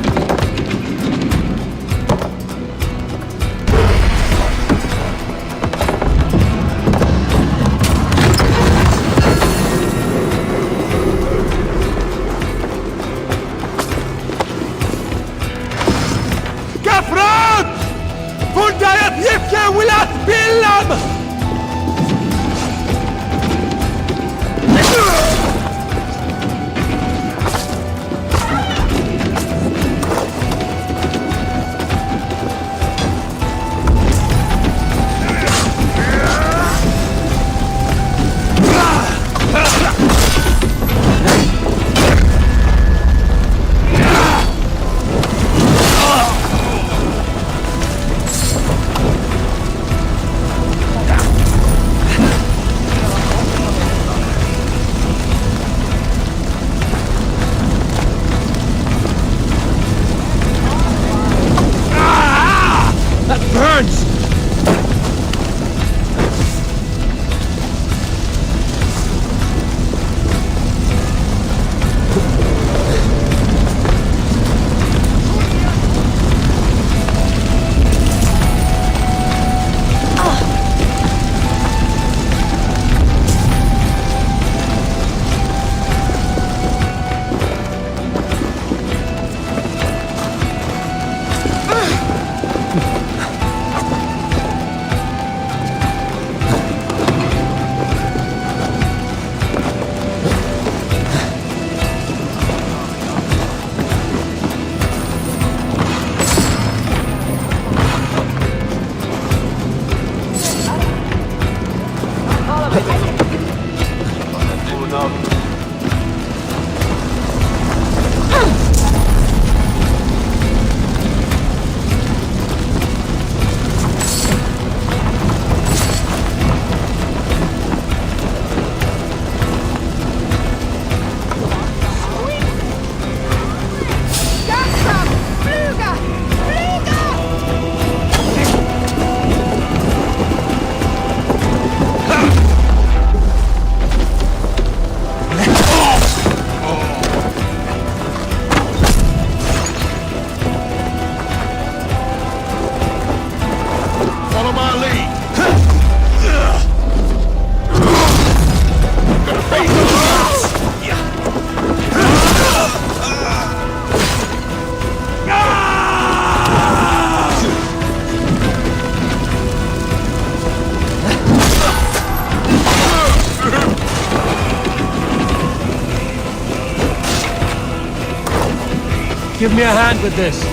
Give me a hand with this.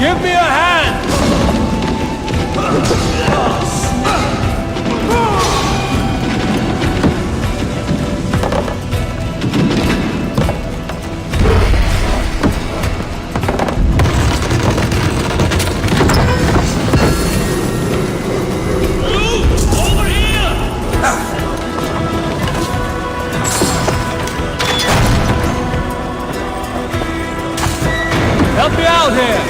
Give me a hand! Help me out here!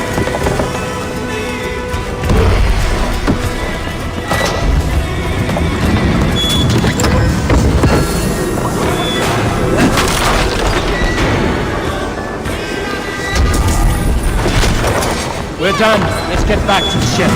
We're done. Let's get back to the ship.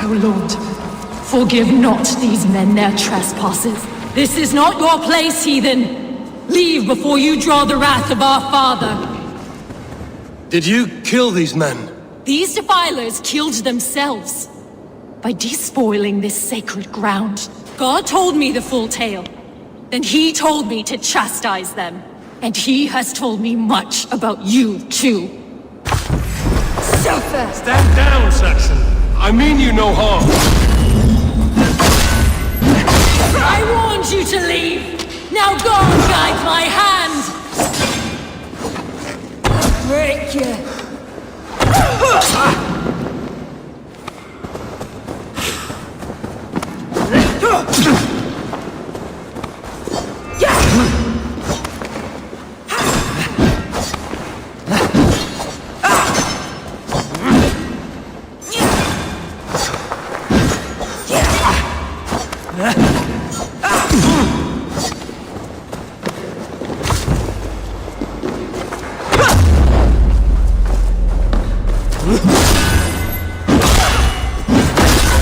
O Lord, forgive not these men their trespasses. This is not your place, heathen. Leave before you draw the wrath of our Father. Did you kill these men? These defilers killed themselves by despoiling this sacred ground. God told me the full tale. Then he told me to chastise them. And he has told me much about you, too. Suffer! Stand down, Saxon. I mean you no harm. I warned you to leave. Now go and guide my hand. Break you.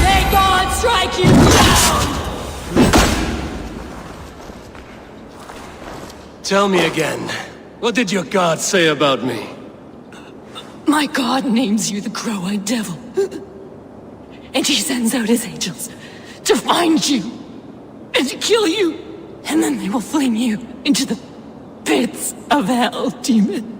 May God strike you down! Tell me again. What did your god say about me? My God names you the Crow-Eyed Devil. And he sends out his angels to find you and to kill you, and then they will fling you into the pits of hell, demon.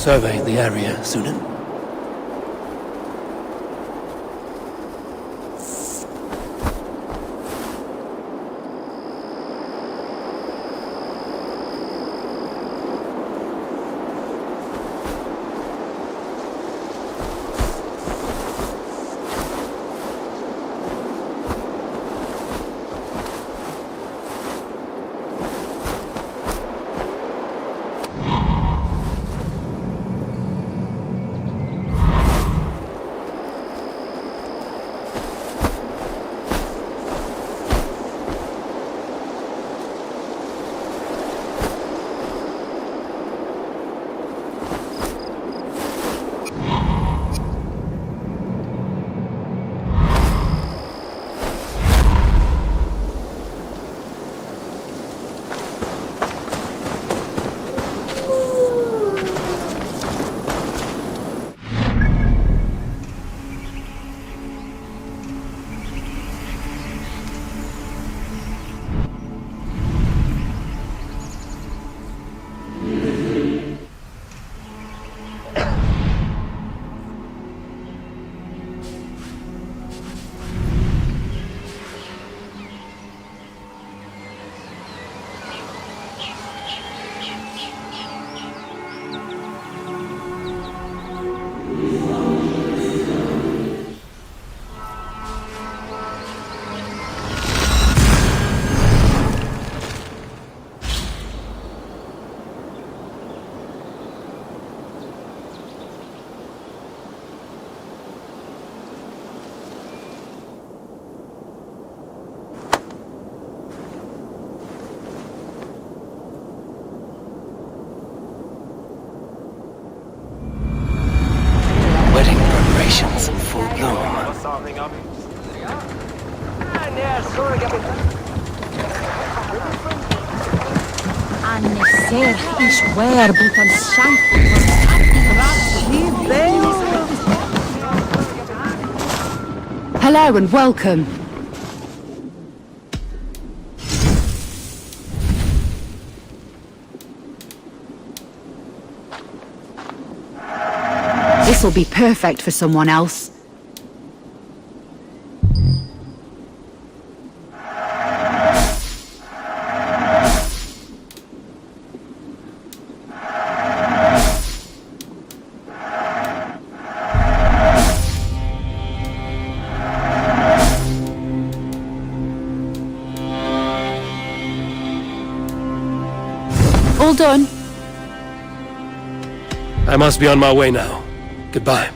Survey the area, Sunan. Hello and welcome. This This'll be perfect for someone else. All done. I must be on my way now. Goodbye.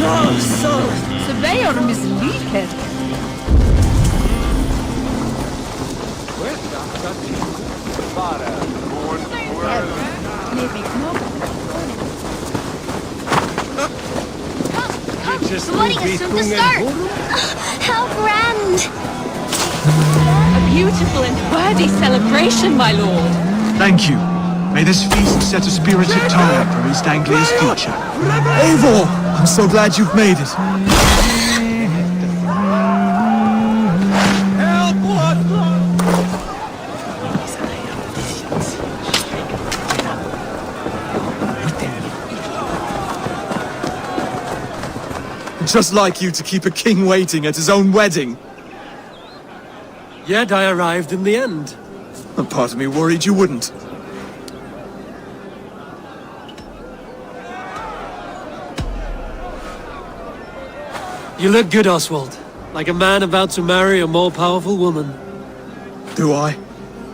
No, so surveyor misliket. The wedding is soon to start. How grand! A beautiful and worthy celebration, my lord. Thank you. May this feast set a spirited tone for East Anglia's future. Eivor! I'm so glad you've made it. Just like you to keep a king waiting at his own wedding. Yet I arrived in the end. A part of me worried you wouldn't. You look good, Oswald. Like a man about to marry a more powerful woman. Do I?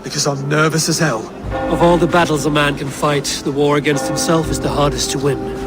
Because I'm nervous as hell. Of all the battles a man can fight, the war against himself is the hardest to win.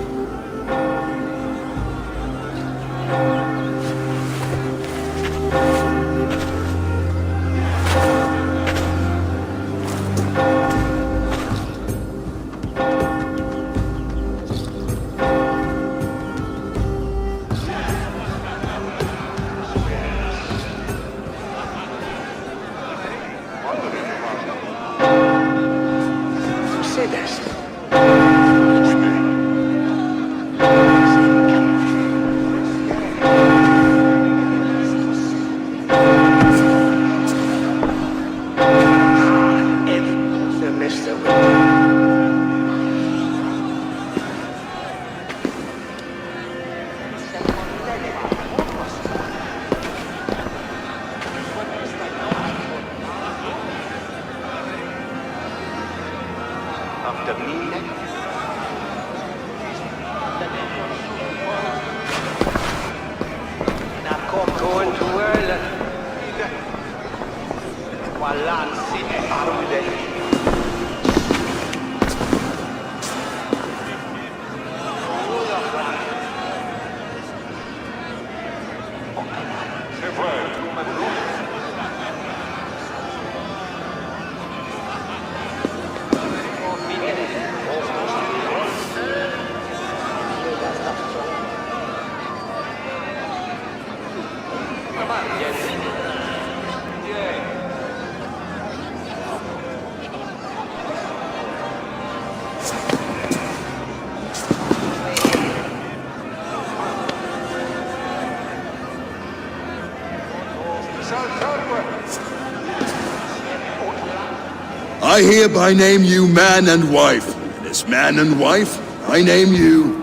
I hereby name you man and wife. And as man and wife, I name you...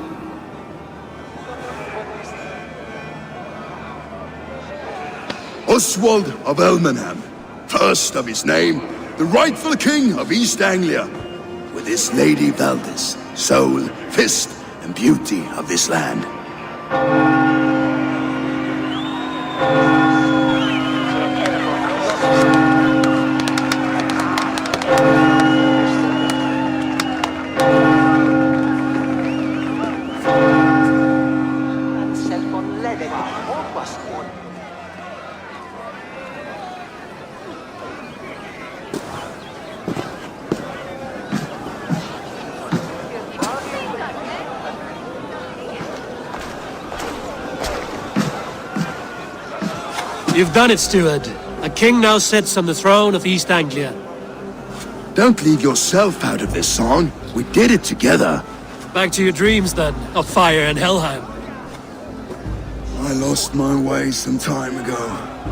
Oswald of Elmenham, first of his name, the rightful king of East Anglia, with his lady Valdis, soul, fist, and beauty of this land. You've done it, steward. A king now sits on the throne of East Anglia. Don't leave yourself out of this song. We did it together. Back to your dreams, then, of fire and Helheim. I lost my way some time ago.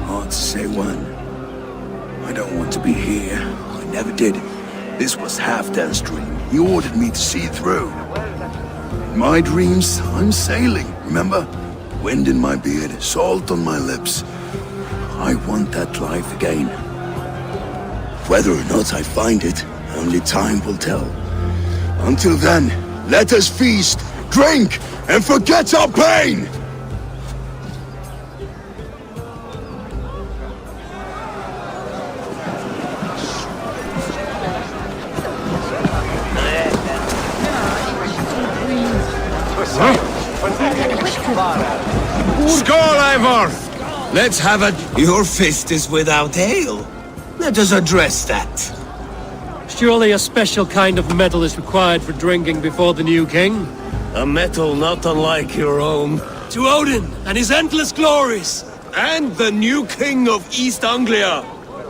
Hard to say when. I don't want to be here. I never did. This was Halfdan's dream. He ordered me to see through. In my dreams, I'm sailing, remember? Wind in my beard, salt on my lips. I want that life again. Whether or not I find it, only time will tell. Until then, let us feast, drink, and forget our pain! Skål, Eivor! Let's have it. Your fist is without ale. Let us address that. Surely a special kind of metal is required for drinking before the new king? A metal not unlike your own. To Odin and his endless glories! And the new king of East Anglia.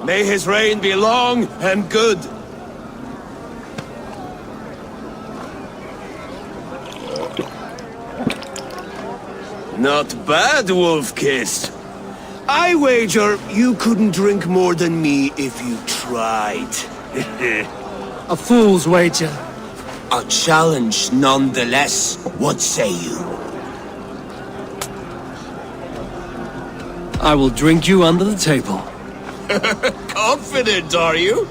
May his reign be long and good. Not bad, Wolf-Kissed. I wager you couldn't drink more than me if you tried. A fool's wager. A challenge nonetheless. What say you? I will drink you under the table. Confident, are you?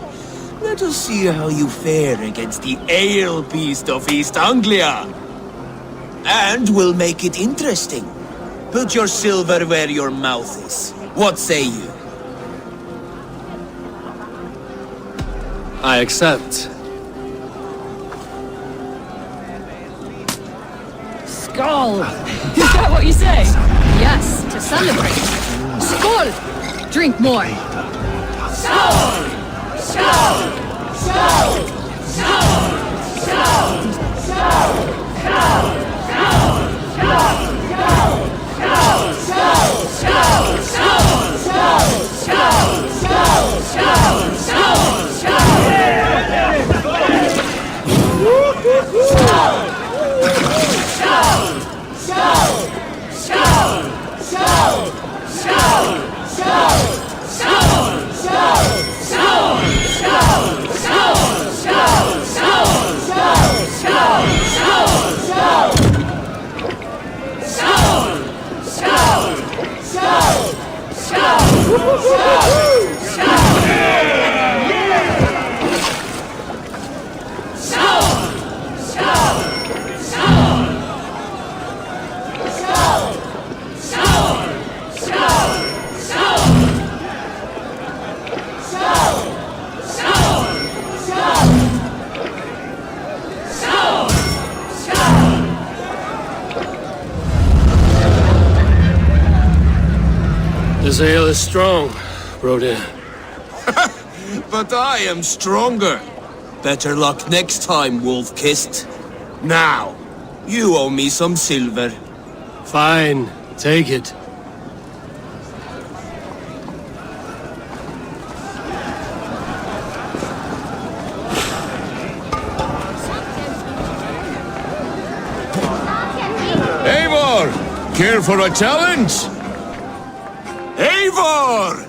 Let us see how you fare against the ale beast of East Anglia. And we'll make it interesting. Put your silver where your mouth is. What say you? I accept. Skål! Is that what you say? Yes, to celebrate. Skål! Drink more. Skål! Skål! Skål! Skål! Skål! Skål! This ale is strong, Broder. But I am stronger. Better luck next time, Wolf-Kissed. Now, you owe me some silver. Fine, take it. Eivor! Care for a challenge? Eivor!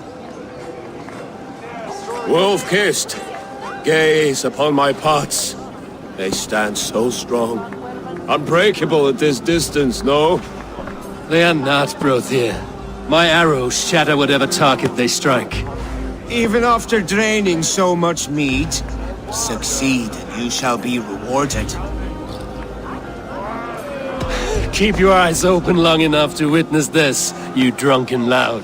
Wolf-Kissed, gaze upon my pots. They stand so strong. Unbreakable at this distance, no? They are not, Brothir. My arrows shatter whatever target they strike. Even after draining so much meat, succeed and you shall be rewarded. Keep your eyes open long enough to witness this, you drunken loud.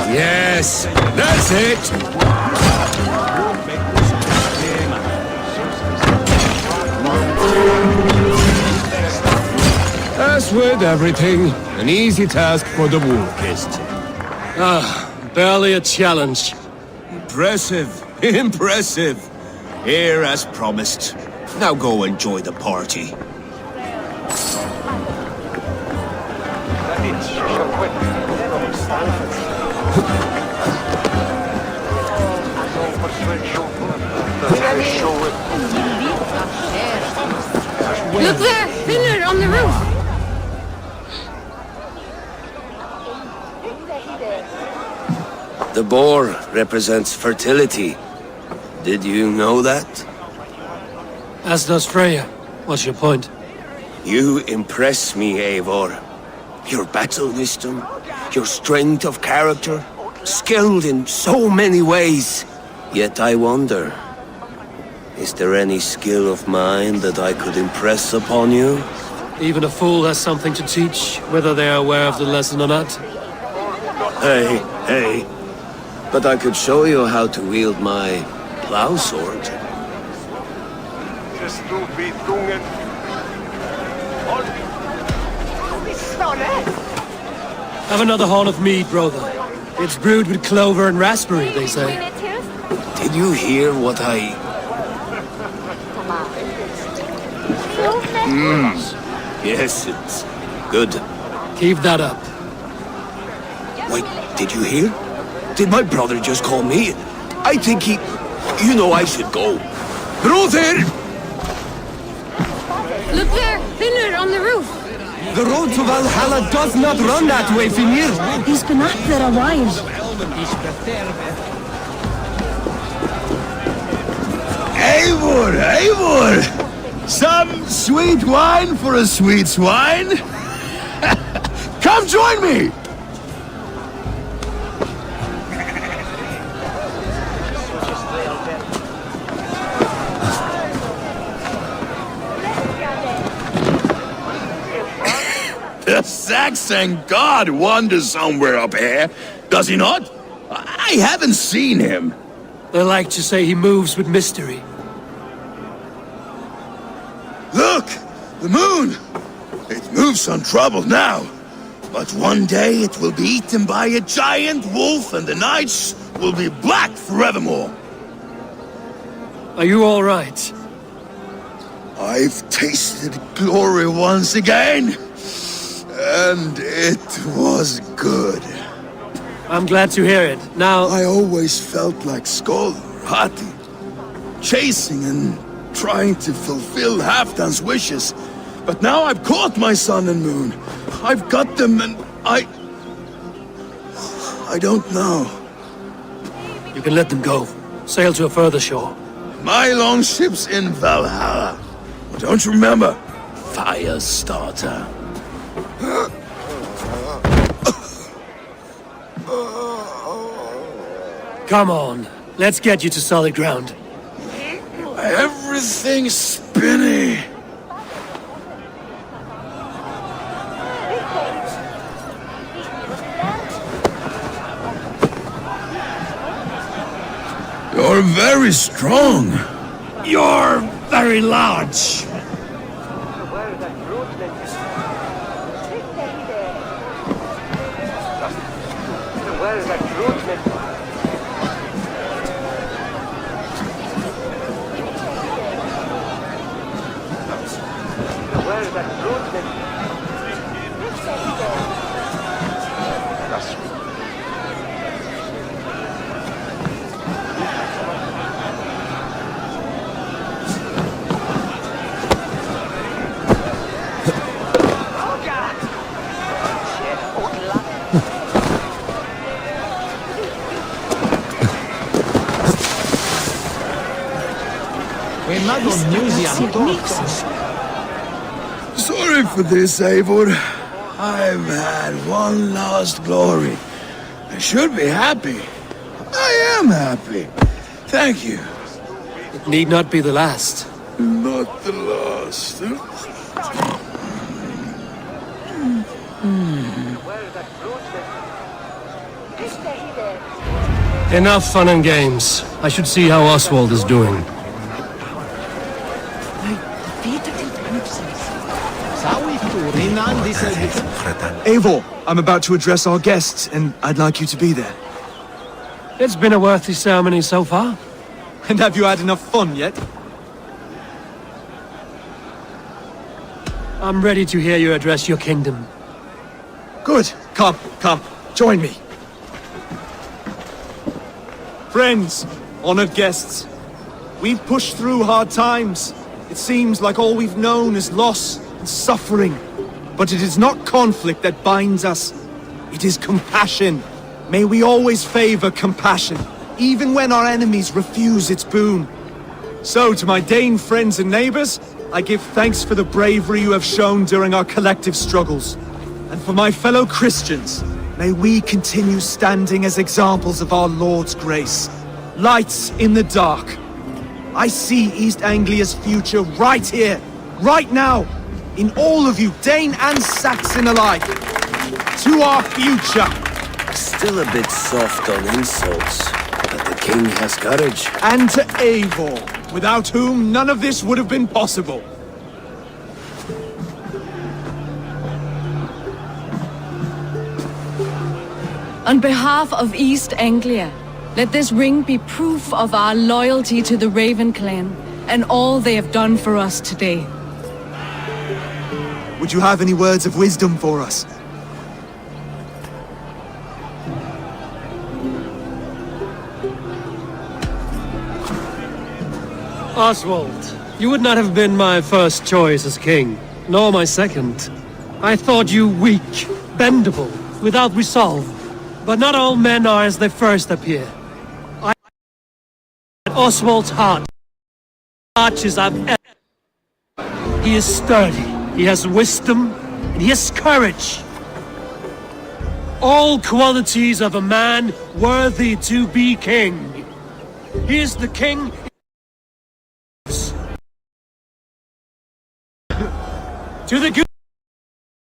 Yes, that's it! As with everything, an easy task for the Wolf-Kissed. Ah, barely a challenge. Impressive, impressive. Here as promised. Now go enjoy the party. Look there! Finland on the roof! The boar represents fertility. Did you know that? As does Freya. What's your point? You impress me, Eivor. Your battle wisdom, your strength of character, skilled in so many ways. Yet I wonder, is there any skill of mine that I could impress upon you? Even a fool has something to teach, whether they are aware of the lesson or not. Hey. But I could show you how to wield my plow sword. Have another horn of mead, brother. It's brewed with clover and raspberry, they say. Did you hear what I... Yes, it's good. Keep that up. Wait, did you hear? Did my brother just call me? I think he... You know I should go. Brother! Look there! Finland on the roof! The road to Valhalla does not run that way, Finir. He's been up there a while. Eivor! Some sweet wine for a sweet swine? Come join me! The Saxon god wanders somewhere up here, does he not? I haven't seen him. They like to say he moves with mystery. Look! The moon! It moves untroubled now. But one day it will be eaten by a giant wolf and the nights will be black forevermore. Are you all right? I've tasted glory once again. And it was good. I'm glad to hear it. Now... I always felt like Skoll, Hati. Chasing and trying to fulfill Halfdan's wishes. But now I've caught my sun and moon. I've got them and I don't know. You can let them go. Sail to a further shore. My longship's in Valhalla. Don't you remember? Firestarter. Come on. Let's get you to solid ground. Everything's spinny. You're very strong. You're very large. Sorry for this, Eivor. I've had one last glory. I should be happy. I am happy. Thank you. It need not be the last. Not the last. Enough fun and games. I should see how Oswald is doing. Eivor, I'm about to address our guests, and I'd like you to be there. It's been a worthy ceremony so far. And have you had enough fun yet? I'm ready to hear you address your kingdom. Good. Come, join me. Friends, honored guests, We've pushed through hard times. It seems like all we've known is loss and suffering. But it is not conflict that binds us. It is compassion. May we always favor compassion, even when our enemies refuse its boon. So, to my Dane friends and neighbors, I give thanks for the bravery you have shown during our collective struggles. And for my fellow Christians, may we continue standing as examples of our Lord's grace. Lights in the dark. I see East Anglia's future right here, right now, in all of you, Dane and Saxon alike. To our future. Still a bit soft on insults, but the king has courage. And to Eivor, without whom none of this would have been possible. On behalf of East Anglia, let this ring be proof of our loyalty to the Raven clan and all they have done for us today. Would you have any words of wisdom for us? Oswald, you would not have been my first choice as king, nor my second. I thought you weak, bendable, without resolve. But not all men are as they first appear. Oswald's heart, arches I've ever. He is sturdy, he has wisdom, and he has courage. All qualities of a man worthy to be king. He is the king. To the good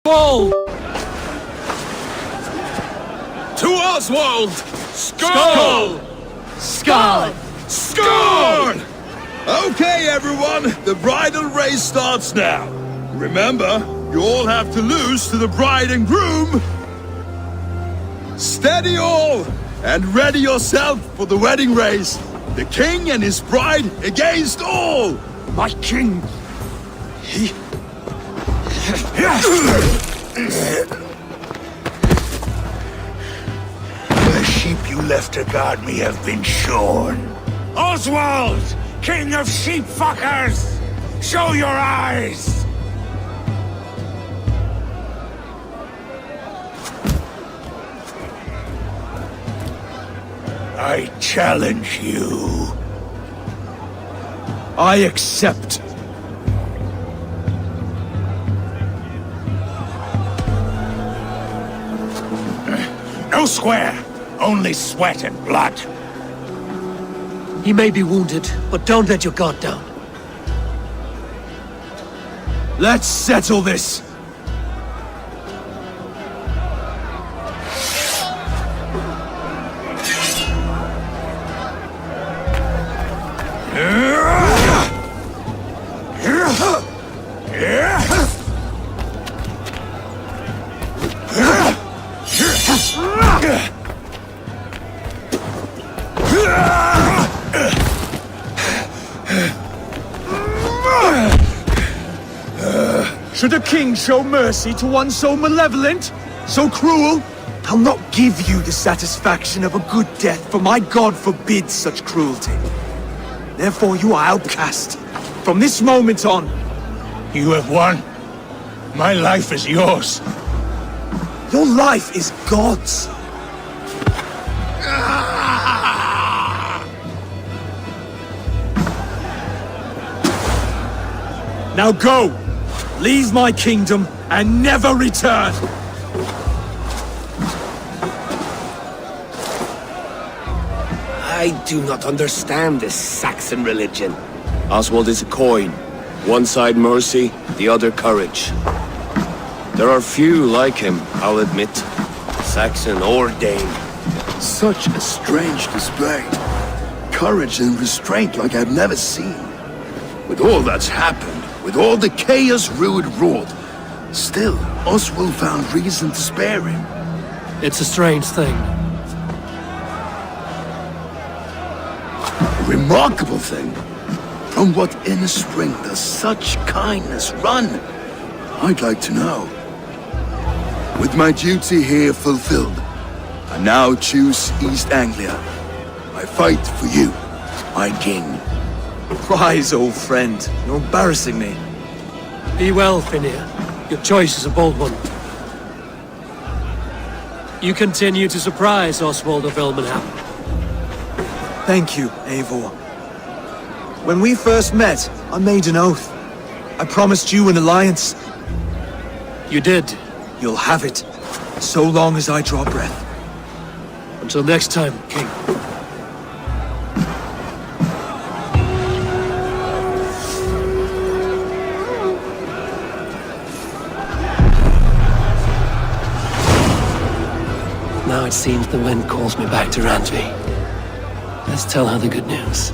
wall! To Oswald! Skull! Skull! Skull! Okay, everyone, the bridal race starts now. Remember, you all have to lose to the bride and groom. Steady all, and ready yourself for the wedding race. The king and his bride against all. My king, he... The sheep you left to guard me have been shorn. Oswald, king of sheep fuckers! Show your eyes! I challenge you. I accept. No square, only sweat and blood. He may be wounded, but don't let your guard down. Let's settle this. Should a king show mercy to one so malevolent? So cruel? I'll not give you the satisfaction of a good death, for my god forbids such cruelty. Therefore you are outcast. From this moment on. You have won. My life is yours. Your life is God's. Now go! Leave my kingdom and never return! I do not understand this Saxon religion. Oswald is a coin. One side mercy, the other courage. There are few like him, I'll admit. Saxon or Dane. Such a strange display. Courage and restraint like I've never seen. With all that's happened, with all the chaos Ruud wrought, still, Oswald found reason to spare him. It's a strange thing. A remarkable thing. From what inner spring does such kindness run? I'd like to know. With my duty here fulfilled, I now choose East Anglia. I fight for you, my king. Wise old friend, you're embarrassing me. Be well, Finir. Your choice is a bold one. You continue to surprise Oswald of Elmenham. Thank you, Eivor. When we first met, I made an oath. I promised you an alliance. You did. You'll have it, so long as I draw breath. Until next time, King. Now it seems the wind calls me back to Randvi. Let's tell her the good news.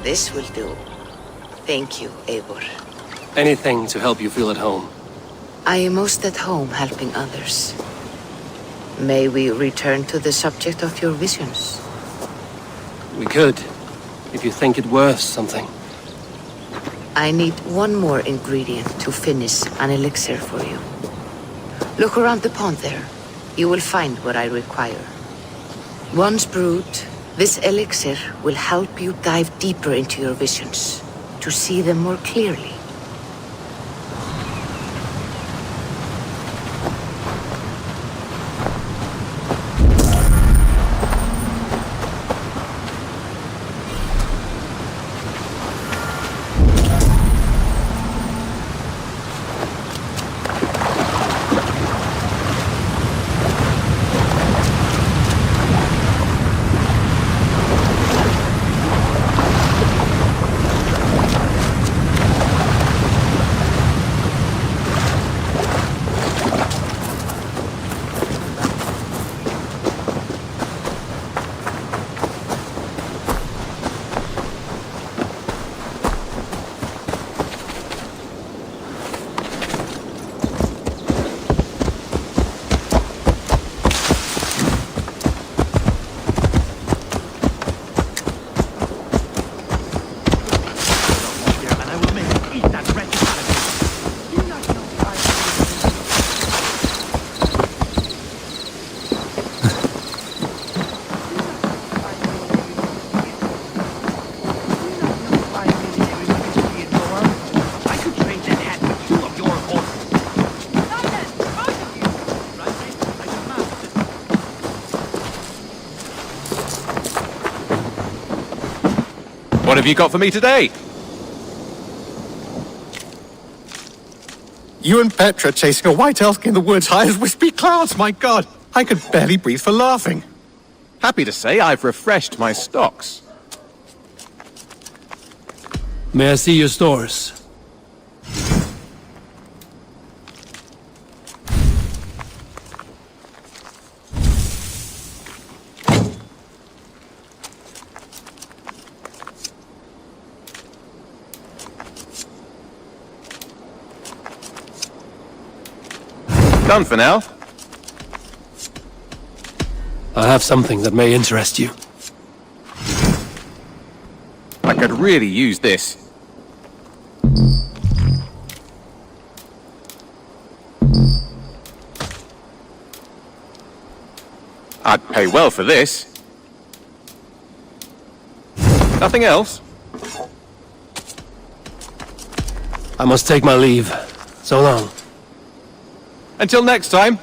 This will do. Thank you, Eivor. Anything to help you feel at home. I am most at home helping others. May we return to the subject of your visions? We could, if you think it worth something. I need one more ingredient to finish an elixir for you. Look around the pond there. You will find what I require. Once brewed, this elixir will help you dive deeper into your visions, to see them more clearly. What have you got for me today? You and Petra chasing a white elk in the woods high as wispy clouds, my god! I could barely breathe for laughing. Happy to say I've refreshed my stocks. May I see your stores? Done for now. I have something that may interest you. I could really use this. I'd pay well for this. Nothing else? I must take my leave. So long. Until next time.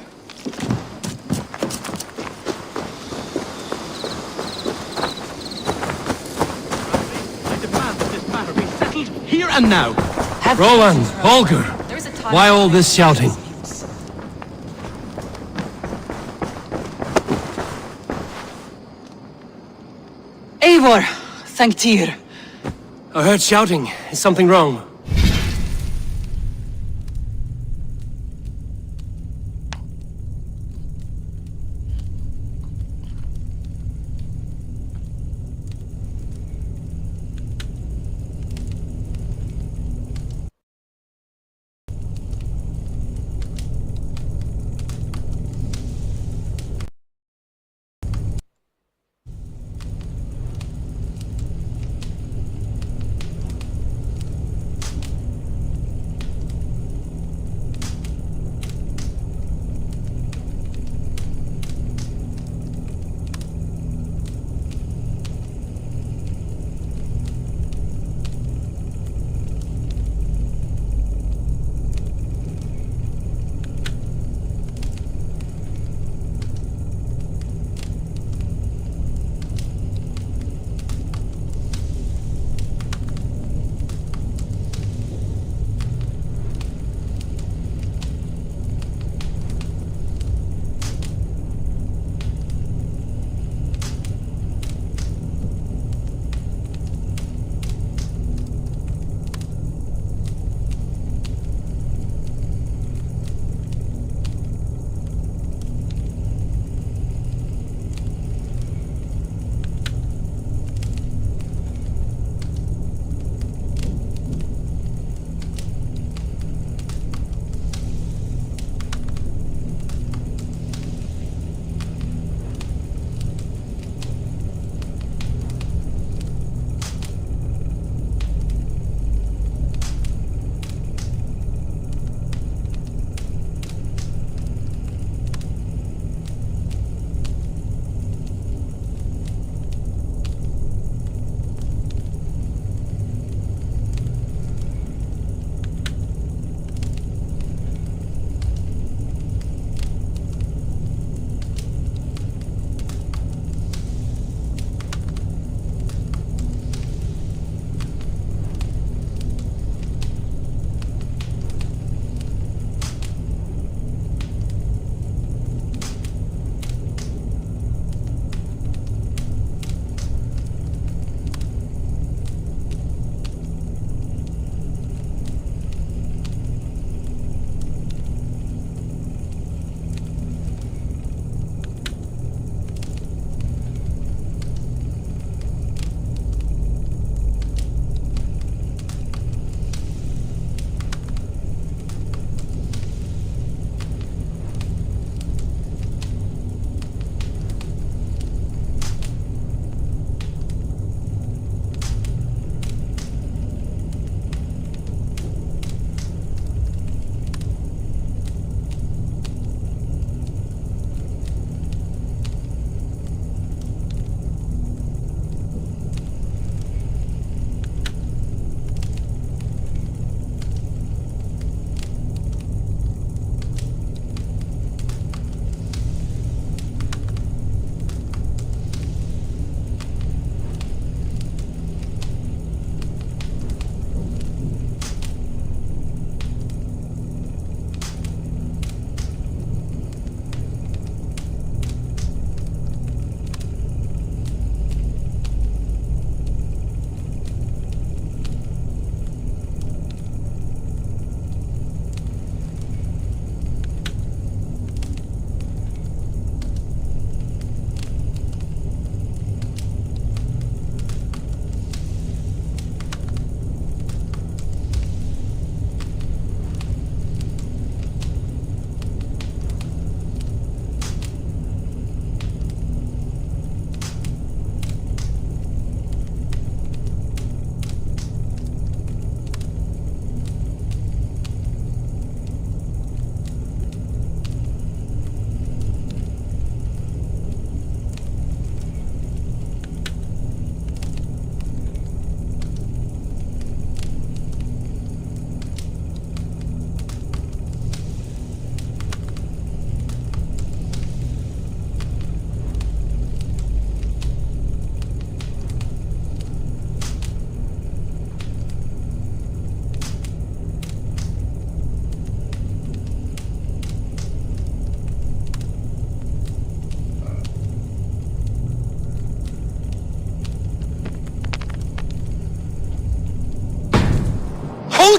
Here and now. Roland, Holger, why all this shouting? Eivor, thank Tyr. I heard shouting. Is something wrong?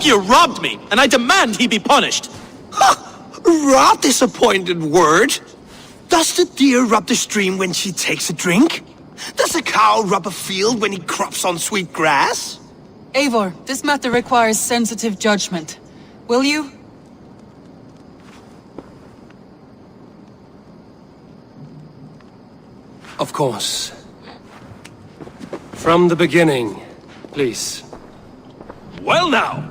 Holger robbed me, and I demand he be punished. Rot disappointed word. Does the deer rub the stream when she takes a drink? Does a cow rub a field when he crops on sweet grass? Eivor, this matter requires sensitive judgment. Will you? Of course. From the beginning, please. Well now,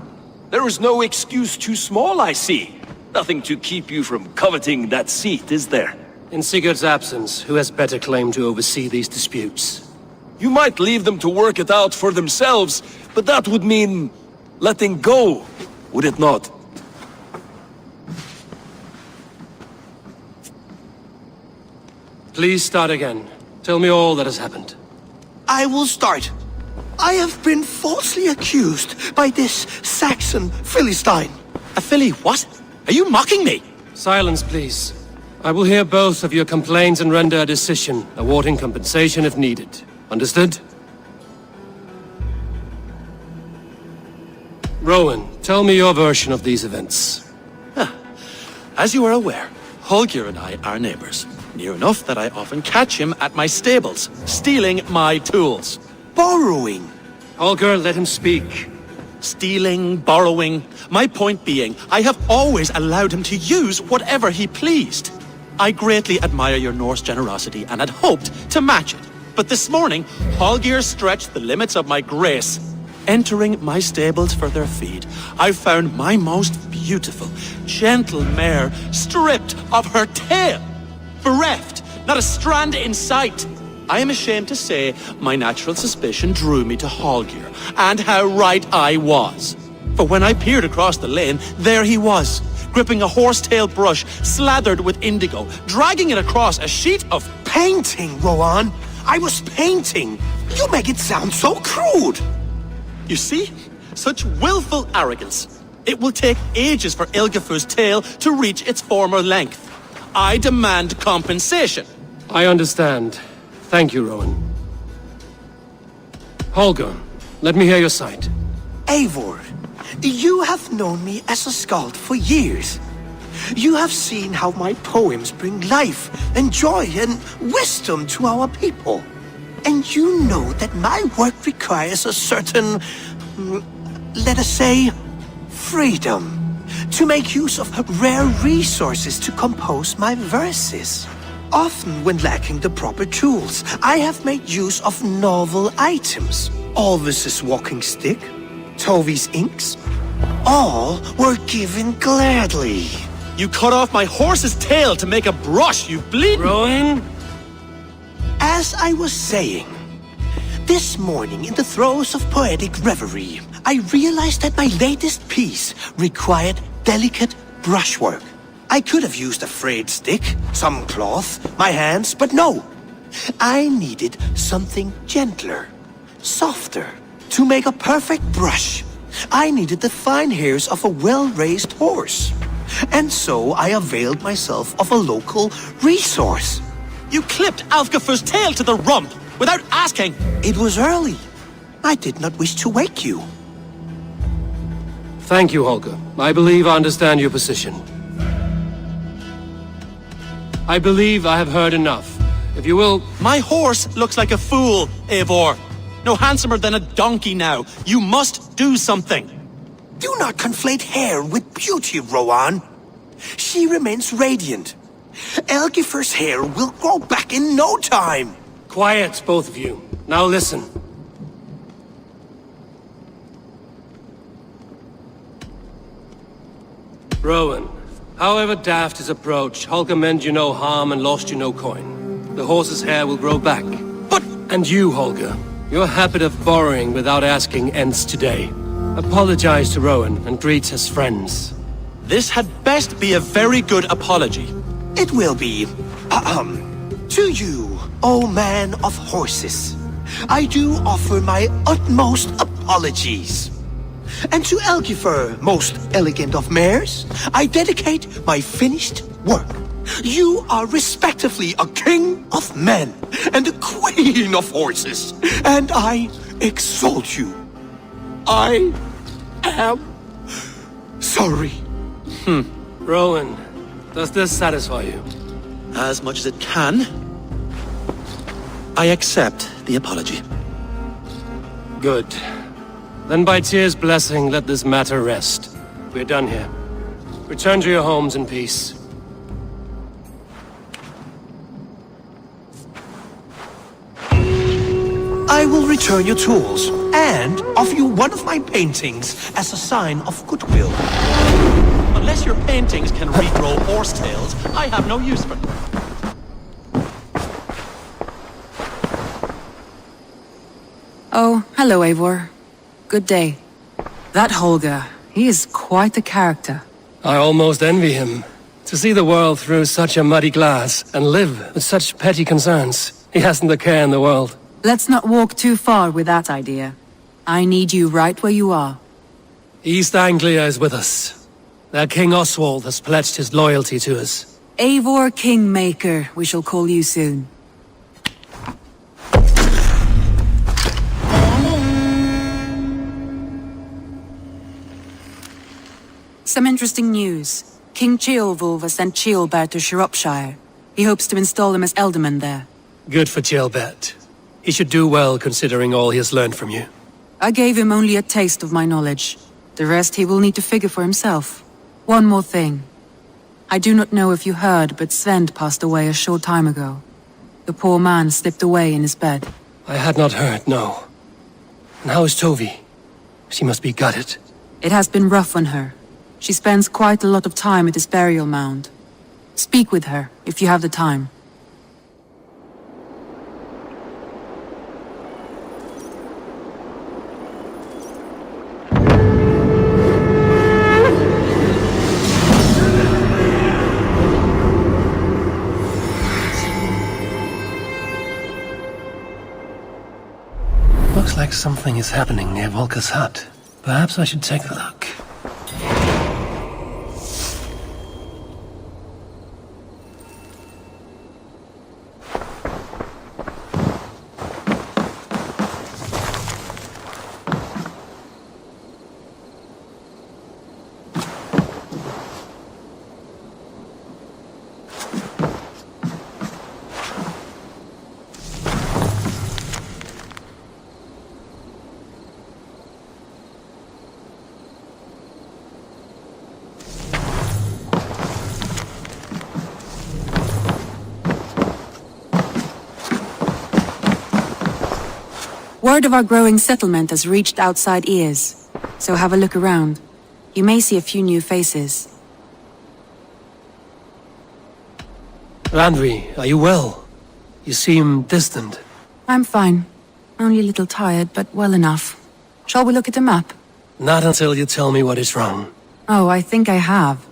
there is no excuse too small, I see. Nothing to keep you from coveting that seat, is there? In Sigurd's absence, who has better claim to oversee these disputes? You might leave them to work it out for themselves, but that would mean letting go, would it not? Please start again. Tell me all that has happened. I will start. I have been falsely accused by this Saxon Philistine. A Philly what? Are you mocking me? Silence, please. I will hear both of your complaints and render a decision, awarding compensation if needed. Understood? Rowan, tell me your version of these events. As you are aware, Holger and I are neighbors. Near enough that I often catch him at my stables, stealing my tools. Borrowing. Holger, let him speak. Stealing, borrowing. My point being, I have always allowed him to use whatever he pleased. I greatly admire your Norse generosity and had hoped to match it. But this morning, Holger stretched the limits of my grace. Entering my stables for their feed, I found my most beautiful, gentle mare stripped of her tail. Bereft, not a strand in sight. I am ashamed to say my natural suspicion drew me to Holger, and how right I was. For when I peered across the lane, there he was, gripping a horsetail brush slathered with indigo, dragging it across a sheet of painting, Rowan. I was painting. You make it sound so crude. You see? Such willful arrogance. It will take ages for Ilgafur's tail to reach its former length. I demand compensation. I understand. Thank you, Rowan. Holger, let me hear your side. Eivor, you have known me as a skald for years. You have seen how my poems bring life and joy and wisdom to our people. And you know that my work requires a certain, let us say, freedom to make use of rare resources to compose my verses. Often when lacking the proper tools, I have made use of novel items. Alvis's walking stick, Tovi's inks, all were given gladly. You cut off my horse's tail to make a brush, you bleed. Rowan? As I was saying, this morning in the throes of poetic reverie, I realized that my latest piece required delicate brushwork. I could have used a frayed stick, some cloth, my hands, but no. I needed something gentler, softer. To make a perfect brush, I needed the fine hairs of a well-raised horse. And so I availed myself of a local resource. You clipped Alfgafur's tail to the rump without asking. It was early. I did not wish to wake you. Thank you, Holger. I believe I understand your position. I believe I have heard enough. If you will... My horse looks like a fool, Eivor. No handsomer than a donkey now. You must do something. Do not conflate hair with beauty, Rowan. She remains radiant. Elgifur's hair will grow back in no time. Quiet, both of you. Now listen. Rowan, however daft his approach, Holger meant you no harm and lost you no coin. The horse's hair will grow back. But... And you, Holger, your habit of borrowing without asking ends today. Apologize to Rowan and greet as friends. This had best be a very good apology. It will be. To you, O man of horses, I do offer my utmost apologies. And to Elgifur, most elegant of mares, I dedicate my finished work. You are respectively a king of men and a queen of horses, and I exalt you. I am sorry. Rowan, does this satisfy you? As much as it can. I accept the apology. Good. Then by Tyr's blessing, let this matter rest. We're done here. Return to your homes in peace. I will return your tools, and offer you one of my paintings as a sign of goodwill. Unless your paintings can regrow horsetails, I have no use for them. Oh, hello, Eivor. Good day. That Holger, he is quite a character. I almost envy him. To see the world through such a muddy glass and live with such petty concerns. He hasn't a care in the world. Let's not walk too far with that idea. I need you right where you are. East Anglia is with us. Their King Oswald has pledged his loyalty to us. Eivor Kingmaker, we shall call you soon. Some interesting news. King Ceolwulf has sent Ceolbert to Shropshire. He hopes to install him as Alderman there. Good for Ceolbert. He should do well considering all he has learned from you. I gave him only a taste of my knowledge. The rest he will need to figure for himself. One more thing. I do not know if you heard, but Svend passed away a short time ago. The poor man slipped away in his bed. I had not heard, no. And how is Tovi? She must be gutted. It has been rough on her. She spends quite a lot of time at his burial mound. Speak with her, if you have the time. Looks like something is happening near Volker's hut. Perhaps I should take a look. Word of our growing settlement has reached outside ears, so have a look around. You may see a few new faces. Randvi, are you well? You seem distant. I'm fine. Only a little tired, but well enough. Shall we look at the map? Not until you tell me what is wrong. Oh, I think I have.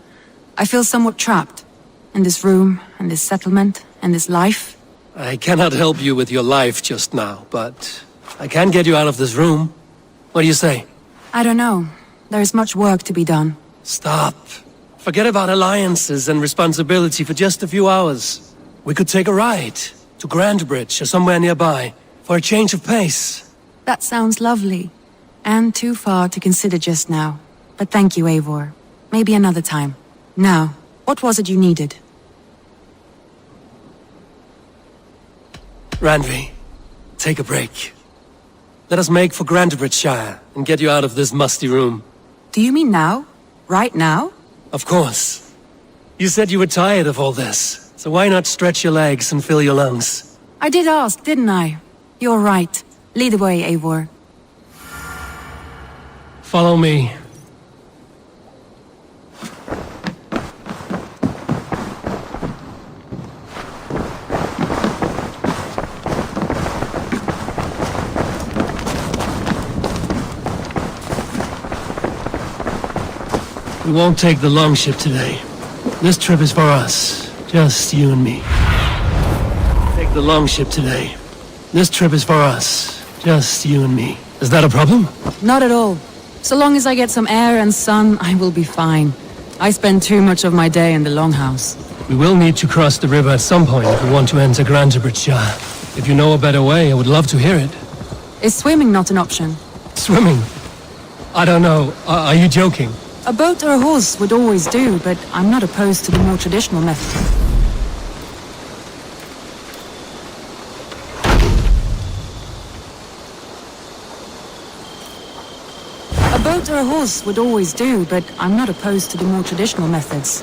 I feel somewhat trapped. In this room, and this settlement, and this life. I cannot help you with your life just now, but I can get you out of this room. What do you say? I don't know. There is much work to be done. Stop. Forget about alliances and responsibility for just a few hours. We could take a ride to Grandbridge or somewhere nearby for a change of pace. That sounds lovely. And too far to consider just now. But thank you, Eivor. Maybe another time. Now, what was it you needed? Randvi, take a break. Let us make for Grandbridgeshire and get you out of this musty room. Do you mean now? Right now? Of course. You said you were tired of all this, so why not stretch your legs and fill your lungs? I did ask, didn't I? You're right. Lead the way, Eivor. Follow me. We won't take the long ship today. This trip is for us. Just you and me. Take the long ship today. This trip is for us. Just you and me. Is that a problem? Not at all. So long as I get some air and sun, I will be fine. I spend too much of my day in the longhouse. We will need to cross the river at some point if we want to enter Grandbridgeshire. If you know a better way, I would love to hear it. Is swimming not an option? Swimming? I don't know. Are you joking? A boat or a horse would always do, but I'm not opposed to the more traditional method. A boat or a horse would always do, but I'm not opposed to the more traditional methods.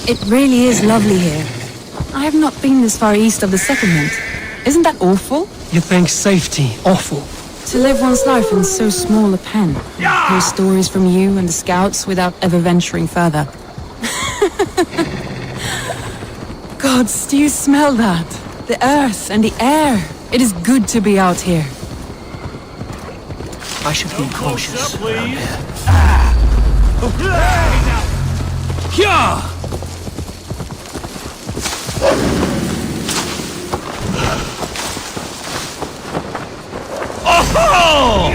It really is lovely here. I have not been this far east of the settlement. Isn't that awful? You think safety awful? To live one's life in so small a pen. Hear stories from you and the scouts without ever venturing further. Gods, do you smell that? The earth and the air. It is good to be out here. I should be cautious. Yeah! Oh!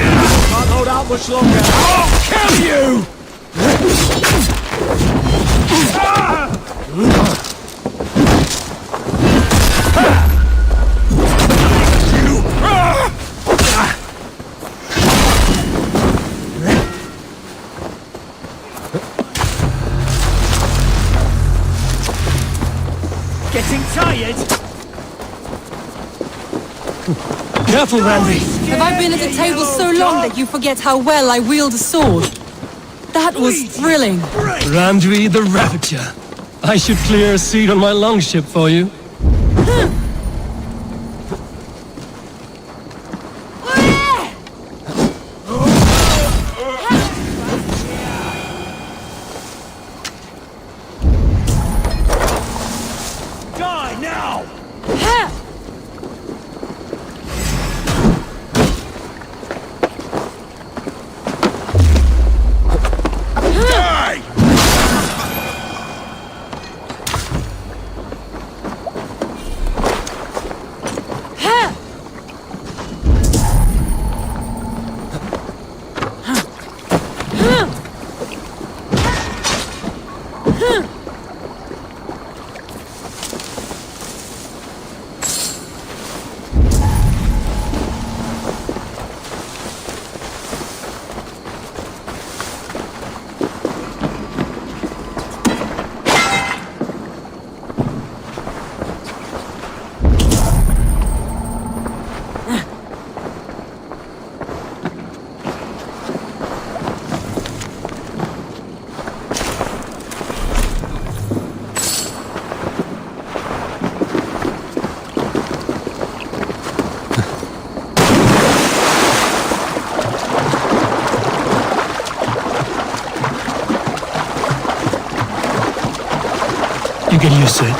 Can't hold out much longer. I'll kill you! Getting tired? Careful, Randy. Have I been at the table so long that you forget how well I wield a sword? That was thrilling. Randwi the Ravager. I should clear a seat on my longship for you. Die now! Die! You get used to it.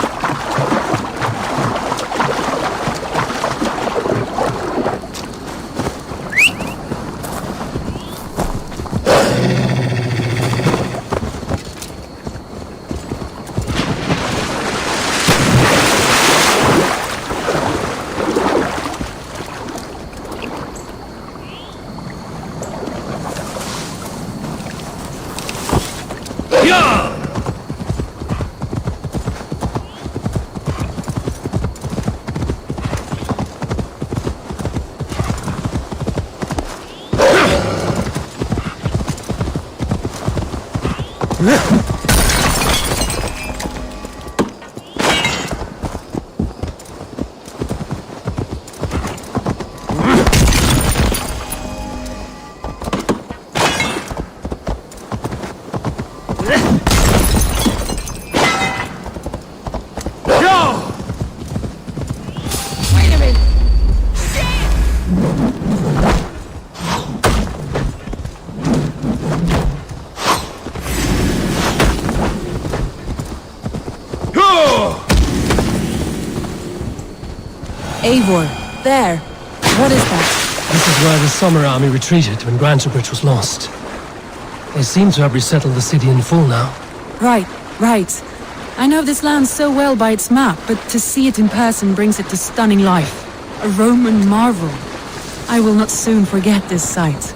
Eivor, there. What is that? This is where the Summer Army retreated when Grantebridge was lost. They seem to have resettled the city in full now. Right. I know this land so well by its map, but to see it in person brings it to stunning life. A Roman marvel. I will not soon forget this sight.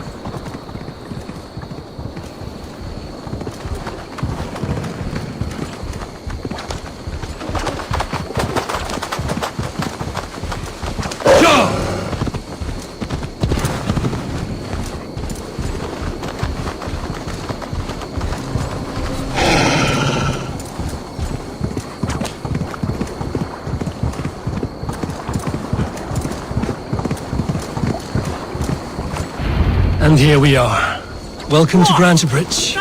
And here we are. Welcome to Grantebridge.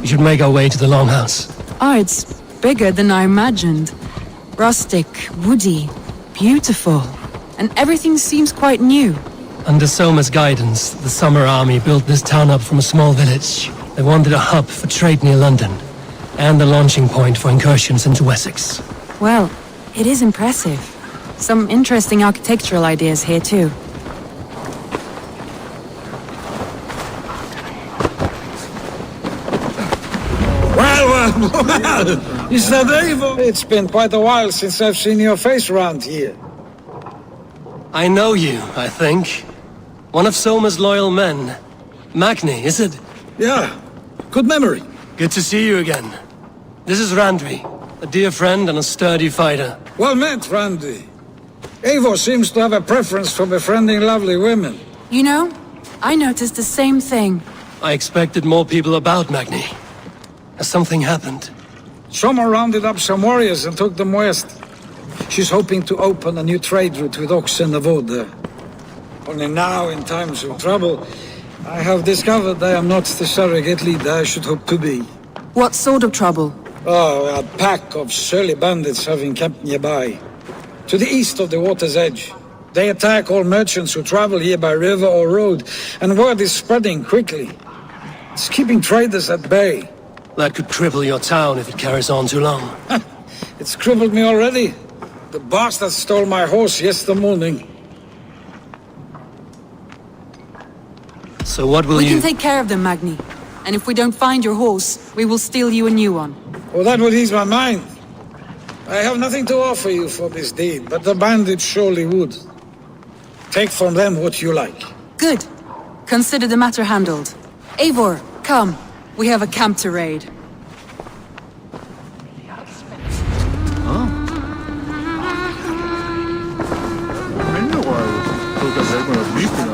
We should make our way to the Longhouse. Oh, it's bigger than I imagined. Rustic, woody, beautiful. And everything seems quite new. Under Soma's guidance, the Summer Army built this town up from a small village. They wanted a hub for trade near London, and the launching point for incursions into Wessex. Well, it is impressive. Some interesting architectural ideas here too. Well, is that Eivor? It's been quite a while since I've seen your face around here. I know you, I think. One of Soma's loyal men. Magni, is it? Yeah, good memory. Good to see you again. This is Randvi, a dear friend and a sturdy fighter. Well met, Randvi. Eivor seems to have a preference for befriending lovely women. You know, I noticed the same thing. I expected more people about Magni. Has something happened? Soma rounded up some warriors and took them west. She's hoping to open a new trade route with oxen and wood there. Only now, in times of trouble, I have discovered I am not the surrogate leader I should hope to be. What sort of trouble? Oh, a pack of surly bandits have encamped nearby. To the east of the water's edge. They attack all merchants who travel here by river or road, and word is spreading quickly. It's keeping traders at bay. That could cripple your town if it carries on too long. It's crippled me already. The bastard stole my horse yesterday morning. So what will we you... can take care of them, Magni. And if we don't find your horse, we will steal you a new one. Well, that would ease my mind. I have nothing to offer you for this deed, but the bandits surely would. Take from them what you like. Good. Consider the matter handled. Eivor, come. We have a camp to raid.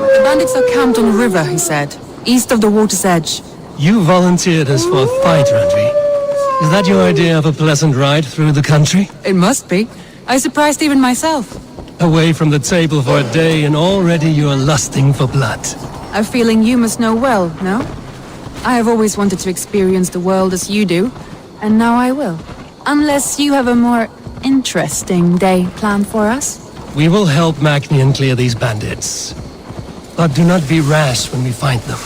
The bandits are camped on the river, he said. East of the water's edge. You volunteered us for a fight, Randvi. Is that your idea of a pleasant ride through the country? It must be. I surprised even myself. Away from the table for a day and already you're lusting for blood. A feeling you must know well, no? I have always wanted to experience the world as you do, and now I will. Unless you have a more interesting day planned for us? We will help Magni clear these bandits. But do not be rash when we find them.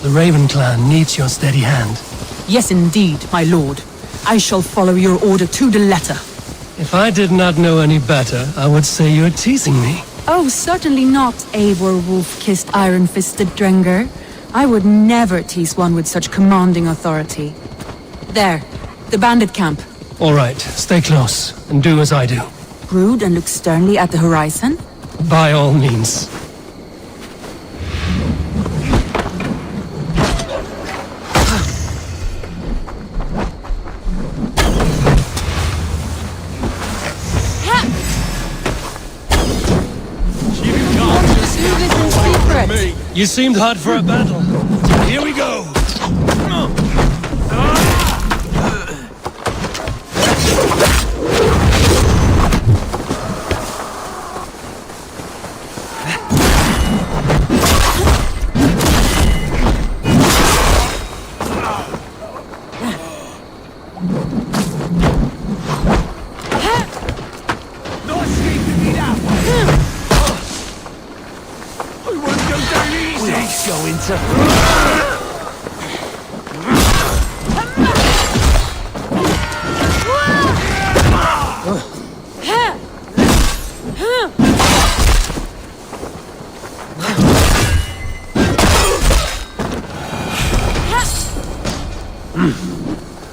The Raven clan needs your steady hand. Yes, indeed, my lord. I shall follow your order to the letter. If I did not know any better, I would say you're teasing me. Oh, certainly not, Eivor wolf-kissed iron-fisted Drenger. I would never tease one with such commanding authority. There, the bandit camp. All right, stay close, and do as I do. Brood and look sternly at the horizon? By all means. Me. You seemed hot for a battle. Here we go. answer.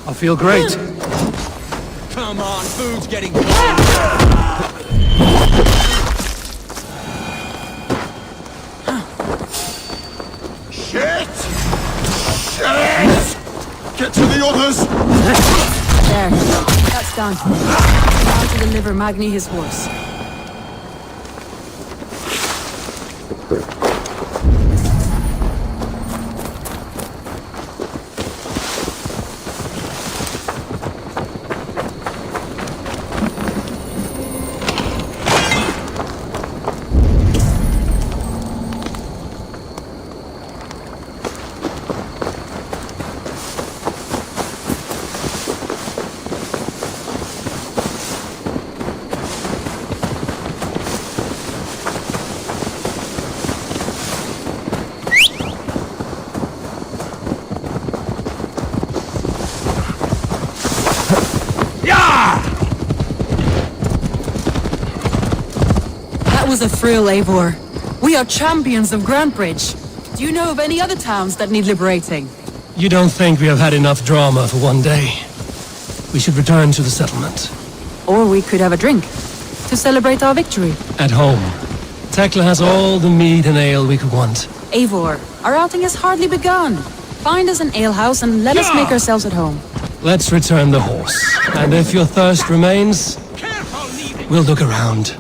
I feel great. Come on, food's getting Shit! Shit! Get to the others! There. That's done. Now to deliver Magni his horse. That was a thrill, Eivor. We are champions of Grantbridge. Do you know of any other towns that need liberating? You don't think we have had enough drama for one day? We should return to the settlement. Or we could have a drink to celebrate our victory. At home. Tekla has all the mead and ale we could want. Eivor, our outing has hardly begun. Find us an alehouse and let us make ourselves at home. Let's return the horse. And if your thirst remains, we'll look around.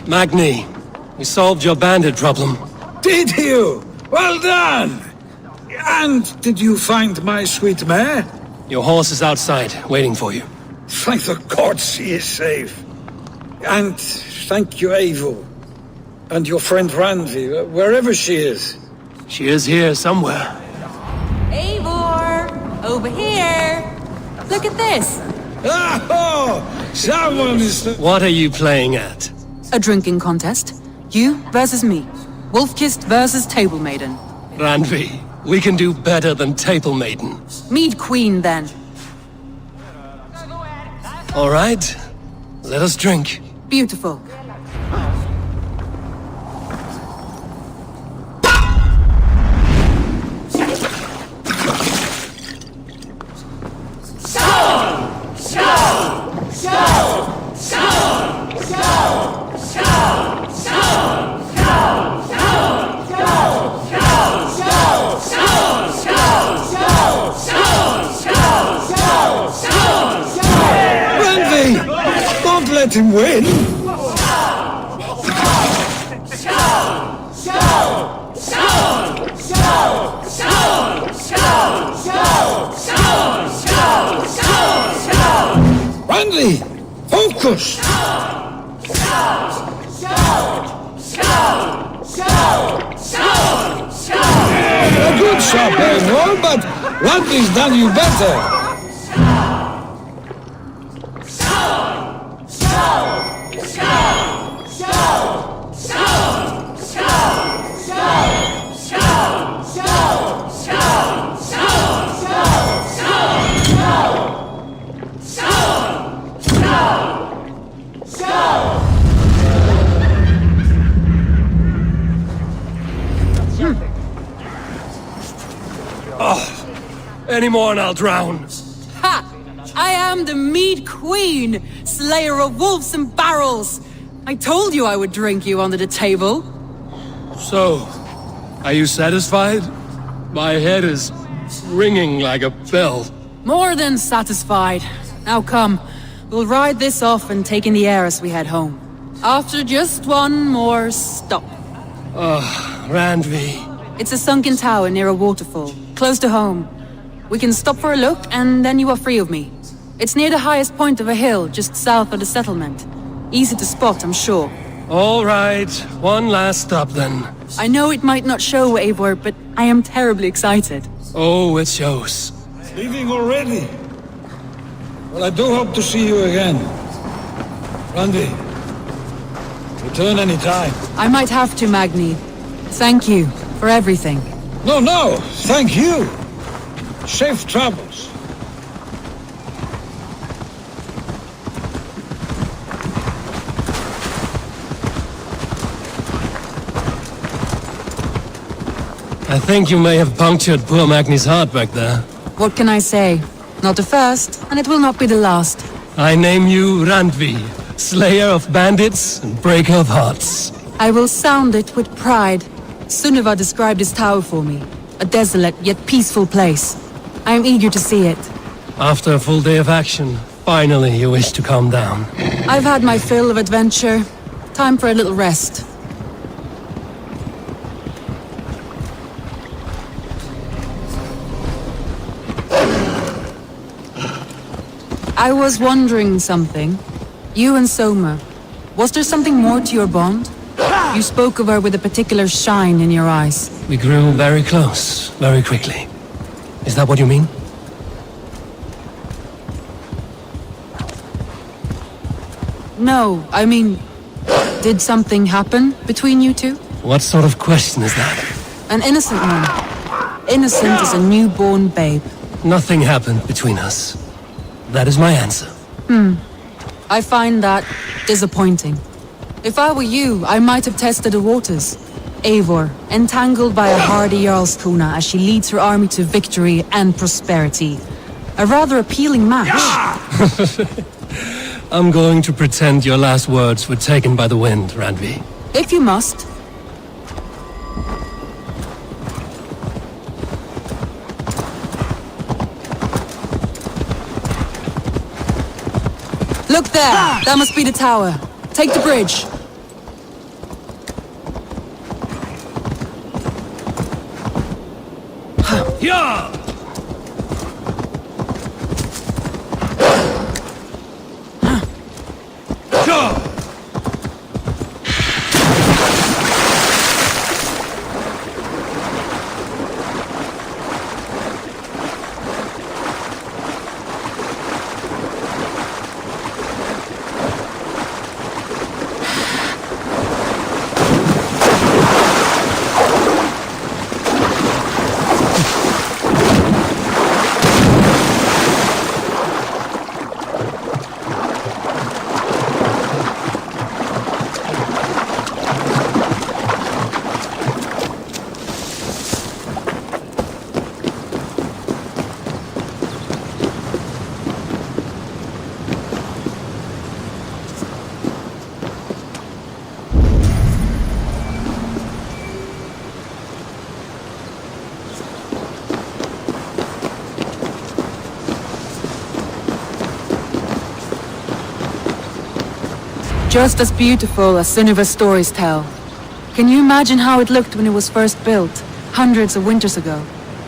Magni, we solved your bandit problem. Did you? Well done! And did you find my sweet mare? Your horse is outside, waiting for you. Thank the gods she is safe. And thank you, Eivor. And your friend Randi, wherever she is. She is here somewhere. Eivor! Over here! Look at this! Oh! Someone is... What are you playing at? A drinking contest. You versus me. Wolf-kissed versus Table Maiden. Randvi, we can do better than Table Maiden. Mead Queen, then. All right. Let us drink. Beautiful. Let him win! Randy! Focus! A good shot, Eivor, but Randy's done you better! Any more and I'll drown. Ha! I am the Mead Queen, slayer of wolves and barrels. I told you I would drink you under the table. So, are you satisfied? My head is ringing like a bell. More than satisfied. Now come, we'll ride this off and take in the air as we head home. After just one more stop. Randvi. It's a sunken tower near a waterfall, close to home. We can stop for a look, and then you are free of me. It's near the highest point of a hill, just south of the settlement. Easy to spot, I'm sure. All right, one last stop then. I know it might not show, Eivor, but I am terribly excited. Oh, it shows. Leaving already? Well, I do hope to see you again. Randy, return any time. I might have to, Magni. Thank you for everything. No, thank you. Safe travels. I think you may have punctured poor Magni's heart back there. What can I say? Not the first, and it will not be the last. I name you Randvi, slayer of bandits and breaker of hearts. I will sound it with pride. Sunniva described this tower for me. A desolate yet peaceful place. I am eager to see it. After a full day of action, finally you wish to calm down. I've had my fill of adventure. Time for a little rest. I was wondering something. You and Soma, was there something more to your bond? You spoke of her with a particular shine in your eyes. We grew very close, very quickly. Is that what you mean? No, I mean, did something happen between you two? What sort of question is that? An innocent one. Innocent as a newborn babe. Nothing happened between us. That is my answer. I find that disappointing. If I were you, I might have tested the waters. Eivor, entangled by a hardy Jarlskona as she leads her army to victory and prosperity. A rather appealing match. I'm going to pretend your last words were taken by the wind, Randvi. If you must. Look there! That must be the tower. Take the bridge. Yeah! Just as beautiful as Sunniva's stories tell. Can you imagine how it looked when it was first built, hundreds of winters ago?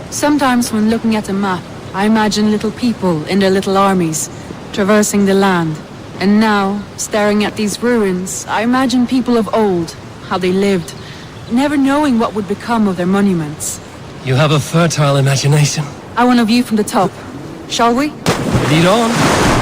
Sometimes when looking at a map, I imagine little people in their little armies, traversing the land. And now, staring at these ruins, I imagine people of old, how they lived, never knowing what would become of their monuments. You have a fertile imagination. I want a view from the top. Shall we? Lead on.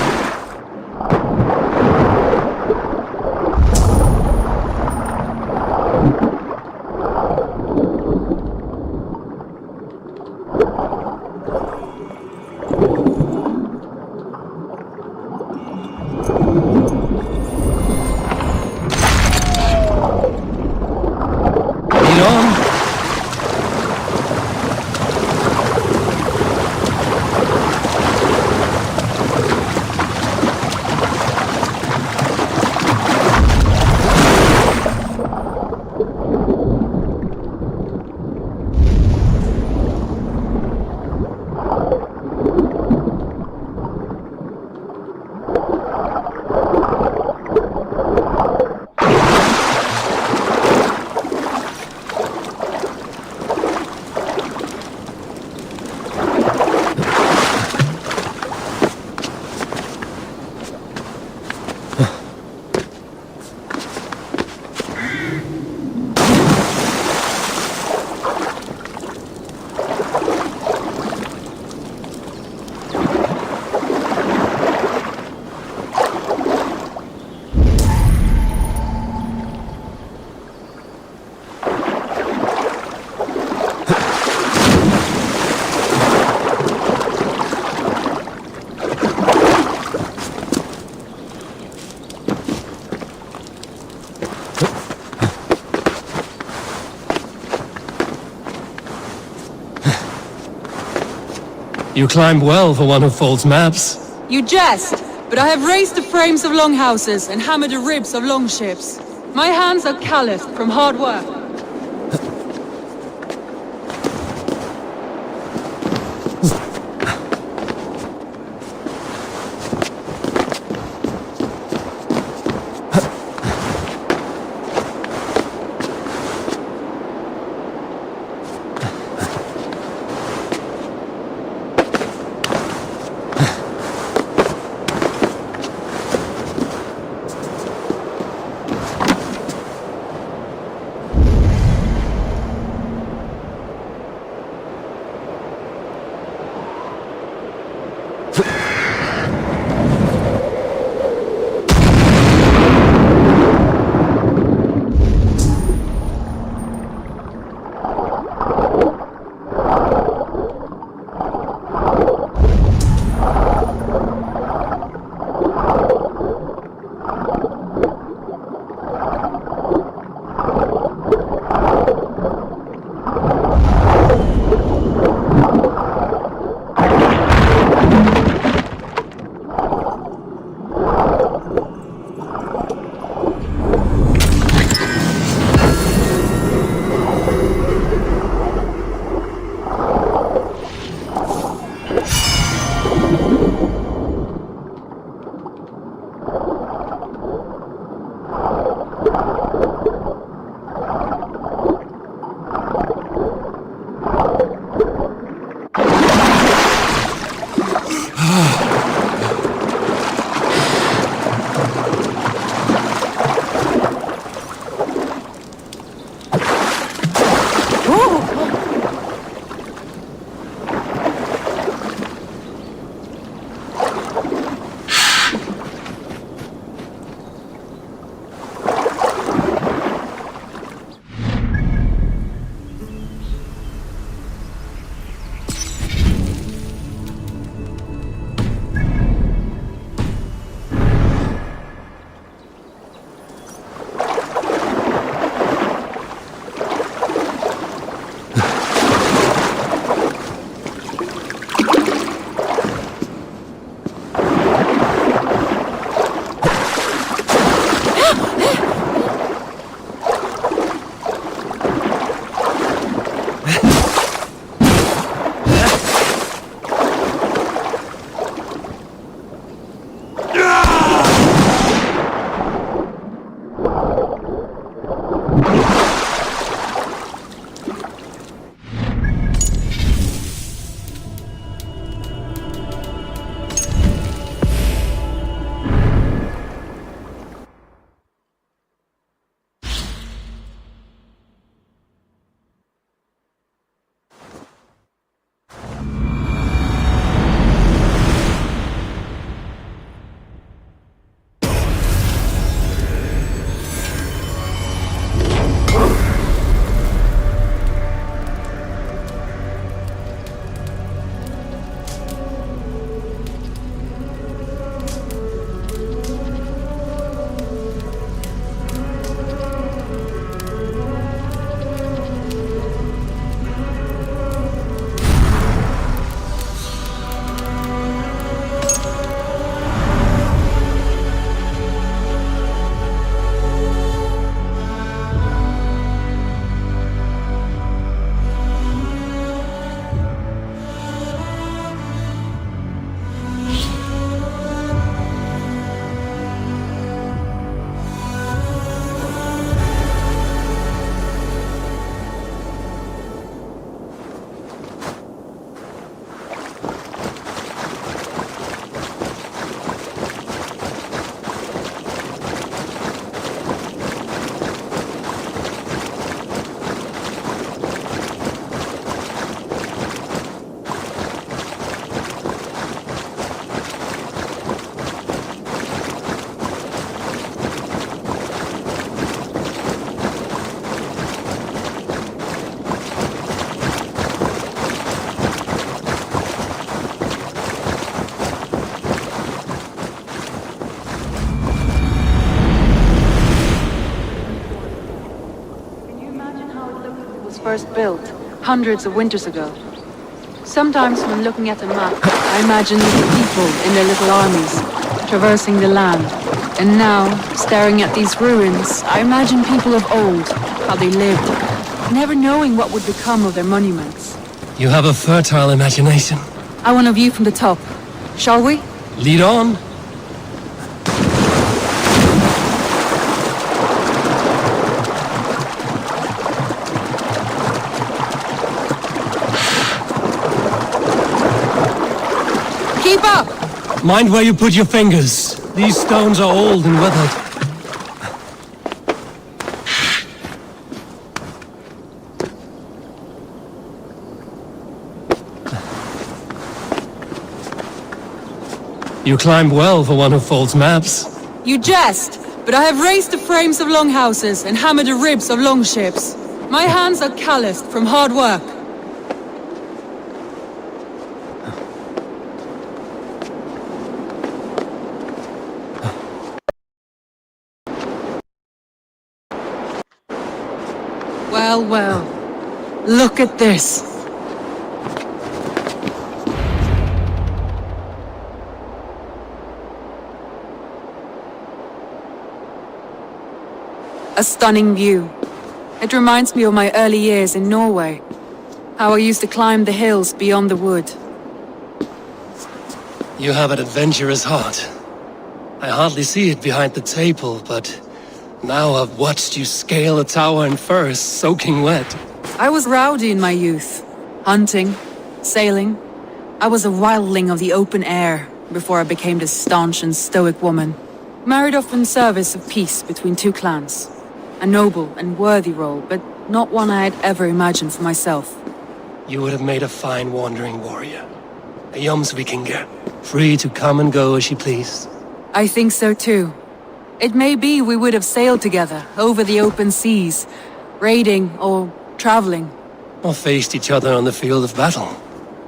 You climb well for one who folds maps. You jest, but I have raised the frames of longhouses and hammered the ribs of longships. My hands are calloused from hard work. First built, hundreds of winters ago. Sometimes when looking at a map, I imagine little people in their little armies, traversing the land. And now, staring at these ruins, I imagine people of old, how they lived, never knowing what would become of their monuments. You have a fertile imagination. I want a view from the top. Shall we? Lead on. Keep up! Mind where you put your fingers. These stones are old and weathered. You climb well for one who folds maps. You jest, but I have raised the frames of longhouses and hammered the ribs of longships. My hands are calloused from hard work. Well, well. Look at this. A stunning view. It reminds me of my early years in Norway. How I used to climb the hills beyond the wood. You have an adventurous heart. I hardly see it behind the table, but now I've watched you scale a tower in furs, soaking wet. I was rowdy in my youth. Hunting, sailing. I was a wildling of the open air before I became this staunch and stoic woman. Married off in service of peace between two clans. A noble and worthy role, but not one I had ever imagined for myself. You would have made a fine wandering warrior. A Jomsvikinger, free to come and go as she pleased. I think so too. It may be we would have sailed together over the open seas, raiding or traveling. Or faced each other on the field of battle.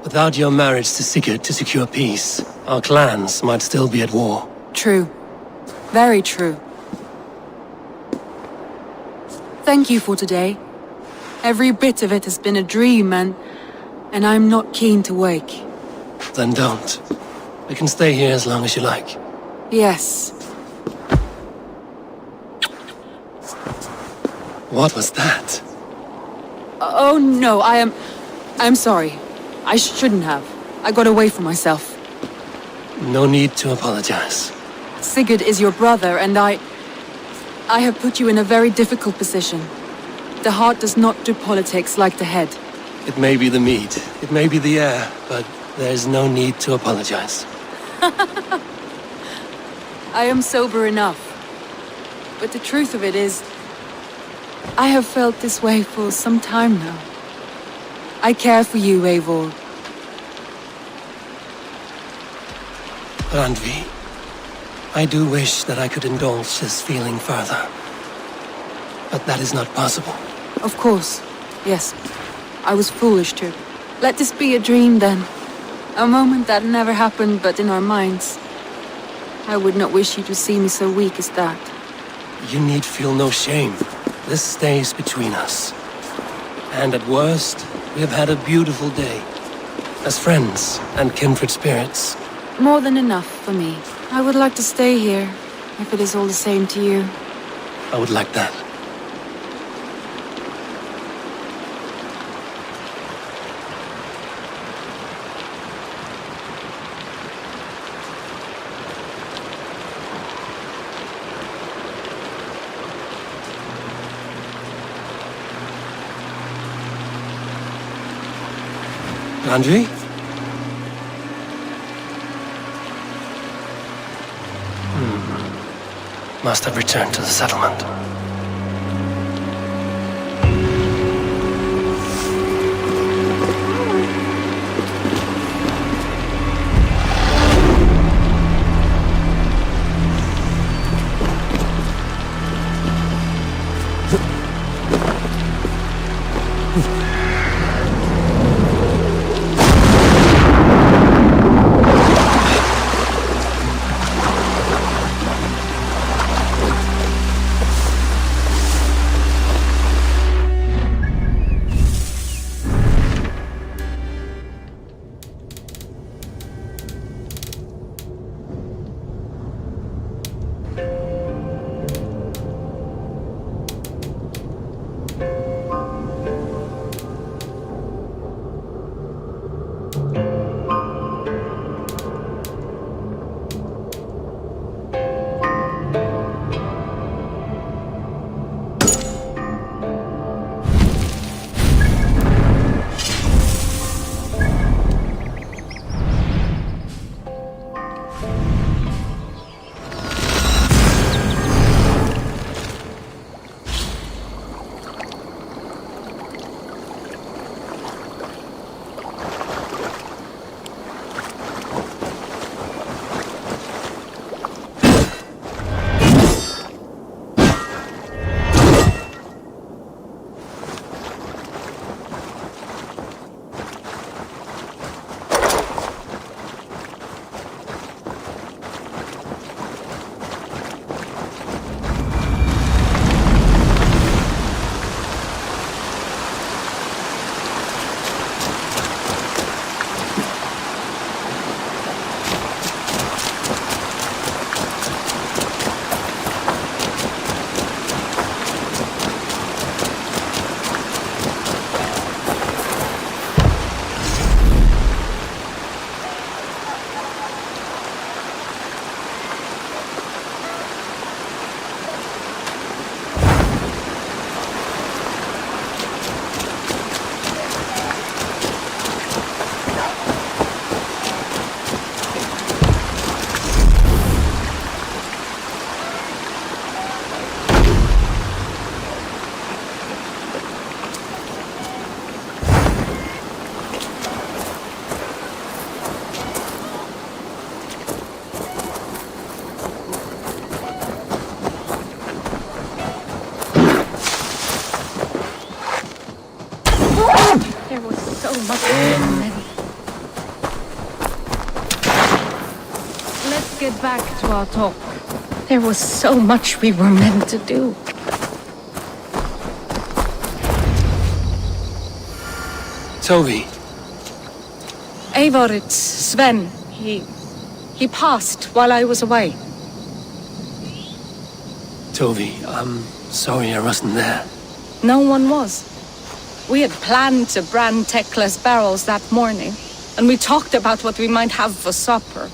Without your marriage to Sigurd to secure peace, our clans might still be at war. True. Very true. Thank you for today. Every bit of it has been a dream, and I'm not keen to wake. Then don't. We can stay here as long as you like. Yes. What was that? Oh no, I'm sorry. I shouldn't have. I got away from myself. No need to apologize. Sigurd is your brother, and I have put you in a very difficult position. The heart does not do politics like the head. It may be the meat, it may be the air, but there's no need to apologize. I am sober enough. But the truth of it is, I have felt this way for some time now. I care for you, Eivor. Randvi, I do wish that I could indulge this feeling further. But that is not possible. Of course, yes. I was foolish to. Let this be a dream then. A moment that never happened but in our minds. I would not wish you to see me so weak as that. You need feel no shame. This stays between us. And at worst, we have had a beautiful day. As friends and kindred spirits. More than enough for me. I would like to stay here, if it is all the same to you. I would like that. Andri? Must have returned to the settlement. There was so much meant. Let's get back to our talk. There was so much we were meant to do. Toby. Eivor, it's Sven. He passed while I was away. Toby, I'm sorry I wasn't there. No one was. We had planned to brand Tekla's barrels that morning, and we talked about what we might have for supper.